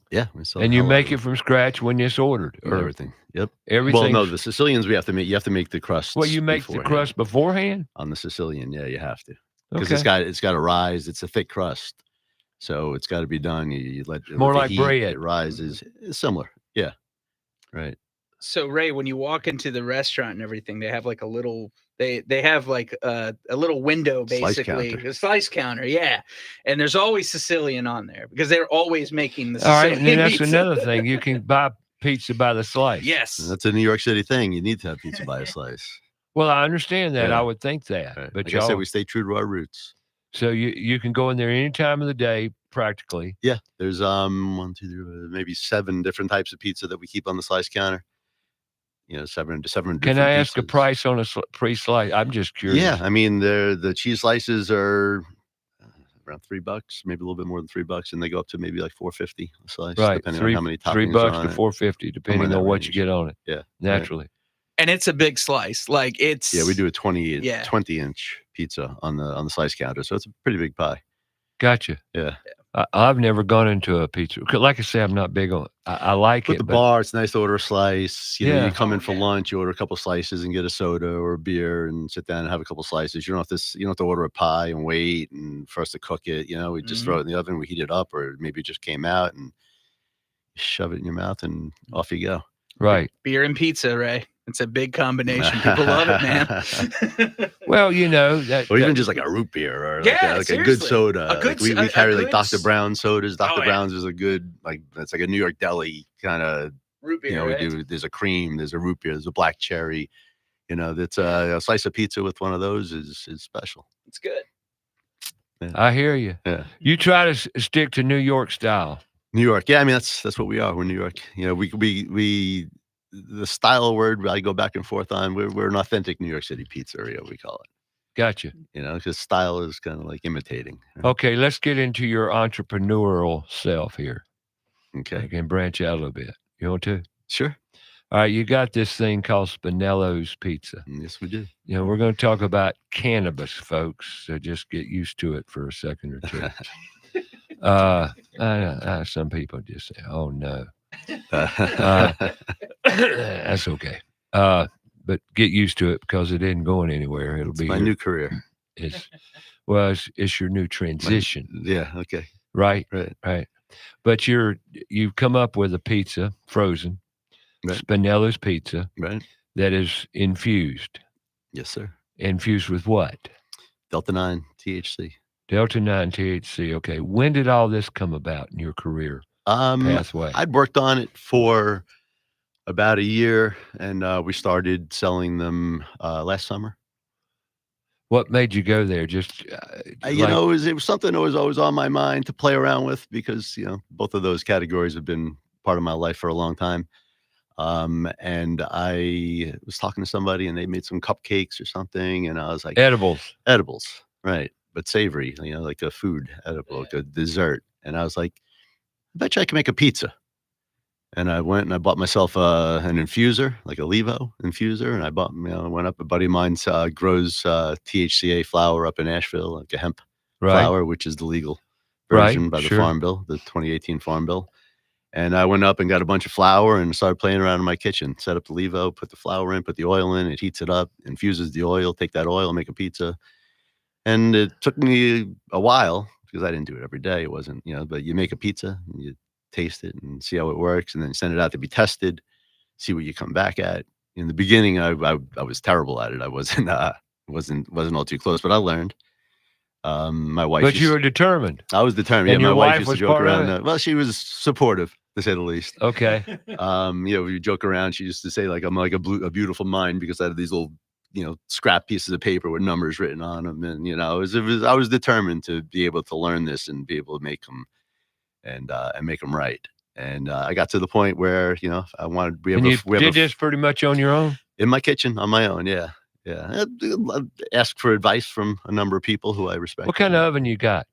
Yeah, we sell. And you make it from scratch when it's ordered, or everything. Yep. Everything. Well, no, the Sicilians you have to make the crust. Well, you make the crust beforehand on the Sicilian. Yeah, you have to because Okay. it's got to rise. It's a thick crust, so it's got to be done. You let it More let the like heat, bread. It rises. It's similar. Yeah. Right. So Ray, when you walk into the restaurant and everything, they have like a little they have like a little window, basically a slice counter, yeah. And there's always Sicilian on there because they're always making the Sicilian. All right, and then that's pizza. another thing. You can buy pizza by the slice. Yes, that's a New York City thing. You need to have pizza by a slice. Well, I understand that. Yeah. I would think that, Right. but like I said, we stay true to our roots. So you can go in there any time of the day, practically. Yeah, there's 1, 2, 3, maybe 7 different types of pizza that we keep on the slice counter. 7 Can I ask a pizzas. price on a pre-slice? I'm just curious. Yeah, I mean the cheese slices are around $3, maybe a little bit more than $3, and they go up to maybe like $4.50 a slice, Right. depending on how many $3 toppings are on to it. $4.50, depending that on what you range. get on it. Yeah, naturally. And it's a big slice. Like it's we do a 20-inch pizza on the slice counter, so it's a pretty big pie. Gotcha. Yeah. I've never gone into a pizza. Like I say, I'm not big on it. I like With it. the but bar, it's nice to order a slice. You know, Yeah. you come in for lunch, you order a couple slices and get a soda or a beer and sit down and have a couple slices. You don't have to order a pie and wait and for us to cook it. You know, we just throw it in the oven, we heat it up, or maybe it just came out and shove it in your mouth and off you go. Right. Beer and pizza, Ray. It's a big combination. People love it, man. Well, you know that, or even just like a root beer or Yeah, like a good soda. A good, we carry like good Dr. Brown sodas. Dr. Oh, Brown's is a good it's like a New York deli kind of root beer. You know, right? we do. There's a cream. There's a root beer. There's a black cherry. You know, that's a slice of pizza with one of those is special. It's good. Yeah. I hear you. Yeah. You try to stick to New York style. New York. Yeah, I mean that's what we are. We're New York. You know, we the style word I go back and forth on. We're an authentic New York City pizzeria, we call it. Gotcha. You know, because style is kind of like imitating. Right? Okay, let's get into your entrepreneurial self here. Okay. I can branch out a little bit. You want to? Sure. All right, you got this thing called Spinello's Pizza. Yes, we do. You know, we're going to talk about cannabis, folks. So just get used to it for a second or two. Some people just say, "Oh no," that's okay. But get used to it because it isn't going anywhere. It'll be my new career. It's your new transition. Yeah. Okay. Right. Right. But you've come up with a pizza, frozen, right. Spinello's Pizza, right, that is infused. Yes, sir. Infused with what? Delta 9 THC. Delta 9 THC. Okay. When did all this come about in your career pathway? I'd worked on it for about a year, and we started selling them last summer. What made you go there? Just you know, it was something that was always on my mind to play around with because you know both of those categories have been part of my life for a long time. And I was talking to somebody, and they made some cupcakes or something, and I was like, edibles, right? But savory, you know, like a food edible, like a dessert. And I was like, I bet you I can make a pizza. And I went and I bought myself an infuser, like a Levo infuser. And I went up. A buddy of mine grows THCA flower up in Asheville, like a hemp flower, which is the legal version by the Farm Bill, the 2018 Farm Bill. And I went up and got a bunch of flour and started playing around in my kitchen. Set up the Levo, put the flour in, put the oil in. It heats it up, infuses the oil. Take that oil, make a pizza. And it took me a while because I didn't do it every day. It wasn't, you know, but you make a pizza and you taste it and see how it works, and then send it out to be tested, see what you come back at. In the beginning, I was terrible at it. I wasn't all too close, but I learned. My wife, but you were determined. I was determined. And yeah, your my wife wife used to was joke part of around. it? Well, she was supportive, to say the least. Okay. You know, we joke around. She used to say like I'm like a beautiful mind because I had these little, you know, scrap pieces of paper with numbers written on them, and you know, I was determined to be able to learn this and be able to make them and make them right. And I got to the point where, you know, I wanted. We did this pretty much on your own in my kitchen on my own. Yeah. I asked for advice from a number of people who I respect. What kind of oven you got?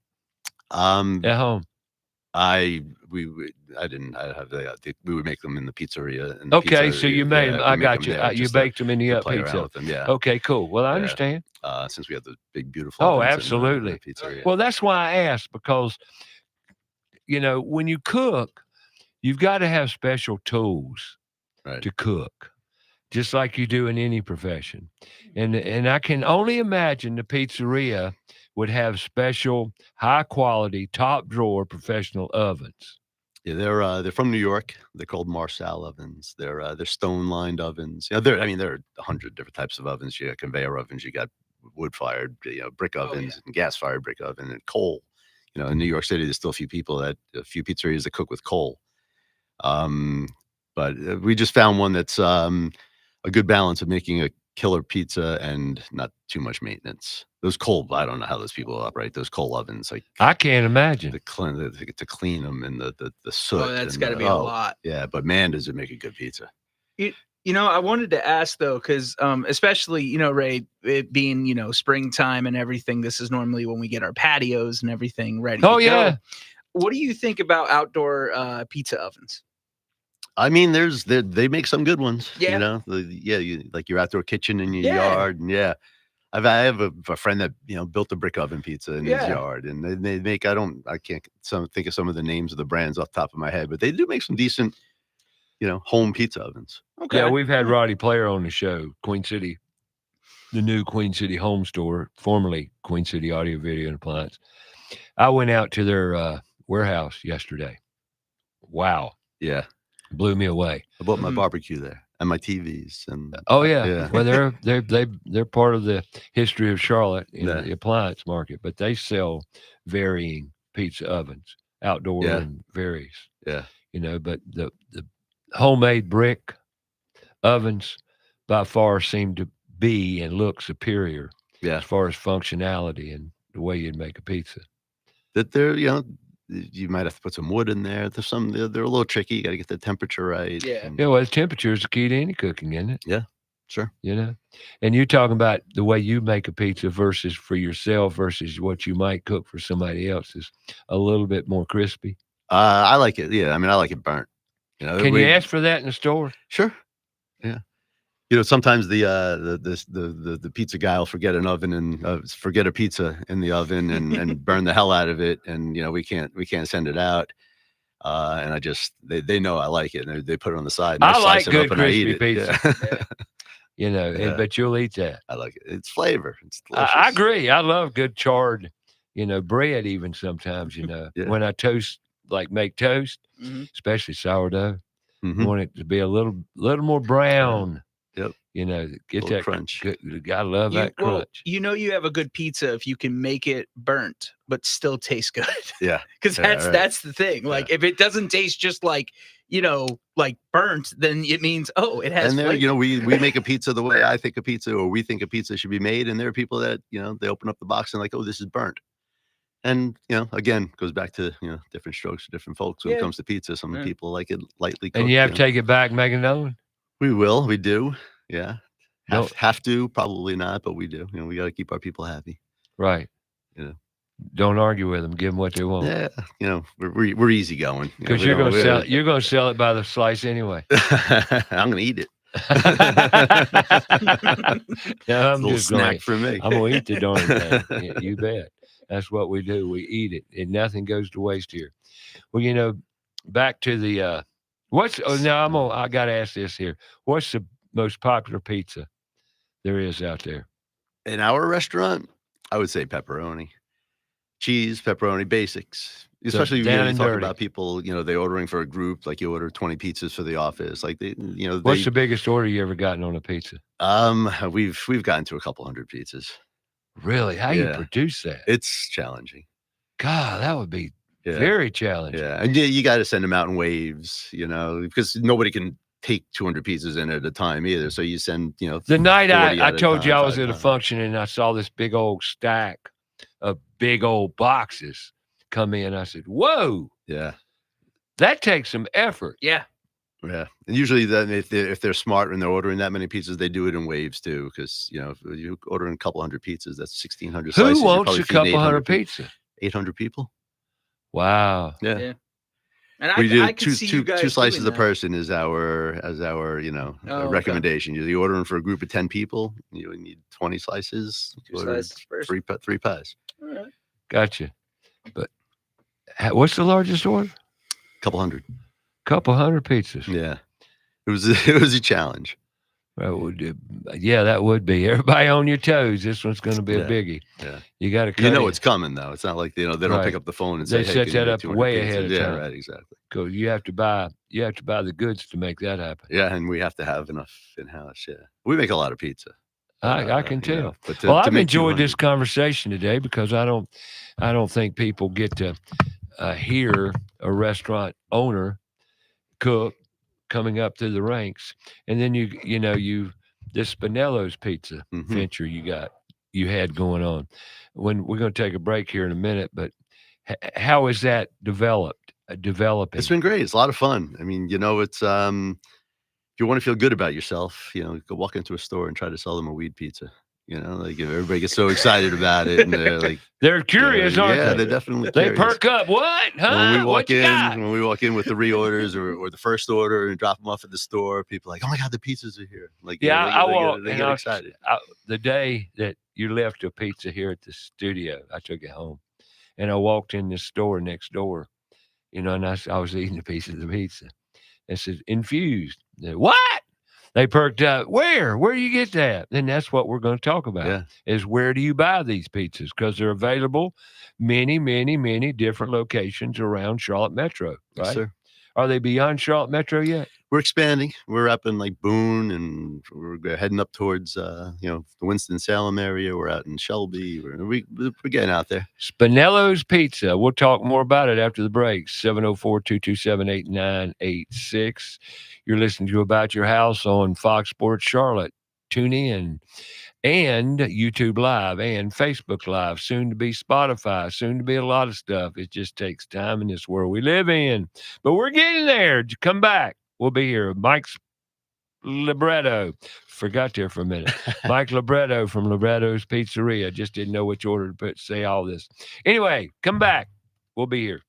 At home. We would make them in the pizzeria. Okay, so you made them. I got you. You baked them in the pizza. Them, yeah. Okay, cool. Well, I understand. Since we have the big, beautiful. Oh, absolutely. Pizzeria. Well, that's why I asked, because, you know, when you cook, you've got to have special tools to cook, just like you do in any profession. And I can only imagine the pizzeria would have special, high quality, top drawer professional ovens. Yeah, they're from New York. They're called Marsal ovens. They're stone lined ovens. You know, there are 100 different types of ovens. You got conveyor ovens. You got wood fired, you know, brick ovens, and gas fired brick oven, and coal. You know, in New York City, there's still a few pizzerias that cook with coal. But we just found one that's a good balance of making a killer pizza and not too much maintenance. Those coal, I don't know how those people operate those coal ovens. Like I can't imagine to clean them and the soot. Oh, that's got to be a lot. Yeah, but man, does it make a good pizza. I wanted to ask though, because especially, Ray, it being, springtime and everything, this is normally when we get our patios and everything ready Oh to yeah. go. What do you think about outdoor pizza ovens? I mean, they make some good ones. Yeah. Like your outdoor kitchen in your Yeah. yard, and I have a friend that built a brick oven pizza in his Yeah. yard, and they make I can't think of some of the names of the brands off the top of my head, but they do make some decent home pizza ovens. Okay. Yeah, we've had Roddy Player on the show, Queen City, the new Queen City Home Store, formerly Queen City Audio, Video, and Appliance. I went out to their warehouse yesterday. Wow. Yeah. Blew me away. I bought my barbecue there and my TVs and Oh yeah. Well, they're part of the history of Charlotte in the appliance market, but they sell varying pizza ovens, outdoor and varies. Yeah. But the homemade brick ovens by far seem to be and look superior as far as functionality and the way you'd make a pizza. That they're you might have to put some wood in there. They're a little tricky. You got to get the temperature right. Yeah. Yeah, well, the temperature is the key to any cooking, isn't it? Yeah, sure. And you're talking about the way you make a pizza versus for yourself versus what you might cook for somebody else is a little bit more crispy. I like it. Yeah, I mean, I like it burnt. Can you ask for that in the store? Sure. Yeah. Sometimes the pizza guy will forget an oven and forget a pizza in the oven and burn the hell out of it, and we can't send it out. And they know I like it, and they put it on the side. And I like slice it good up and I eat crispy it. pizza. Yeah. But you'll eat that. I like it. It's flavor. It's delicious. I agree. I love good charred, bread even sometimes. When I make toast, especially sourdough, I want it to be a little more brown. Yep. Get that crunch. I love that crunch. You have a good pizza if you can make it burnt but still taste good. Yeah. Because that's the thing. Like if it doesn't taste just like burnt, then it means it has. And there, flavor. we make a pizza the way I think a pizza, or we think a pizza should be made. And there are people that they open up the box and like, oh, this is burnt. And again, goes back to different strokes for different folks when it comes to pizza. Some people like it lightly cooked. And you have to take it back, make another one. We do. Yeah. Have to, probably not, but we do. We got to keep our people happy. Right. Don't argue with them. Give them what they want. Yeah. We're easy going. Because you're going to sell it by the slice anyway. I'm going to eat it. No, I'm a just snack for me. I'm going to eat the darn thing. Yeah, you bet. That's what we do. We eat it, and nothing goes to waste here. Well, back to the I got to ask this here. What's the most popular pizza there is out there? In our restaurant, I would say pepperoni. Cheese, pepperoni, basics. Especially when you talk about people, they ordering for a group, like you order 20 pizzas for the office. Like what's the biggest order you ever gotten on a pizza? We've gotten to a couple hundred pizzas. Really? How you produce that? It's challenging. God, that would be very challenging. Yeah. And you got to send them out in waves, because nobody can take 200 pizzas in at a time either. So you send, the night I told you I was at a function and I saw this big old stack of big old boxes come in. I said, whoa. Yeah. That takes some effort. Yeah. Yeah. And usually then if they're smart and they're ordering that many pizzas, they do it in waves too. Because, if you're ordering a couple hundred pizzas, that's 1,600 slices. Who wants a couple hundred pizza? 800 people. Wow. Yeah. And we do I can see you guys two slices doing a person is our recommendation. Okay. You're ordering for a group of 10 people. You need 20 slices. 2 slices first. Three pies. All right. Gotcha. But what's the largest order? Couple hundred pizzas. Yeah. It was a challenge. Well, that would be. Everybody on your toes. This one's going to be a biggie. Yeah. You got to it's coming though. It's not like they don't pick up the phone and say, they set that up way ahead of time. Yeah, right, exactly. Because you have to buy the goods to make that happen. Yeah, and we have to have enough in house. Yeah. We make a lot of pizza. I can tell. But I've enjoyed this conversation today because I don't think people get to hear a restaurant owner cook coming up through the ranks, and then this Spinello's pizza venture you had going on. When we're going to take a break here in a minute, but how is that developing? It's been great. It's a lot of fun. I mean, it's if you want to feel good about yourself, go walk into a store and try to sell them a weed pizza. Like everybody gets so excited about it, and they're like, they're curious, aren't they? Yeah, they're definitely They curious. perk up. What? Huh? What you got? When we walk in with the reorders or the first order and drop them off at the store, people are like, oh my God, the pizzas are here. Like, Yeah, they get excited. The day that you left a pizza here at the studio, I took it home, and I walked in the store next door, and I was eating a piece of the pizza. It says infused. What? They perked up. Where do you get that? And that's what we're going to talk about is where do you buy these pizzas? Because they're available many, many, many different locations around Charlotte Metro, right? Yes, sir. Are they beyond Charlotte Metro yet? We're expanding. We're up in like Boone, and we're heading up towards, the Winston-Salem area. We're out in Shelby. We're getting out there. Spinello's Pizza. We'll talk more about it after the break. 704-227-8986. You're listening to About Your House on Fox Sports Charlotte. Tune in. And YouTube Live and Facebook Live, soon to be Spotify, soon to be a lot of stuff. It just takes time in this world we live in. But we're getting there. Come back. We'll be here. Mike's Libretto. Forgot there for a minute. Mike Libretto from Librettos Pizzeria. Just didn't know which order to say all this. Anyway, come back. We'll be here.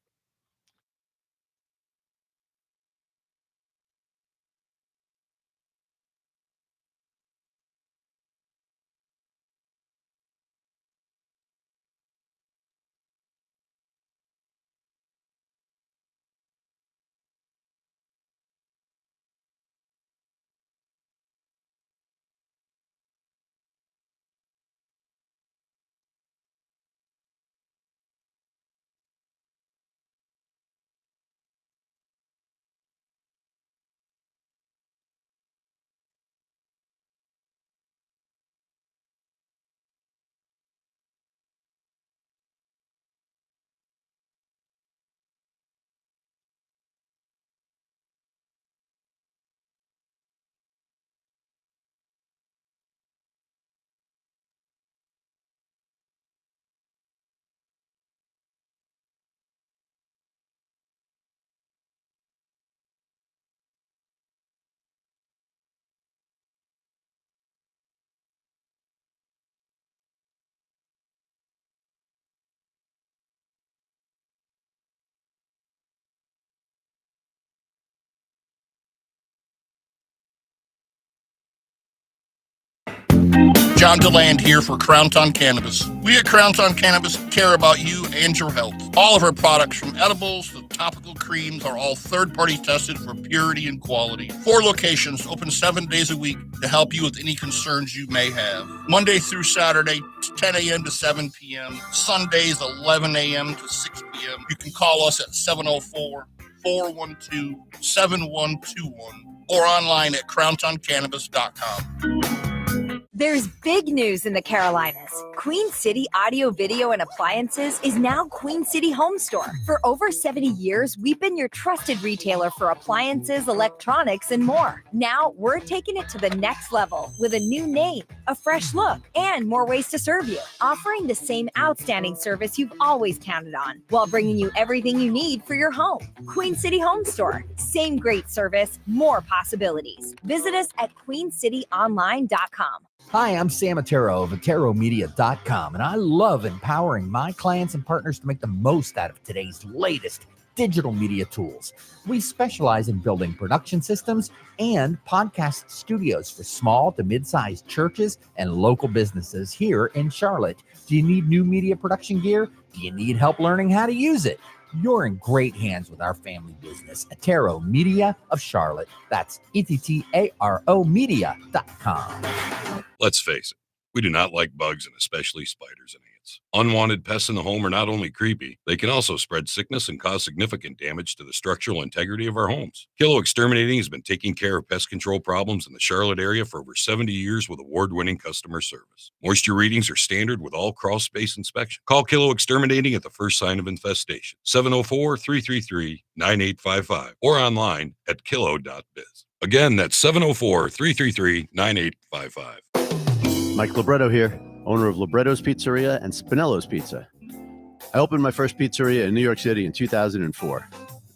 John DeLand here for Crowntown Cannabis. We at Crowntown Cannabis care about you and your health. All of our products, from edibles to topical creams, are all third-party tested for purity and quality. 4 locations, open 7 days a week to help you with any concerns you may have. Monday through Saturday, 10 a.m. to 7 p.m. Sundays, 11 a.m. to 6 p.m. You can call us at 704-412-7121 or online at crowntowncannabis.com. There's big news in the Carolinas. Queen City Audio, Video, and Appliances is now Queen City Home Store. For over 70 years, we've been your trusted retailer for appliances, electronics, and more. Now, we're taking it to the next level with a new name, a fresh look, and more ways to serve you, offering the same outstanding service you've always counted on, while bringing you everything you need for your home. Queen City Home Store. Same great service, more possibilities. Visit us at queencityonline.com. Hi, I'm Sam Otero of AteroMedia.com, and I love empowering my clients and partners to make the most out of today's latest digital media tools. We specialize in building production systems and podcast studios for small to mid-sized churches and local businesses here in Charlotte. Do you need new media production gear? Do you need help learning how to use it? You're in great hands with our family business, Atero Media of Charlotte. That's ETTARO Media.com. Let's face it, we do not like bugs, and especially spiders and ants. Unwanted pests in the home are not only creepy, they can also spread sickness and cause significant damage to the structural integrity of our homes. Kilo Exterminating has been taking care of pest control problems in the Charlotte area for over 70 years with award-winning customer service. Moisture readings are standard with all crawl space inspection. Call Kilo Exterminating at the first sign of infestation, 704-333-9855, or online at kilo.biz. Again, that's 704-333-9855. Mike Libretto here, owner of Librettos Pizzeria and Spinello's Pizza. I opened my first pizzeria in New York City in 2004.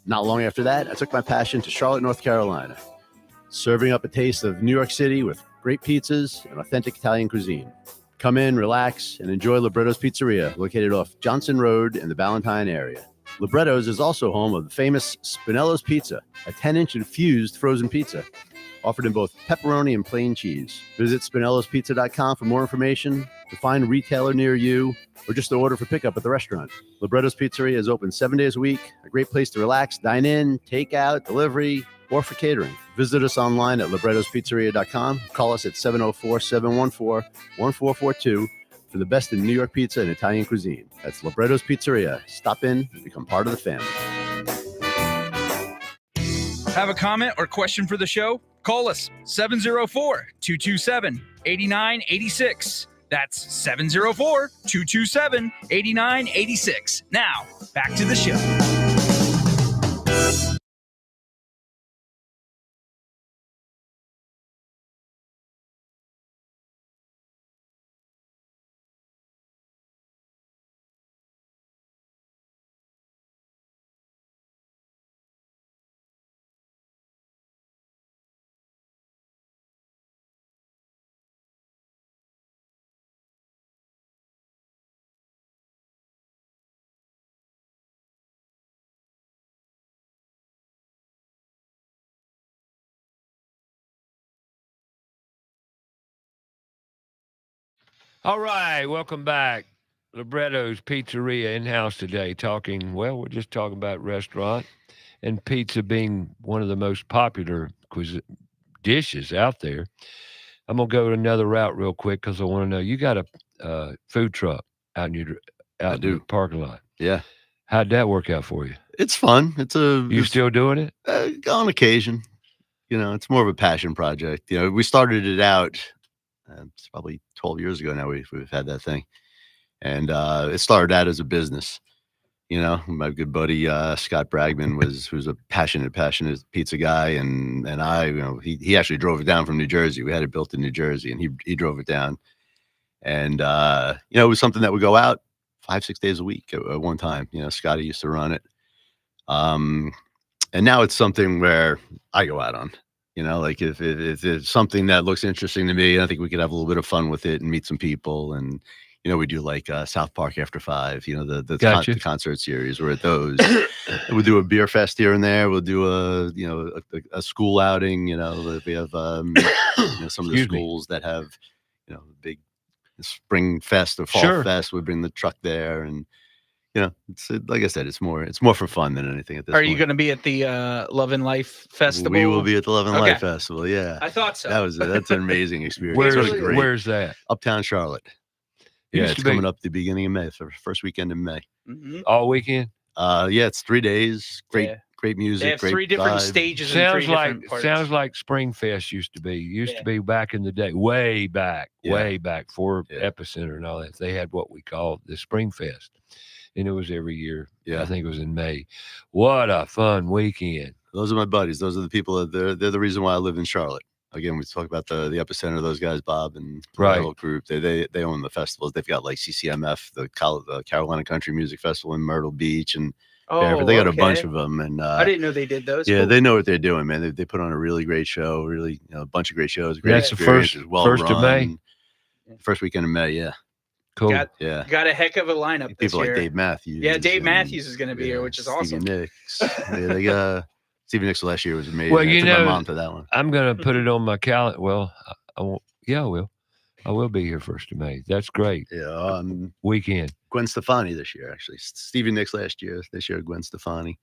Not long after that, I took my passion to Charlotte, North Carolina. serving up a taste of New York City with great pizzas and authentic Italian cuisine. Come in, relax, and enjoy Librettos Pizzeria, located off Johnson Road in the Ballantyne area. Librettos is also home of the famous Spinello's Pizza, a 10-inch infused frozen pizza, offered in both pepperoni and plain cheese. Visit SpinellosPizza.com for more information, to find a retailer near you, or just to order for pickup at the restaurant. Librettos Pizzeria is open 7 days a week, a great place to relax, dine in, take out, delivery, or for catering. Visit us online at LibrettosPizzeria.com. Call us at 704-714-1442 for the best in New York pizza and Italian cuisine. That's Librettos Pizzeria. Stop in and become part of the family. Have a comment or question for the show? Call us 704-227-8986. That's 704-227-8986. Now, back to the show. All right, welcome back. Librettos Pizzeria in-house today talking, well, we're just talking about restaurant and pizza being one of the most popular dishes out there. I'm going to go another route real quick because I want to know, you got a food truck out in the parking lot. Yeah. How'd that work out for you? It's fun. You still doing it? On occasion. It's more of a passion project. We started it out, it's probably 12 years ago now we've had that thing. And it started out as a business. My good buddy Scott Bragman who's a passionate pizza guy, and I, he actually drove it down from New Jersey. We had it built in New Jersey, and he drove it down. And it was something that would go out 5-6 days a week at one time. Scotty used to run it. And now it's something where I go out on. Like if it's something that looks interesting to me, I think we could have a little bit of fun with it and meet some people. And we do like South Park After 5, the concert series. We're at those. We'll do a beer fest here and there. We'll do a school outing. We have some of the schools that have big spring fest or fall fest. We bring the truck there, and it's like I said, it's more for fun than anything at this point. Are you going to be at the Love and Life Festival? We will be at the Love and Life Festival. Yeah, I thought so. That's an amazing experience. Where's that? Uptown Charlotte. Yeah, it's coming up the beginning of May, first weekend in May. Mm-hmm. All weekend? Yeah, it's 3 days. Great music. They have great 3 different vibe. stages. Sounds like Spring Fest used to be. Used to be back in the day, way back for Epicenter and all that. They had what we called the Spring Fest, and it was every year. Yeah, I think it was in May. What a fun weekend! Those are my buddies. Those are the people they're the reason why I live in Charlotte. Again, we talk about the Epicenter, those guys, Bob and the whole group. They own the festivals. They've got like CCMF, the Carolina Country Music Festival in Myrtle Beach, and they got a bunch of them. And I didn't know they did those. Yeah, cool. They know what they're doing, man. They put on a really great show. Really, a bunch of great shows. Great That's the first of May. First weekend of May. Yeah. Cool. Got a heck of a lineup. People this year. Like Dave Matthews. Yeah, Dave Matthews is going to be here, which is awesome. Stevie Nicks. They got. Stevie Nicks last year was amazing. Well, I took my mom to that one. I'm going to put it on my calendar. Well, I won't. Yeah, I will. I will be here 1st of May. That's great. Yeah. Weekend. Gwen Stefani this year, actually. Stevie Nicks last year. This year, Gwen Stefani.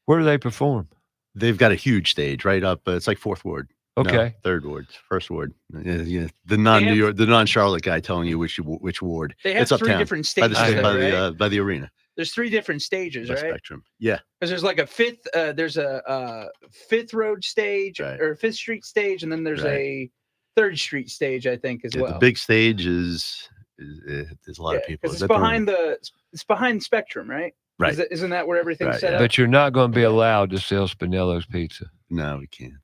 Where do they perform? They've got a huge stage right up. It's like 4th Ward. Okay. No, 3rd Ward. 1st Ward. Yeah. The non-New York, the non-Charlotte guy telling you which ward. They have it's 3 different stages by the arena. There's 3 different stages, right? Spectrum. Yeah. Because there's like a 5th. There's a 5th Road stage or 5th Street stage, and then there's a 3rd Street stage, I think, as well. The big stage is there's a lot of people. It's behind Spectrum, right? Right. Isn't that where everything's set up? But you're not going to be allowed to sell Spinello's pizza. No, we can't.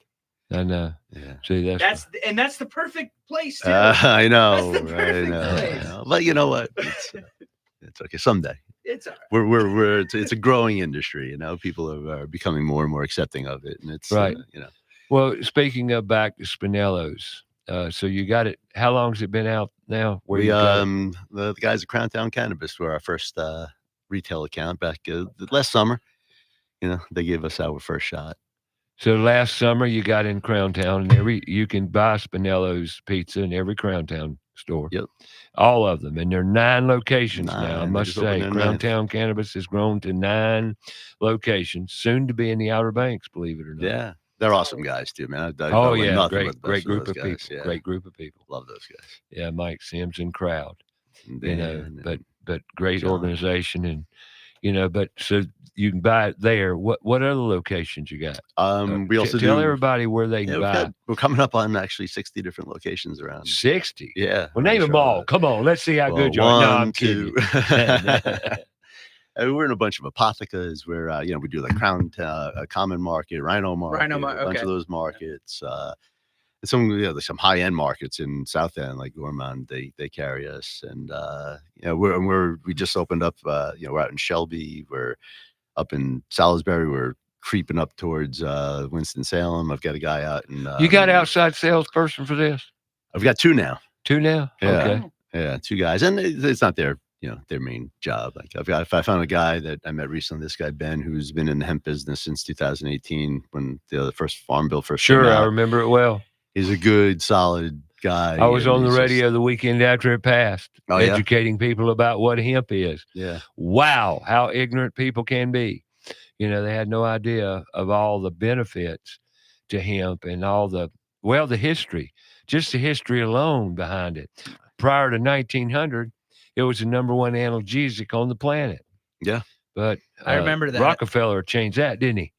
I know. Yeah. See, that's the perfect place too. I know. That's the perfect place. But you know what? It's okay. Someday. It's all right. It's a growing industry. People are becoming more and more accepting of it, and it's right. Well, speaking of back to Spinello's, so you got it. How long's it been out now? Where We you got it? the guys at Crown Town Cannabis were our first retail account back last summer. They gave us our first shot. So last summer you got in Crown Town, and you can buy Spinello's pizza in every Crown Town store. Yep. All of them, and there are 9 locations now. I 9. They must just opened say, their Crown 9th. Town Cannabis has grown to 9 locations, soon to be in the Outer Banks. Believe it or not. Yeah, they're awesome guys too, man. I Oh want yeah, nothing but the great best for group those of guys. people. Yeah, Great group of people. love those guys. Yeah, Mike Sims and crowd. And But great John. organization, and but so you can buy it there. What other locations you got? We also tell do. everybody where they Yeah, can buy. we're coming up on actually 60 different locations around. 60. Yeah. Well, name them all. Come on, let's see how good you are. No, I'm 2. kidding. We're in a bunch of apothecas where we do like Crown Common Market, Rhino Market, a bunch of those markets. Some high end markets in South End like Gourmand. They carry us, and we just opened up. We're out in Shelby. We're up in Salisbury. We're creeping up towards Winston Salem. I've got a guy out in. You got outside salesperson for this? I've got 2 now. 2 now? Yeah. Okay. Yeah, 2 guys, and it's not their main job. Like if I found a guy that I met recently, this guy Ben, who's been in the hemp business since 2018 when the first Farm Bill first came Sure, out. I remember it well. He's a good, solid guy. I was and on the he's radio the weekend after it passed, Oh, yeah? educating people about what hemp is. Yeah. Wow, how ignorant people can be. They had no idea of all the benefits to hemp and all the history, just the history alone behind it. Prior to 1900, it was the number 1 analgesic on the planet. Yeah. But I remember that. Rockefeller changed that, didn't he?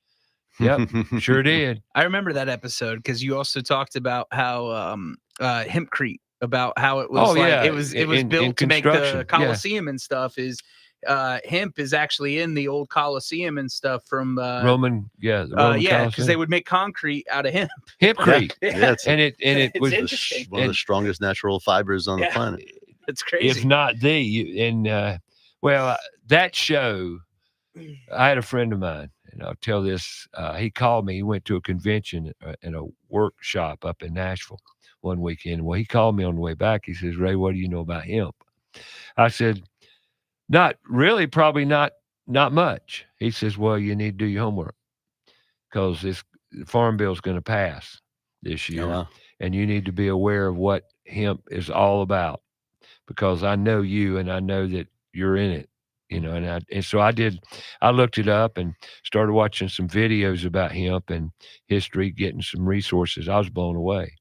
Yep, sure did. I remember that episode because you also talked about how hempcrete, about how it was it was built to make the Colosseum and stuff. Is hemp is actually in the old Colosseum and stuff from Roman, the Roman because they would make concrete out of hemp. Hempcrete, Yeah, and it was one of the strongest natural fibers on the planet. It's crazy. If not that show. I had a friend of mine, and I'll tell this. He called me. He went to a convention and a workshop up in Nashville one weekend. Well, he called me on the way back. He says, "Ray, what do you know about hemp?" I said, "Not really. Probably not much." He says, "Well, you need to do your homework because this Farm Bill is going to pass this year, wow. and you need to be aware of what hemp is all about because I know you, and I know that you're in it." And so I did. I looked it up and started watching some videos about hemp and history, getting some resources. I was blown away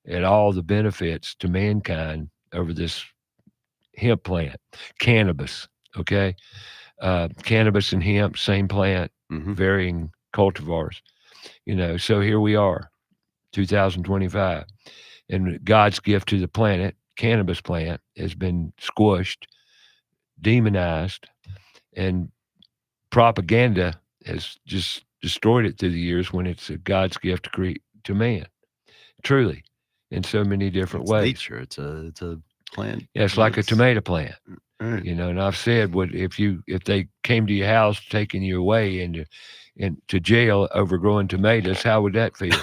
at all the benefits to mankind over this hemp plant, cannabis. Okay, cannabis and hemp, same plant, varying cultivars. So here we are, 2025, and God's gift to the planet, cannabis plant, has been squished, demonized, and propaganda has just destroyed it through the years when it's a God's gift to man, truly, in so many different ways. Nature, it's a plant. Yeah, it's like a tomato plant. Right. And I've said, if they came to your house, taking you away and to jail over growing tomatoes, how would that feel?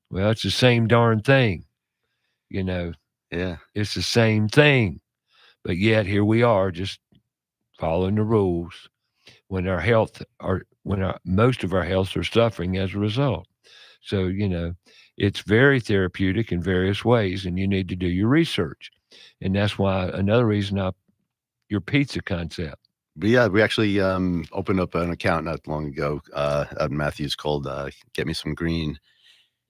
Well, it's the same darn thing. Yeah. It's the same thing. But yet here we are just following the rules when most of our health are suffering as a result. So, it's very therapeutic in various ways, and you need to do your research. And that's why another reason your pizza concept. But yeah, we actually opened up an account not long ago out in Matthews called Get Me Some Green.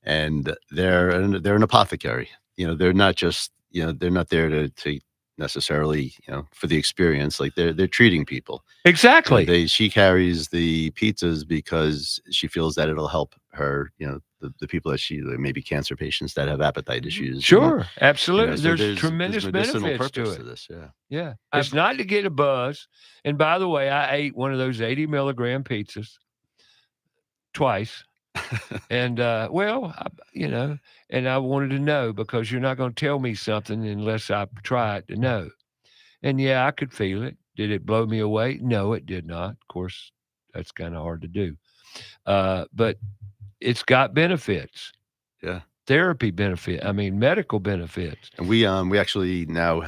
And they're an apothecary. They're not just, they're not there to necessarily, for the experience. Like they're treating people. Exactly. She carries the pizzas because she feels that it'll help her, the people that maybe cancer patients that have appetite issues. Sure, absolutely. So there's tremendous benefits to it. This, yeah. It's not to get a buzz. And by the way, I ate one of those 80 milligram pizzas twice. And and I wanted to know because you're not going to tell me something unless I try it to know. And yeah, I could feel it. Did it blow me away? No, it did not. Of course, that's kind of hard to do. But it's got benefits. Yeah. Therapy benefit. I mean, medical benefits. And we actually now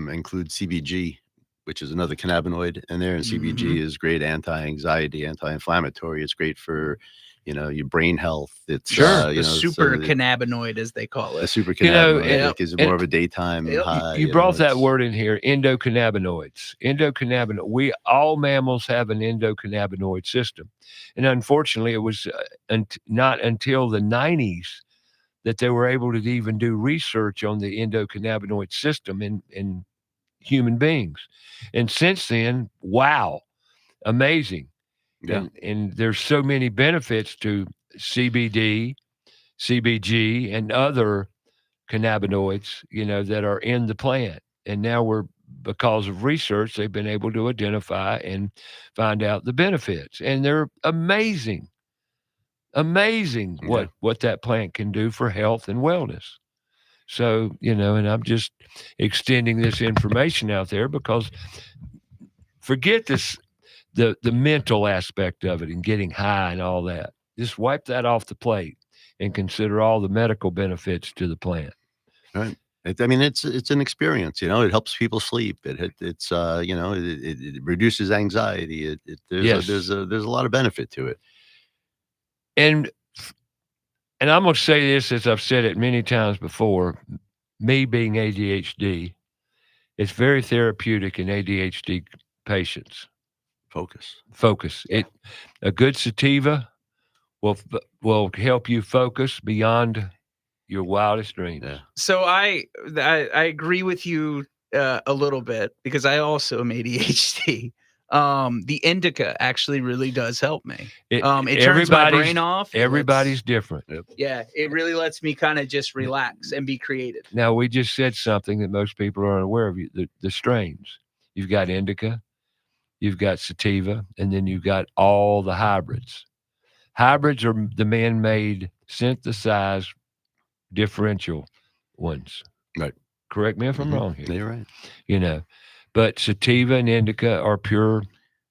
include CBG, which is another cannabinoid in there. And CBG is great anti-anxiety, anti-inflammatory. It's great for, your brain health. It's the super cannabinoid, as they call it. The super cannabinoid. It gives it more of a daytime Yep. high. You brought that word in here, endocannabinoids. All mammals have an endocannabinoid system. And unfortunately, it was not until the 90s that they were able to even do research on the endocannabinoid system in human beings. And since then, wow, amazing. Yeah. And there's so many benefits to CBD, CBG, and other cannabinoids, that are in the plant. And now because of research, they've been able to identify and find out the benefits. And they're amazing what that plant can do for health and wellness. So, and I'm just extending this information out there because forget this, the mental aspect of it and getting high and all that. Just wipe that off the plate and consider all the medical benefits to the plant. Right. It's an experience, it helps people sleep. It reduces anxiety. There's a lot of benefit to it. And I'm going to say this, as I've said it many times before, me being ADHD, it's very therapeutic in ADHD patients. Focus. Yeah. A good sativa will help you focus beyond your wildest dreams. Yeah. So I agree with you a little bit because I also am ADHD. The indica actually really does help me. It turns my brain off. Everybody's different. Yep. Yeah, it really lets me kind of just relax and be creative. Now, we just said something that most people aren't aware of. The strains. You've got indica, you've got sativa, and then you've got all the hybrids. Hybrids are the man-made, synthesized, differential ones. Right. Correct me if I'm wrong here. You're right. But sativa and indica are pure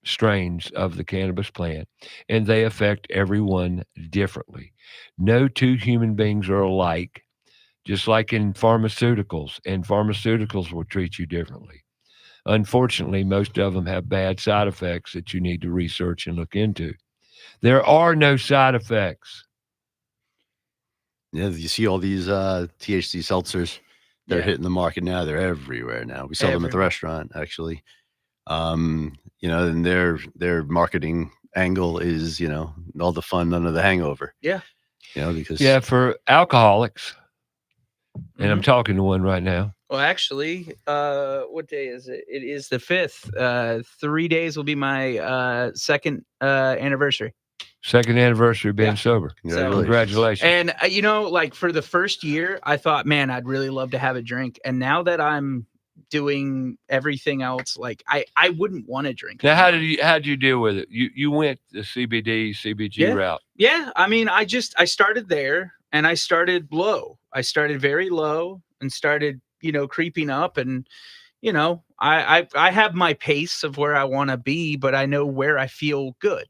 strains of the cannabis plant, and they affect everyone differently. No two human beings are alike, just like in pharmaceuticals, and pharmaceuticals will treat you differently. Unfortunately, most of them have bad side effects that you need to research and look into. There are no side effects. Yeah, you see all these THC seltzers. They're hitting the market now. They're everywhere now. We sell them at the restaurant, actually. And their marketing angle is, all the fun under the hangover. Yeah. Because for alcoholics, and I'm talking to one right now. Well, actually, what day is it? It is the 5th. 3 days will be my second anniversary. Second anniversary of being sober. Congratulations. And, for the first year, I thought, man, I'd really love to have a drink. And now that I'm doing everything else, I wouldn't want to drink. Now, how did you deal with it? You went the CBG route. Yeah. I started there and I started low. I started very low and started, creeping up. And, I have my pace of where I want to be, but I know where I feel good.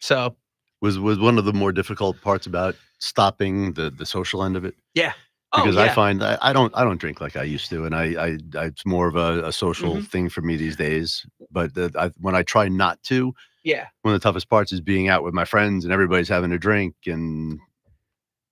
So was one of the more difficult parts about stopping the social end of it. Yeah. Because I find I don't drink like I used to, and I it's more of a social thing for me these days. But when I try not to, one of the toughest parts is being out with my friends and everybody's having a drink.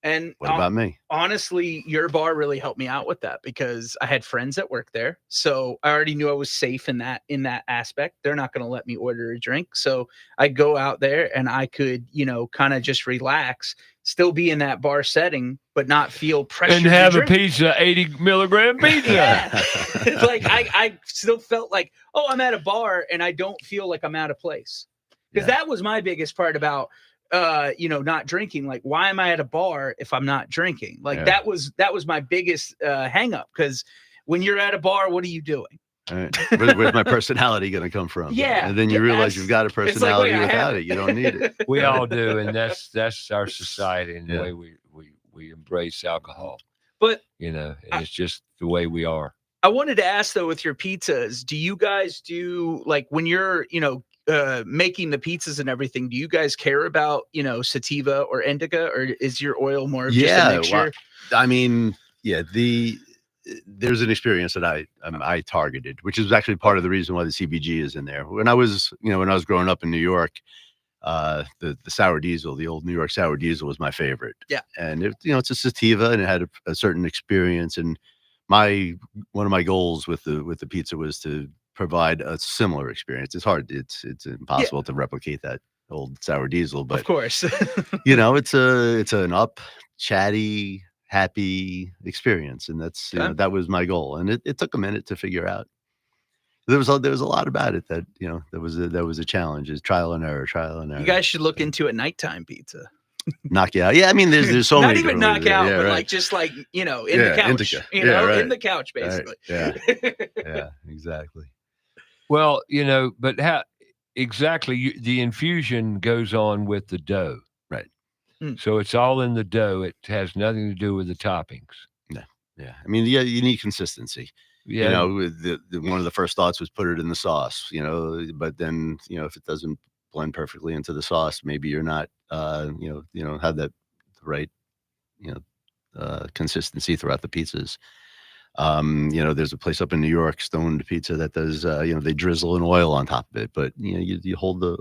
And what about me? Honestly, your bar really helped me out with that because I had friends that worked there, so I already knew I was safe in that aspect. They're not going to let me order a drink, so I go out there and I could, kind of just relax, still be in that bar setting, but not feel pressure and have a pizza, 80 milligram pizza. Yeah. I still felt like, I'm at a bar and I don't feel like I'm out of place, because that was my biggest part about not drinking. Like, why am I at a bar if I'm not drinking? That was my biggest hang up, because when you're at a bar, what are you doing? Right. Where's my personality going to come from? Yeah. And then you realize you've got a personality without it. You don't need it. We all do. And that's our society and the way we embrace alcohol. But, it's just the way we are. I wanted to ask though, with your pizzas, do you guys do, like, when you're, making the pizzas and everything, do you guys care about, sativa or indica, or is your oil more of just a mixture? Well, I mean, there's an experience that I targeted, which is actually part of the reason why the CBG is in there. When I was growing up in New York, the sour diesel, the old New York sour diesel, was my favorite. Yeah, and it's a sativa, and it had a certain experience. And one of my goals with the pizza was to provide a similar experience. It's hard. It's impossible to replicate that old sour diesel, but of course, it's an chatty, happy experience, and that's that was my goal. And it took a minute to figure out. There was a lot about it that that was a challenge. Is trial and error. You guys should look into a nighttime pizza. Knockout. Yeah, I mean, there's so not many. Not even knockout, but like just like in the couch. Indica. In the couch, basically. Right. Yeah, exactly. Well, but how exactly the infusion goes on with the dough, right? So it's all in the dough. It has nothing to do with the toppings. No, yeah. I mean, you need consistency. Yeah. One of the first thoughts was put it in the sauce. But then if it doesn't blend perfectly into the sauce, maybe you're not have that right consistency throughout the pizzas. There's a place up in New York, Stoned Pizza, that does they drizzle an oil on top of it, but you hold the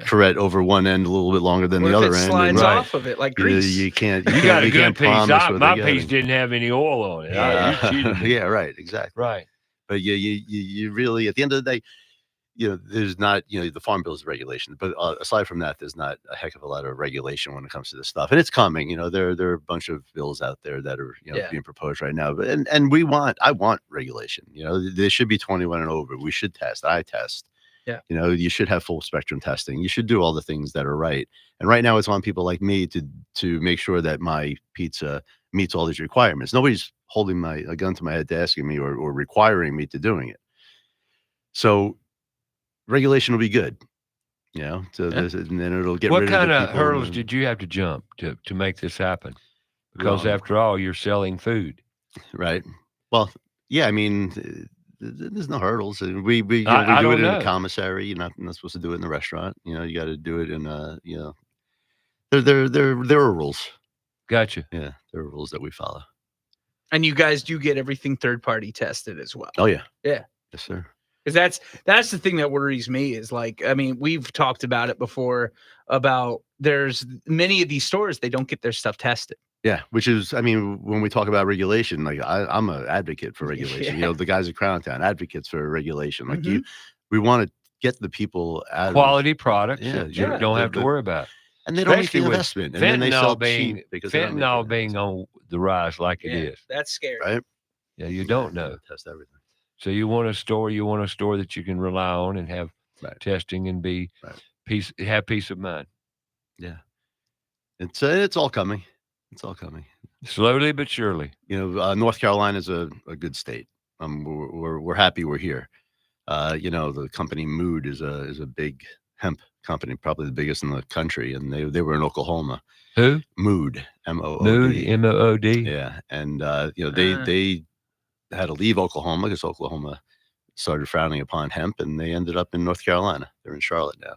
curette over one end a little bit longer than the other end. Slides off of it like grease. You can't. You got a good piece. My piece getting. didn't have any oil on it. Yeah, right. Exactly. Right. But you really, at the end of the day, there's not, the Farm Bill is regulation, but aside from that, there's not a heck of a lot of regulation when it comes to this stuff, and it's coming. There are a bunch of bills out there that are being proposed right now, but and I want regulation. They should be 21 and over. We should test. I test. Yeah. You should have full spectrum testing. You should do all the things that are right. And right now, it's on people like me to make sure that my pizza meets all these requirements. Nobody's holding a gun to my head to asking me or requiring me to doing it. So regulation will be good, and then it'll get what rid kind of of hurdles did you have to jump to make this happen? Because after all, you're selling food, right? Well, yeah, I mean, there's no hurdles. We do it in a commissary. You're not supposed to do it in the restaurant. You got to do it in there are rules. Gotcha. Yeah, there are rules that we follow. And you guys do get everything third party tested as well. Oh yeah. Yeah. Yes, sir. Because that's the thing that worries me is we've talked about it before about there's many of these stores, they don't get their stuff tested. Yeah, which is, I mean, when we talk about regulation, like I'm an advocate for regulation. The guys at Crown Town, advocates for regulation. Like we want to get the people out quality products that you don't have to worry about. And they don't make the investment. And then they sell cheap because fentanyl being on the rise like it is. That's scary. Right? Yeah, you don't know. Test everything. So you want a store that you can rely on and have testing and be have peace of mind. Yeah. It's all coming. It's all coming. Slowly but surely. North Carolina is a good state. We're happy we're here. The company Mood is a big hemp company, probably the biggest in the country, and they were in Oklahoma. Who? Mood, MOOD. Mood, MOOD. Yeah, and they had to leave Oklahoma because Oklahoma started frowning upon hemp, and they ended up in North Carolina. They're in Charlotte now,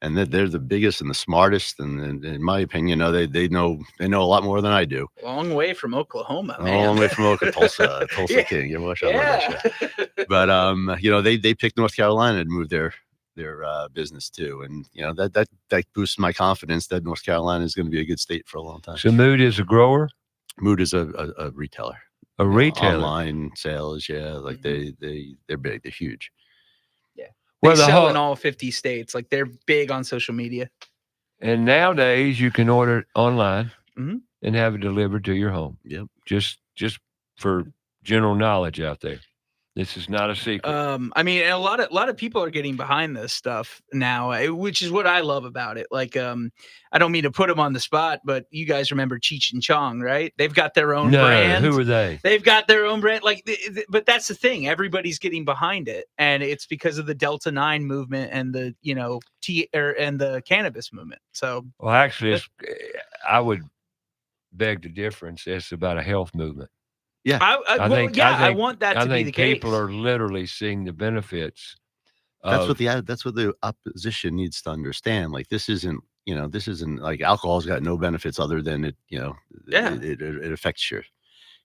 and they're the biggest and the smartest. And in my opinion, they know a lot more than I do. Long way from Oklahoma, man. Long way from Oklahoma, Tulsa King. You watch out that. But they picked North Carolina to move their business too, and that boosts my confidence that North Carolina is going to be a good state for a long time. So Mood is a grower. Mood is a retailer. A retailer. Online sales, like they're big, they're huge. Yeah, they sell in all 50 states. Like they're big on social media. And nowadays you can order online and have it delivered to your home. Yep. Just for general knowledge out there. This is not a secret. I mean, and a lot of people are getting behind this stuff now, which is what I love about it. Like, I don't mean to put them on the spot, but you guys remember Cheech and Chong, right? They've got their own brand. Who are they? They've got their own brand. Like, but that's the thing. Everybody's getting behind it, and it's because of the Delta 9 movement and the and the cannabis movement. So, well, actually, I would beg the difference. It's about a health movement. Yeah, I want that to be the case. People are literally seeing the benefits That's what the opposition needs to understand. Like this isn't like alcohol's got no benefits other than it, it affects your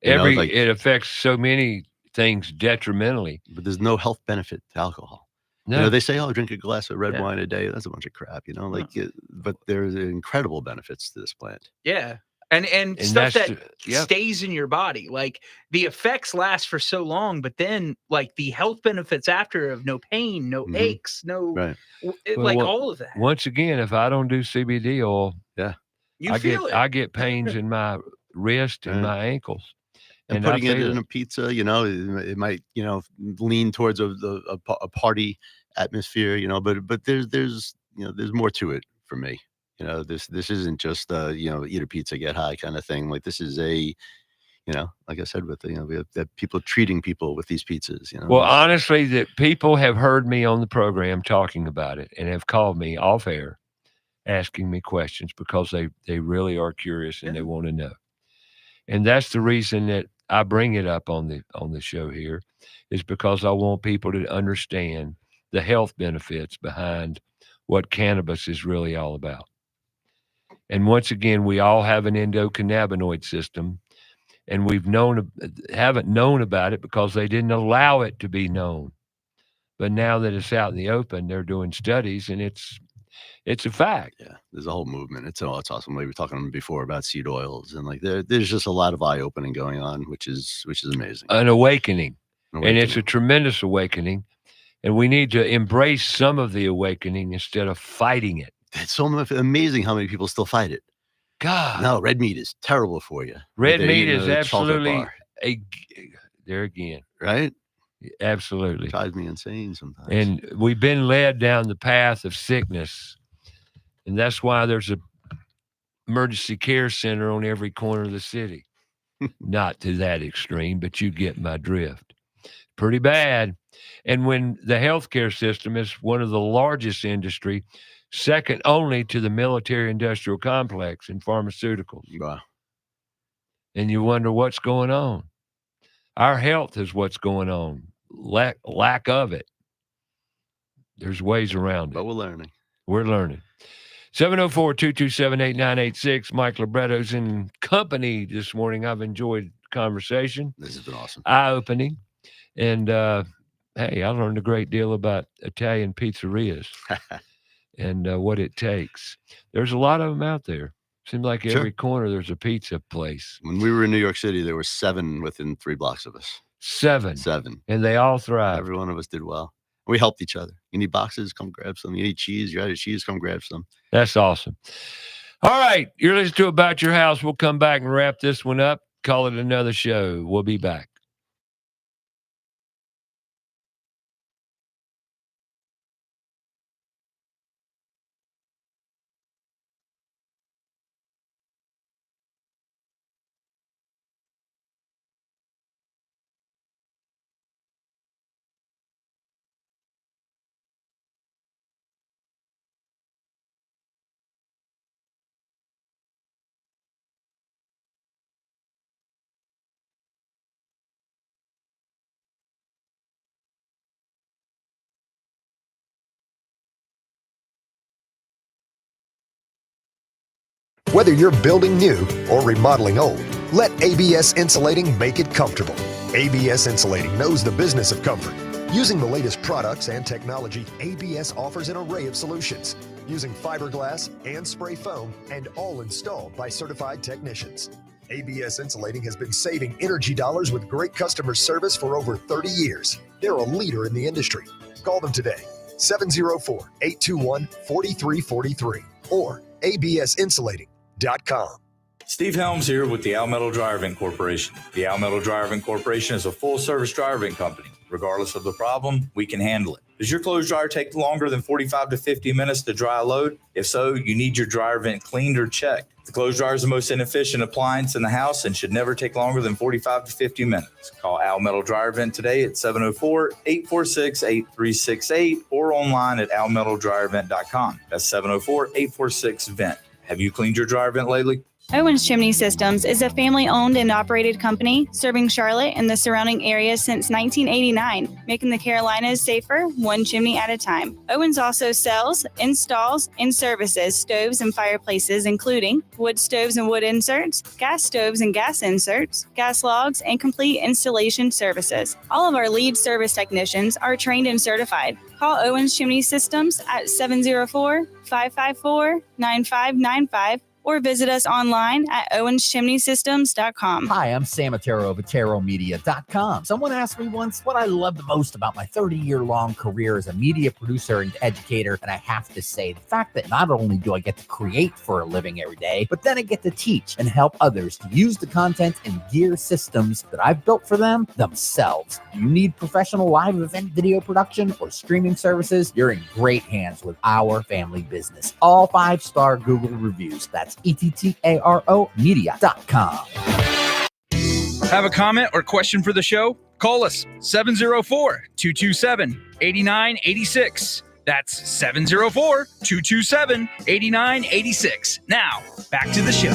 it affects so many things detrimentally. But there's no health benefit to alcohol. No. They say, "Oh, drink a glass of red wine a day." That's a bunch of crap, but there's incredible benefits to this plant. Yeah. And stuff that stays in your body. Like the effects last for so long, but then like the health benefits after of no pain, no aches, no all of that. Once again, if I don't do CBD oil, I get pains in my wrist and my ankles. And putting it in a pizza, it might, lean towards a party atmosphere, but there's more to it for me. This isn't just eat a pizza, get high kind of thing. Like this is like I said, with we have that people treating people with these pizzas. Well, honestly, that people have heard me on the program talking about it and have called me off air, asking me questions because they really are curious and they want to know. And that's the reason that I bring it up on the show here, is because I want people to understand the health benefits behind what cannabis is really all about. And once again, we all have an endocannabinoid system, and haven't known about it because they didn't allow it to be known. But now that it's out in the open, they're doing studies, and it's a fact. Yeah, there's a whole movement. It's awesome. We were talking before about seed oils, and like there's just a lot of eye opening going on, which is amazing. An awakening, and it's a tremendous awakening, and we need to embrace some of the awakening instead of fighting it. It's so amazing how many people still fight it. God, no, red meat is terrible for you. Red meat is absolutely there again, right? Absolutely, it drives me insane sometimes. And we've been led down the path of sickness. And that's why there's a emergency care center on every corner of the city. Not to that extreme, but you get my drift. Pretty bad. And when the healthcare system is one of the largest industry, second only to the military industrial complex and pharmaceuticals. Wow. And you wonder what's going on. Our health is what's going on. Lack of it. There's ways around it. But we're learning. We're learning. 704-227-8986. Mike Libretto's in company this morning. I've enjoyed the conversation. This has been awesome. Eye-opening. And, hey, I learned a great deal about Italian pizzerias and what it takes. There's a lot of them out there. Seems like every corner there's a pizza place. When we were in New York City, there were 7 within 3 blocks of us. 7. And they all thrive. Every one of us did well. We helped each other. You need boxes? Come grab some. You need cheese? You're out of cheese? Come grab some. That's awesome. All right. You're listening to About Your House. We'll come back and wrap this one up. Call it another show. We'll be back. Whether you're building new or remodeling old, let ABS Insulating make it comfortable. ABS Insulating knows the business of comfort. Using the latest products and technology, ABS offers an array of solutions, using fiberglass and spray foam, and all installed by certified technicians. ABS Insulating has been saving energy dollars with great customer service for over 30 years. They're a leader in the industry. Call them today, 704-821-4343 or absinsulating.com. Steve Helms here with the Al Metal Dryer Vent Corporation. The Al Metal Dryer Vent Corporation is a full-service dryer vent company. Regardless of the problem, we can handle it. Does your clothes dryer take longer than 45 to 50 minutes to dry a load? If so, you need your dryer vent cleaned or checked. The clothes dryer is the most inefficient appliance in the house and should never take longer than 45 to 50 minutes. Call Al Metal Dryer Vent today at 704-846-8368 or online at almetaldryervent.com. That's 704-846-VENT. Have you cleaned your dryer vent lately? Owens Chimney Systems is a family-owned and operated company serving Charlotte and the surrounding areas since 1989, making the Carolinas safer one chimney at a time. Owens also sells, installs, and services stoves and fireplaces, including wood stoves and wood inserts, gas stoves and gas inserts, gas logs, and complete installation services. All of our lead service technicians are trained and certified. Call Owens Chimney Systems at 704-554-9595 or visit us online at owenschimneysystems.com. Hi, I'm Sam Otero of AteroMedia.com. Someone asked me once what I love the most about my 30-year-long career as a media producer and educator, and I have to say the fact that not only do I get to create for a living every day, but then I get to teach and help others to use the content and gear systems that I've built for them themselves. Do you need professional live event video production or streaming services? You're in great hands with our family business. All 5-star Google reviews. That's ETTARO media.com. Have a comment or question for the show? Call us 704-227-8986. That's 704-227-8986. Now, back to the show.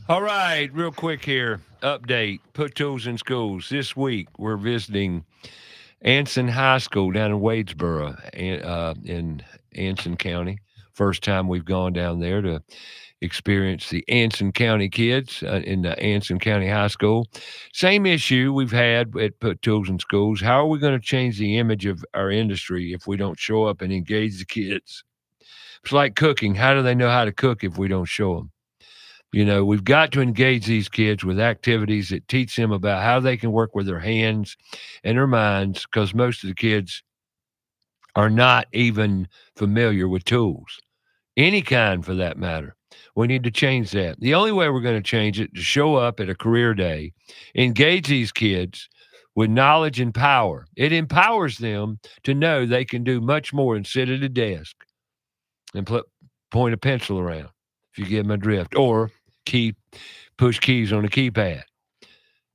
All right, real quick here. Update. Put tools in schools. This week, we're visiting Anson High School down in Wadesboro in Anson County. First time we've gone down there to experience the Anson County kids in the Anson County High School. Same issue we've had at Put Tools in Schools. How are we going to change the image of our industry if we don't show up and engage the kids? It's like cooking. How do they know how to cook if we don't show them? You know, we've got to engage these kids with activities that teach them about how they can work with their hands and their minds, because most of the kids are not even familiar with tools, any kind for that matter. We need to change that. The only way we're going to change it is to show up at a career day, engage these kids with knowledge and power. It empowers them to know they can do much more than sit at a desk and point a pencil around, if you get my drift, or push keys on a keypad.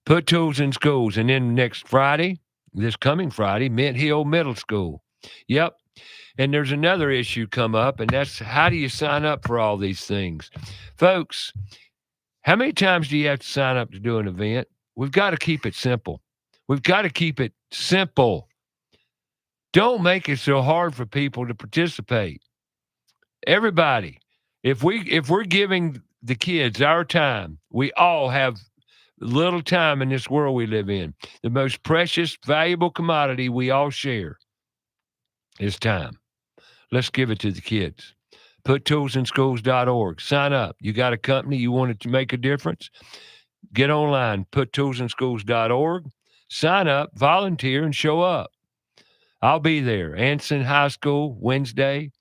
Put tools in schools. And then next Friday, this coming Friday, Mint Hill Middle School. Yep. And there's another issue come up, and that's how do you sign up for all these things? Folks, how many times do you have to sign up to do an event? We've got to keep it simple. We've got to keep it simple. Don't make it so hard for people to participate. Everybody, if we're giving the kids our time, we all have little time in this world we live in. The most precious, valuable commodity we all share is time. Let's give it to the kids. PutToolsInSchools.org. Sign up. You got a company, you want it to make a difference? Get online, PutToolsInSchools.org. Sign up, volunteer, and show up. I'll be there. Anson High School, Wednesday.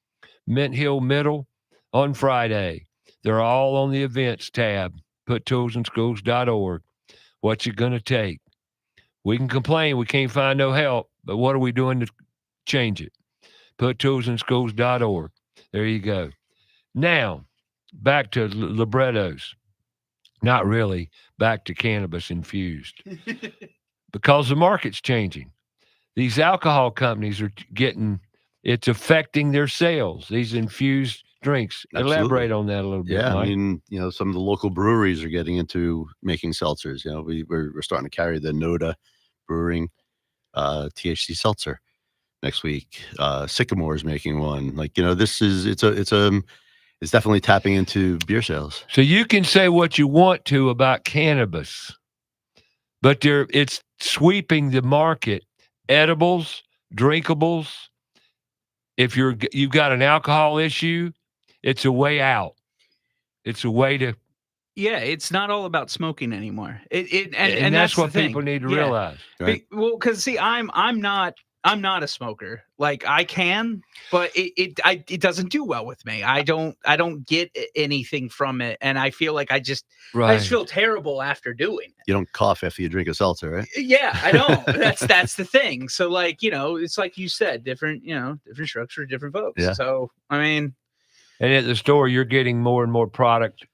Mint Hill Middle on Friday. They're all on the events tab. PutToolsInSchools.org. What's it going to take? We can complain we can't find no help, but what are we doing to change it? PutToolsInSchools.org. There you go. Now, back to librettos. Not really. Back to cannabis infused. Because the market's changing. These alcohol companies are it's affecting their sales, these infused drinks. Absolutely. Elaborate on that a little bit, Yeah, Mike. I mean, some of the local breweries are getting into making seltzers. We're starting to carry the Noda Brewing THC seltzer next week. Sycamore is making one. It's definitely tapping into beer sales. So you can say what you want to about cannabis, but it's sweeping the market. Edibles, drinkables. If you've got an alcohol issue, it's a way out. It's a way to Yeah, it's not all about smoking anymore. And that's the what thing. people need to Yeah. realize. Right. Well, because see, I'm not a smoker. Like I can, but it doesn't do well with me. I don't get anything from it, and I feel like I just feel terrible after doing it. You don't cough after you drink a seltzer, right? Yeah, I don't. That's the thing. So like, it's like you said, different structure, different folks. Yeah. So I mean, and at the store, you're getting more and more product.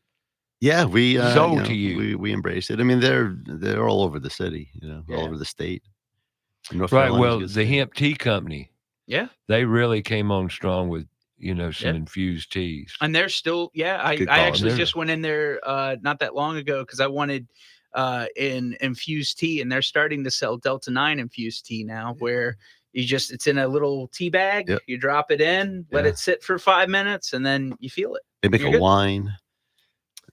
Yeah, we sold to you. We embrace it. I mean, they're all over the city, all over the state. North Carolina's Well, a good the state. hemp tea company, they really came on strong with some infused teas. and they're still, I Good actually call. just went in there not that long ago because I wanted in infused tea, and they're starting to sell Delta 9 infused tea now, where it's in a little tea bag. Yep. You drop it in, let it sit for 5 minutes, and then you feel it. They make You're a good. wine.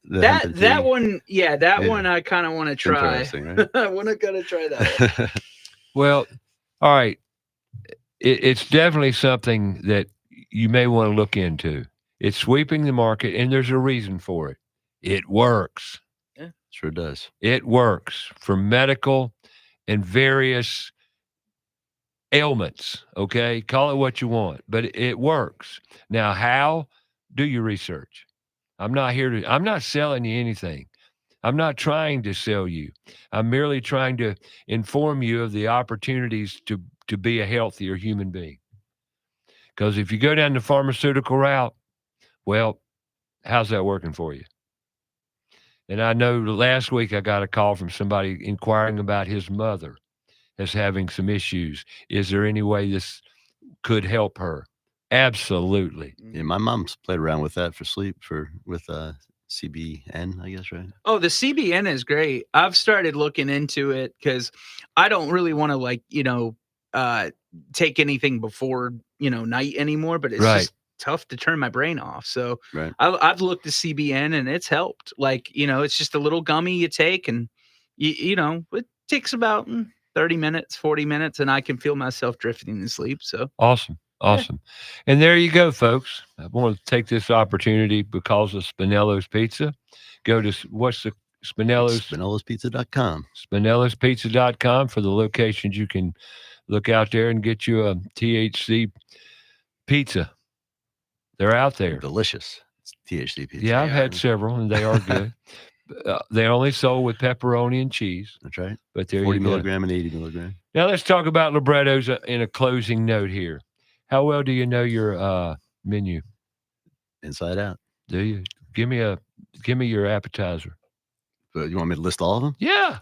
That one, that one I kind of want to try. Interesting, right? I want to try that one. Well, all right. It's definitely something that you may want to look into. It's sweeping the market, and there's a reason for it. It works. Yeah. Sure does. It works for medical and various ailments. Okay, call it what you want, but it works. Now, how? Do your research. I'm not selling you anything. I'm not trying to sell you. I'm merely trying to inform you of the opportunities to be a healthier human being. Because if you go down the pharmaceutical route, well, how's that working for you? And I know last week I got a call from somebody inquiring about his mother as having some issues. Is there any way this could help her? Absolutely. Yeah, my mom's played around with that for sleep with CBN, I guess, right? Oh, the CBN is great. I've started looking into it because I don't really want to take anything before night anymore, but it's just tough to turn my brain off. So I've looked at CBN, and it's helped. Like, it's just a little gummy you take, and it takes about 30 minutes, 40 minutes, and I can feel myself drifting to sleep. So awesome. And there you go, folks. I want to take this opportunity because of Spinello's Pizza. Go to what's the Spinello's? Spinello'sPizza.com. Spinello'sPizza.com for the locations. You can look out there and get you a THC pizza. They're out there. Delicious. It's THC pizza. Yeah, I've had several, and they are good. They only sold with pepperoni and cheese. That's right. But there 40 you go. milligram and 80 milligram. Now let's talk about librettos in a closing note here. How well do you know your menu? Inside out. Do you? Give me your appetizer. But you want me to list all of them? Yeah.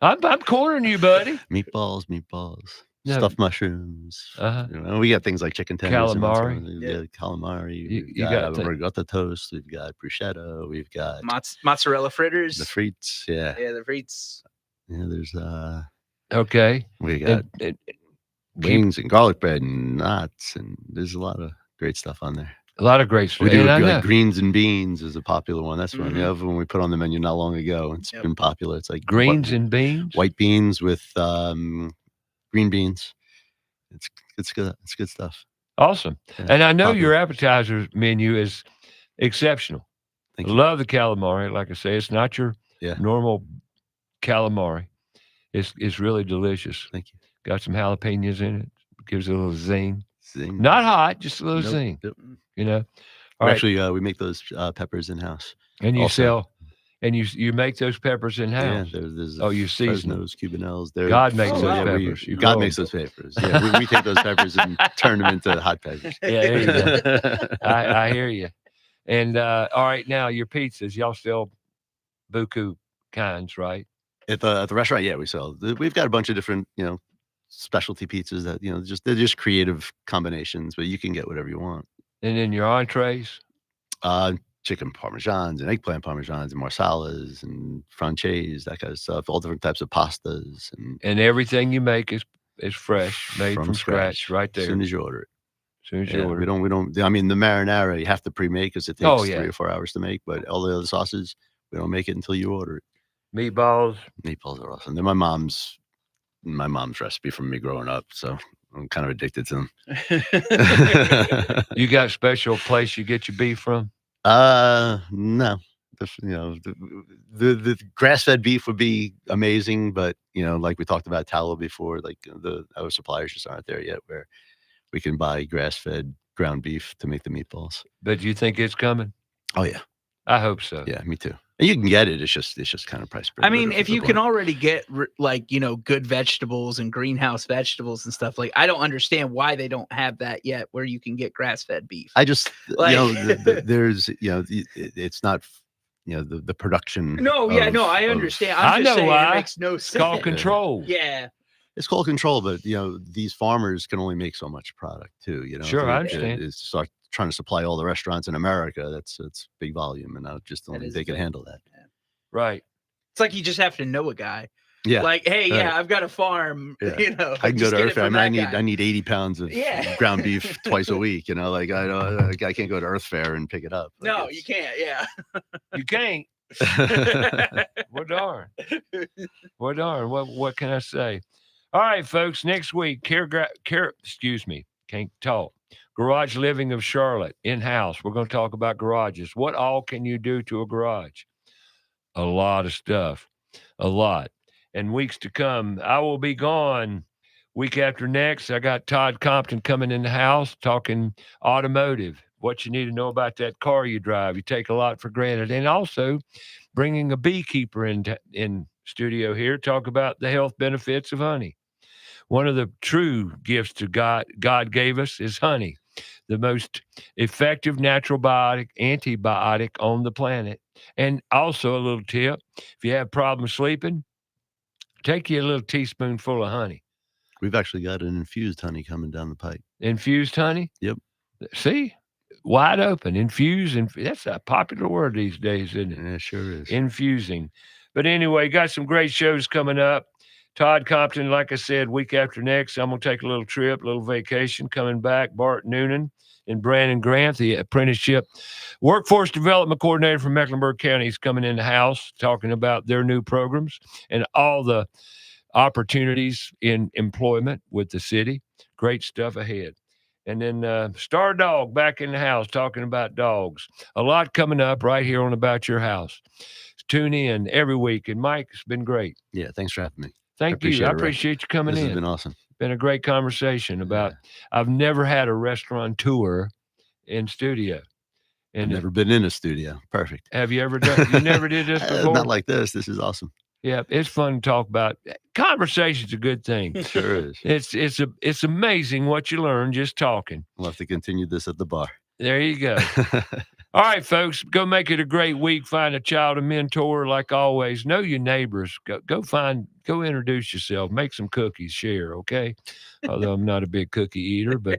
I'm cornering you, buddy. Meatballs. No. Stuffed mushrooms. We got things like chicken tenders. Calamari. Calamari. You got ricotta toast. We've got bruschetta. We've got mozzarella fritters. The frites. Yeah. Yeah, the frites. Yeah, there's okay. We got wings and garlic bread and nuts, and there's a lot of great stuff on there. A lot of great stuff. We do like greens and beans is a popular one. That's one. Mm-hmm. when we put on the menu not long ago. It's been popular. It's like greens and beans, white beans with green beans. It's good. It's good stuff. Awesome. Yeah, and I know your appetizer menu is exceptional. Thank you. Love the calamari. Like I say, it's not your normal calamari. It's really delicious. Thank you. Got some jalapenos in it. Gives it a little zing. Zing. Not hot, just a little zing. Yep. Actually, we make those peppers in house. And you sell. And you make those peppers in house. Yeah, there's you season those Cubanelles. God makes those peppers. God makes those peppers. Yeah, we take those peppers and turn them into hot peppers. Yeah, there you go. I hear you. And all right, now your pizzas, y'all sell buku kinds, right? At the restaurant, yeah, we sell. We've got a bunch of different, specialty pizzas that they're just creative combinations, but you can get whatever you want. And then your entrees. Chicken parmesans and eggplant parmesans and marsalas and franchise, that kind of stuff. All different types of pastas and everything you make is fresh, made from scratch, right there. As soon as you order it. As soon as you order. We don't. I mean, the marinara you have to pre-make because it takes 3 or 4 hours to make. But all the other sauces, we don't make it until you order it. Meatballs are awesome. They're my mom's recipe from me growing up, so I'm kind of addicted to them. You got a special place you get your beef from? No. the grass-fed beef would be amazing, but like we talked about tallow before, like our suppliers just aren't there yet where we can buy grass-fed ground beef to make the meatballs. But you think it's coming? Oh yeah, I hope so. Yeah, me too. And you can get it. It's just kind of price. I mean, if you can already get good vegetables and greenhouse vegetables and stuff, like I don't understand why they don't have that yet, where you can get grass-fed beef. I just there's it's not the production. No, I understand. I'm just saying it makes no sense. It's called control. Yeah. It's called control, but these farmers can only make so much product too. Sure, I understand. It's start trying to supply all the restaurants in America. That's big volume, and I just don't think they can handle that. Yeah. Right. It's like you just have to know a guy. Yeah. Like, hey, I've got a farm. Yeah. I can go to Earth Fair. I need 80 pounds of ground beef twice a week. Like I can't go to Earth Fair and pick it up. No, you can't. Yeah. You can't. Well, darn. Well, darn. What can I say? All right, folks. Next week, can't talk. Garage Living of Charlotte, in-house. We're going to talk about garages. What all can you do to a garage? A lot of stuff. A lot. And weeks to come, I will be gone week after next. I got Todd Compton coming in the house talking automotive, what you need to know about that car you drive. You take a lot for granted. And also bringing a beekeeper in studio here, talk about the health benefits of honey. One of the true gifts to God gave us is honey, the most effective natural antibiotic on the planet. And also a little tip, if you have problems sleeping, take you a little teaspoonful of honey. We've actually got an infused honey coming down the pipe. Infused honey? Yep. See? Wide open. Infused. That's a popular word these days, isn't it? Yeah, it sure is. Infusing. But anyway, got some great shows coming up. Todd Compton, like I said, week after next, I'm going to take a little trip, a little vacation, coming back. Bart Noonan and Brandon Grant, the apprenticeship workforce development coordinator from Mecklenburg County, is coming in the house talking about their new programs and all the opportunities in employment with the city. Great stuff ahead. And then Star Dog back in the house talking about dogs. A lot coming up right here on About Your House. Tune in every week. And Mike, it's been great. Yeah, thanks for having me. Thank you. I appreciate you coming in. This has been awesome. Been a great conversation about, I've never had a restaurateur in studio. And I've never been in a studio. Perfect. Have you ever done, you never did this before? Not like this. This is awesome. Yeah, it's fun to talk about. Conversation's a good thing. It sure is. It's amazing what you learn just talking. We'll have to continue this at the bar. There you go. All right, folks, go make it a great week. Find a child, a mentor, like always. Know your neighbors. Go introduce yourself. Make some cookies, share, okay? Although I'm not a big cookie eater, but,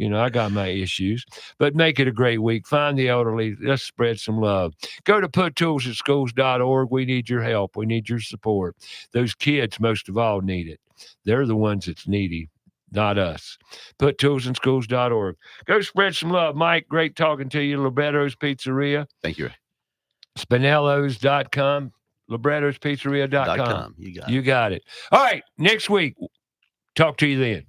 I got my issues. But make it a great week. Find the elderly. Let's spread some love. Go to puttoolsinschools.org. We need your help. We need your support. Those kids, most of all, need it. They're the ones that's needy. Not us. Puttoolsinschools.org. Go spread some love. Mike, great talking to you. Librettos Pizzeria. Thank you. Spinellos.com. LibrettosPizzeria.com. You got it. All right. Next week. Talk to you then.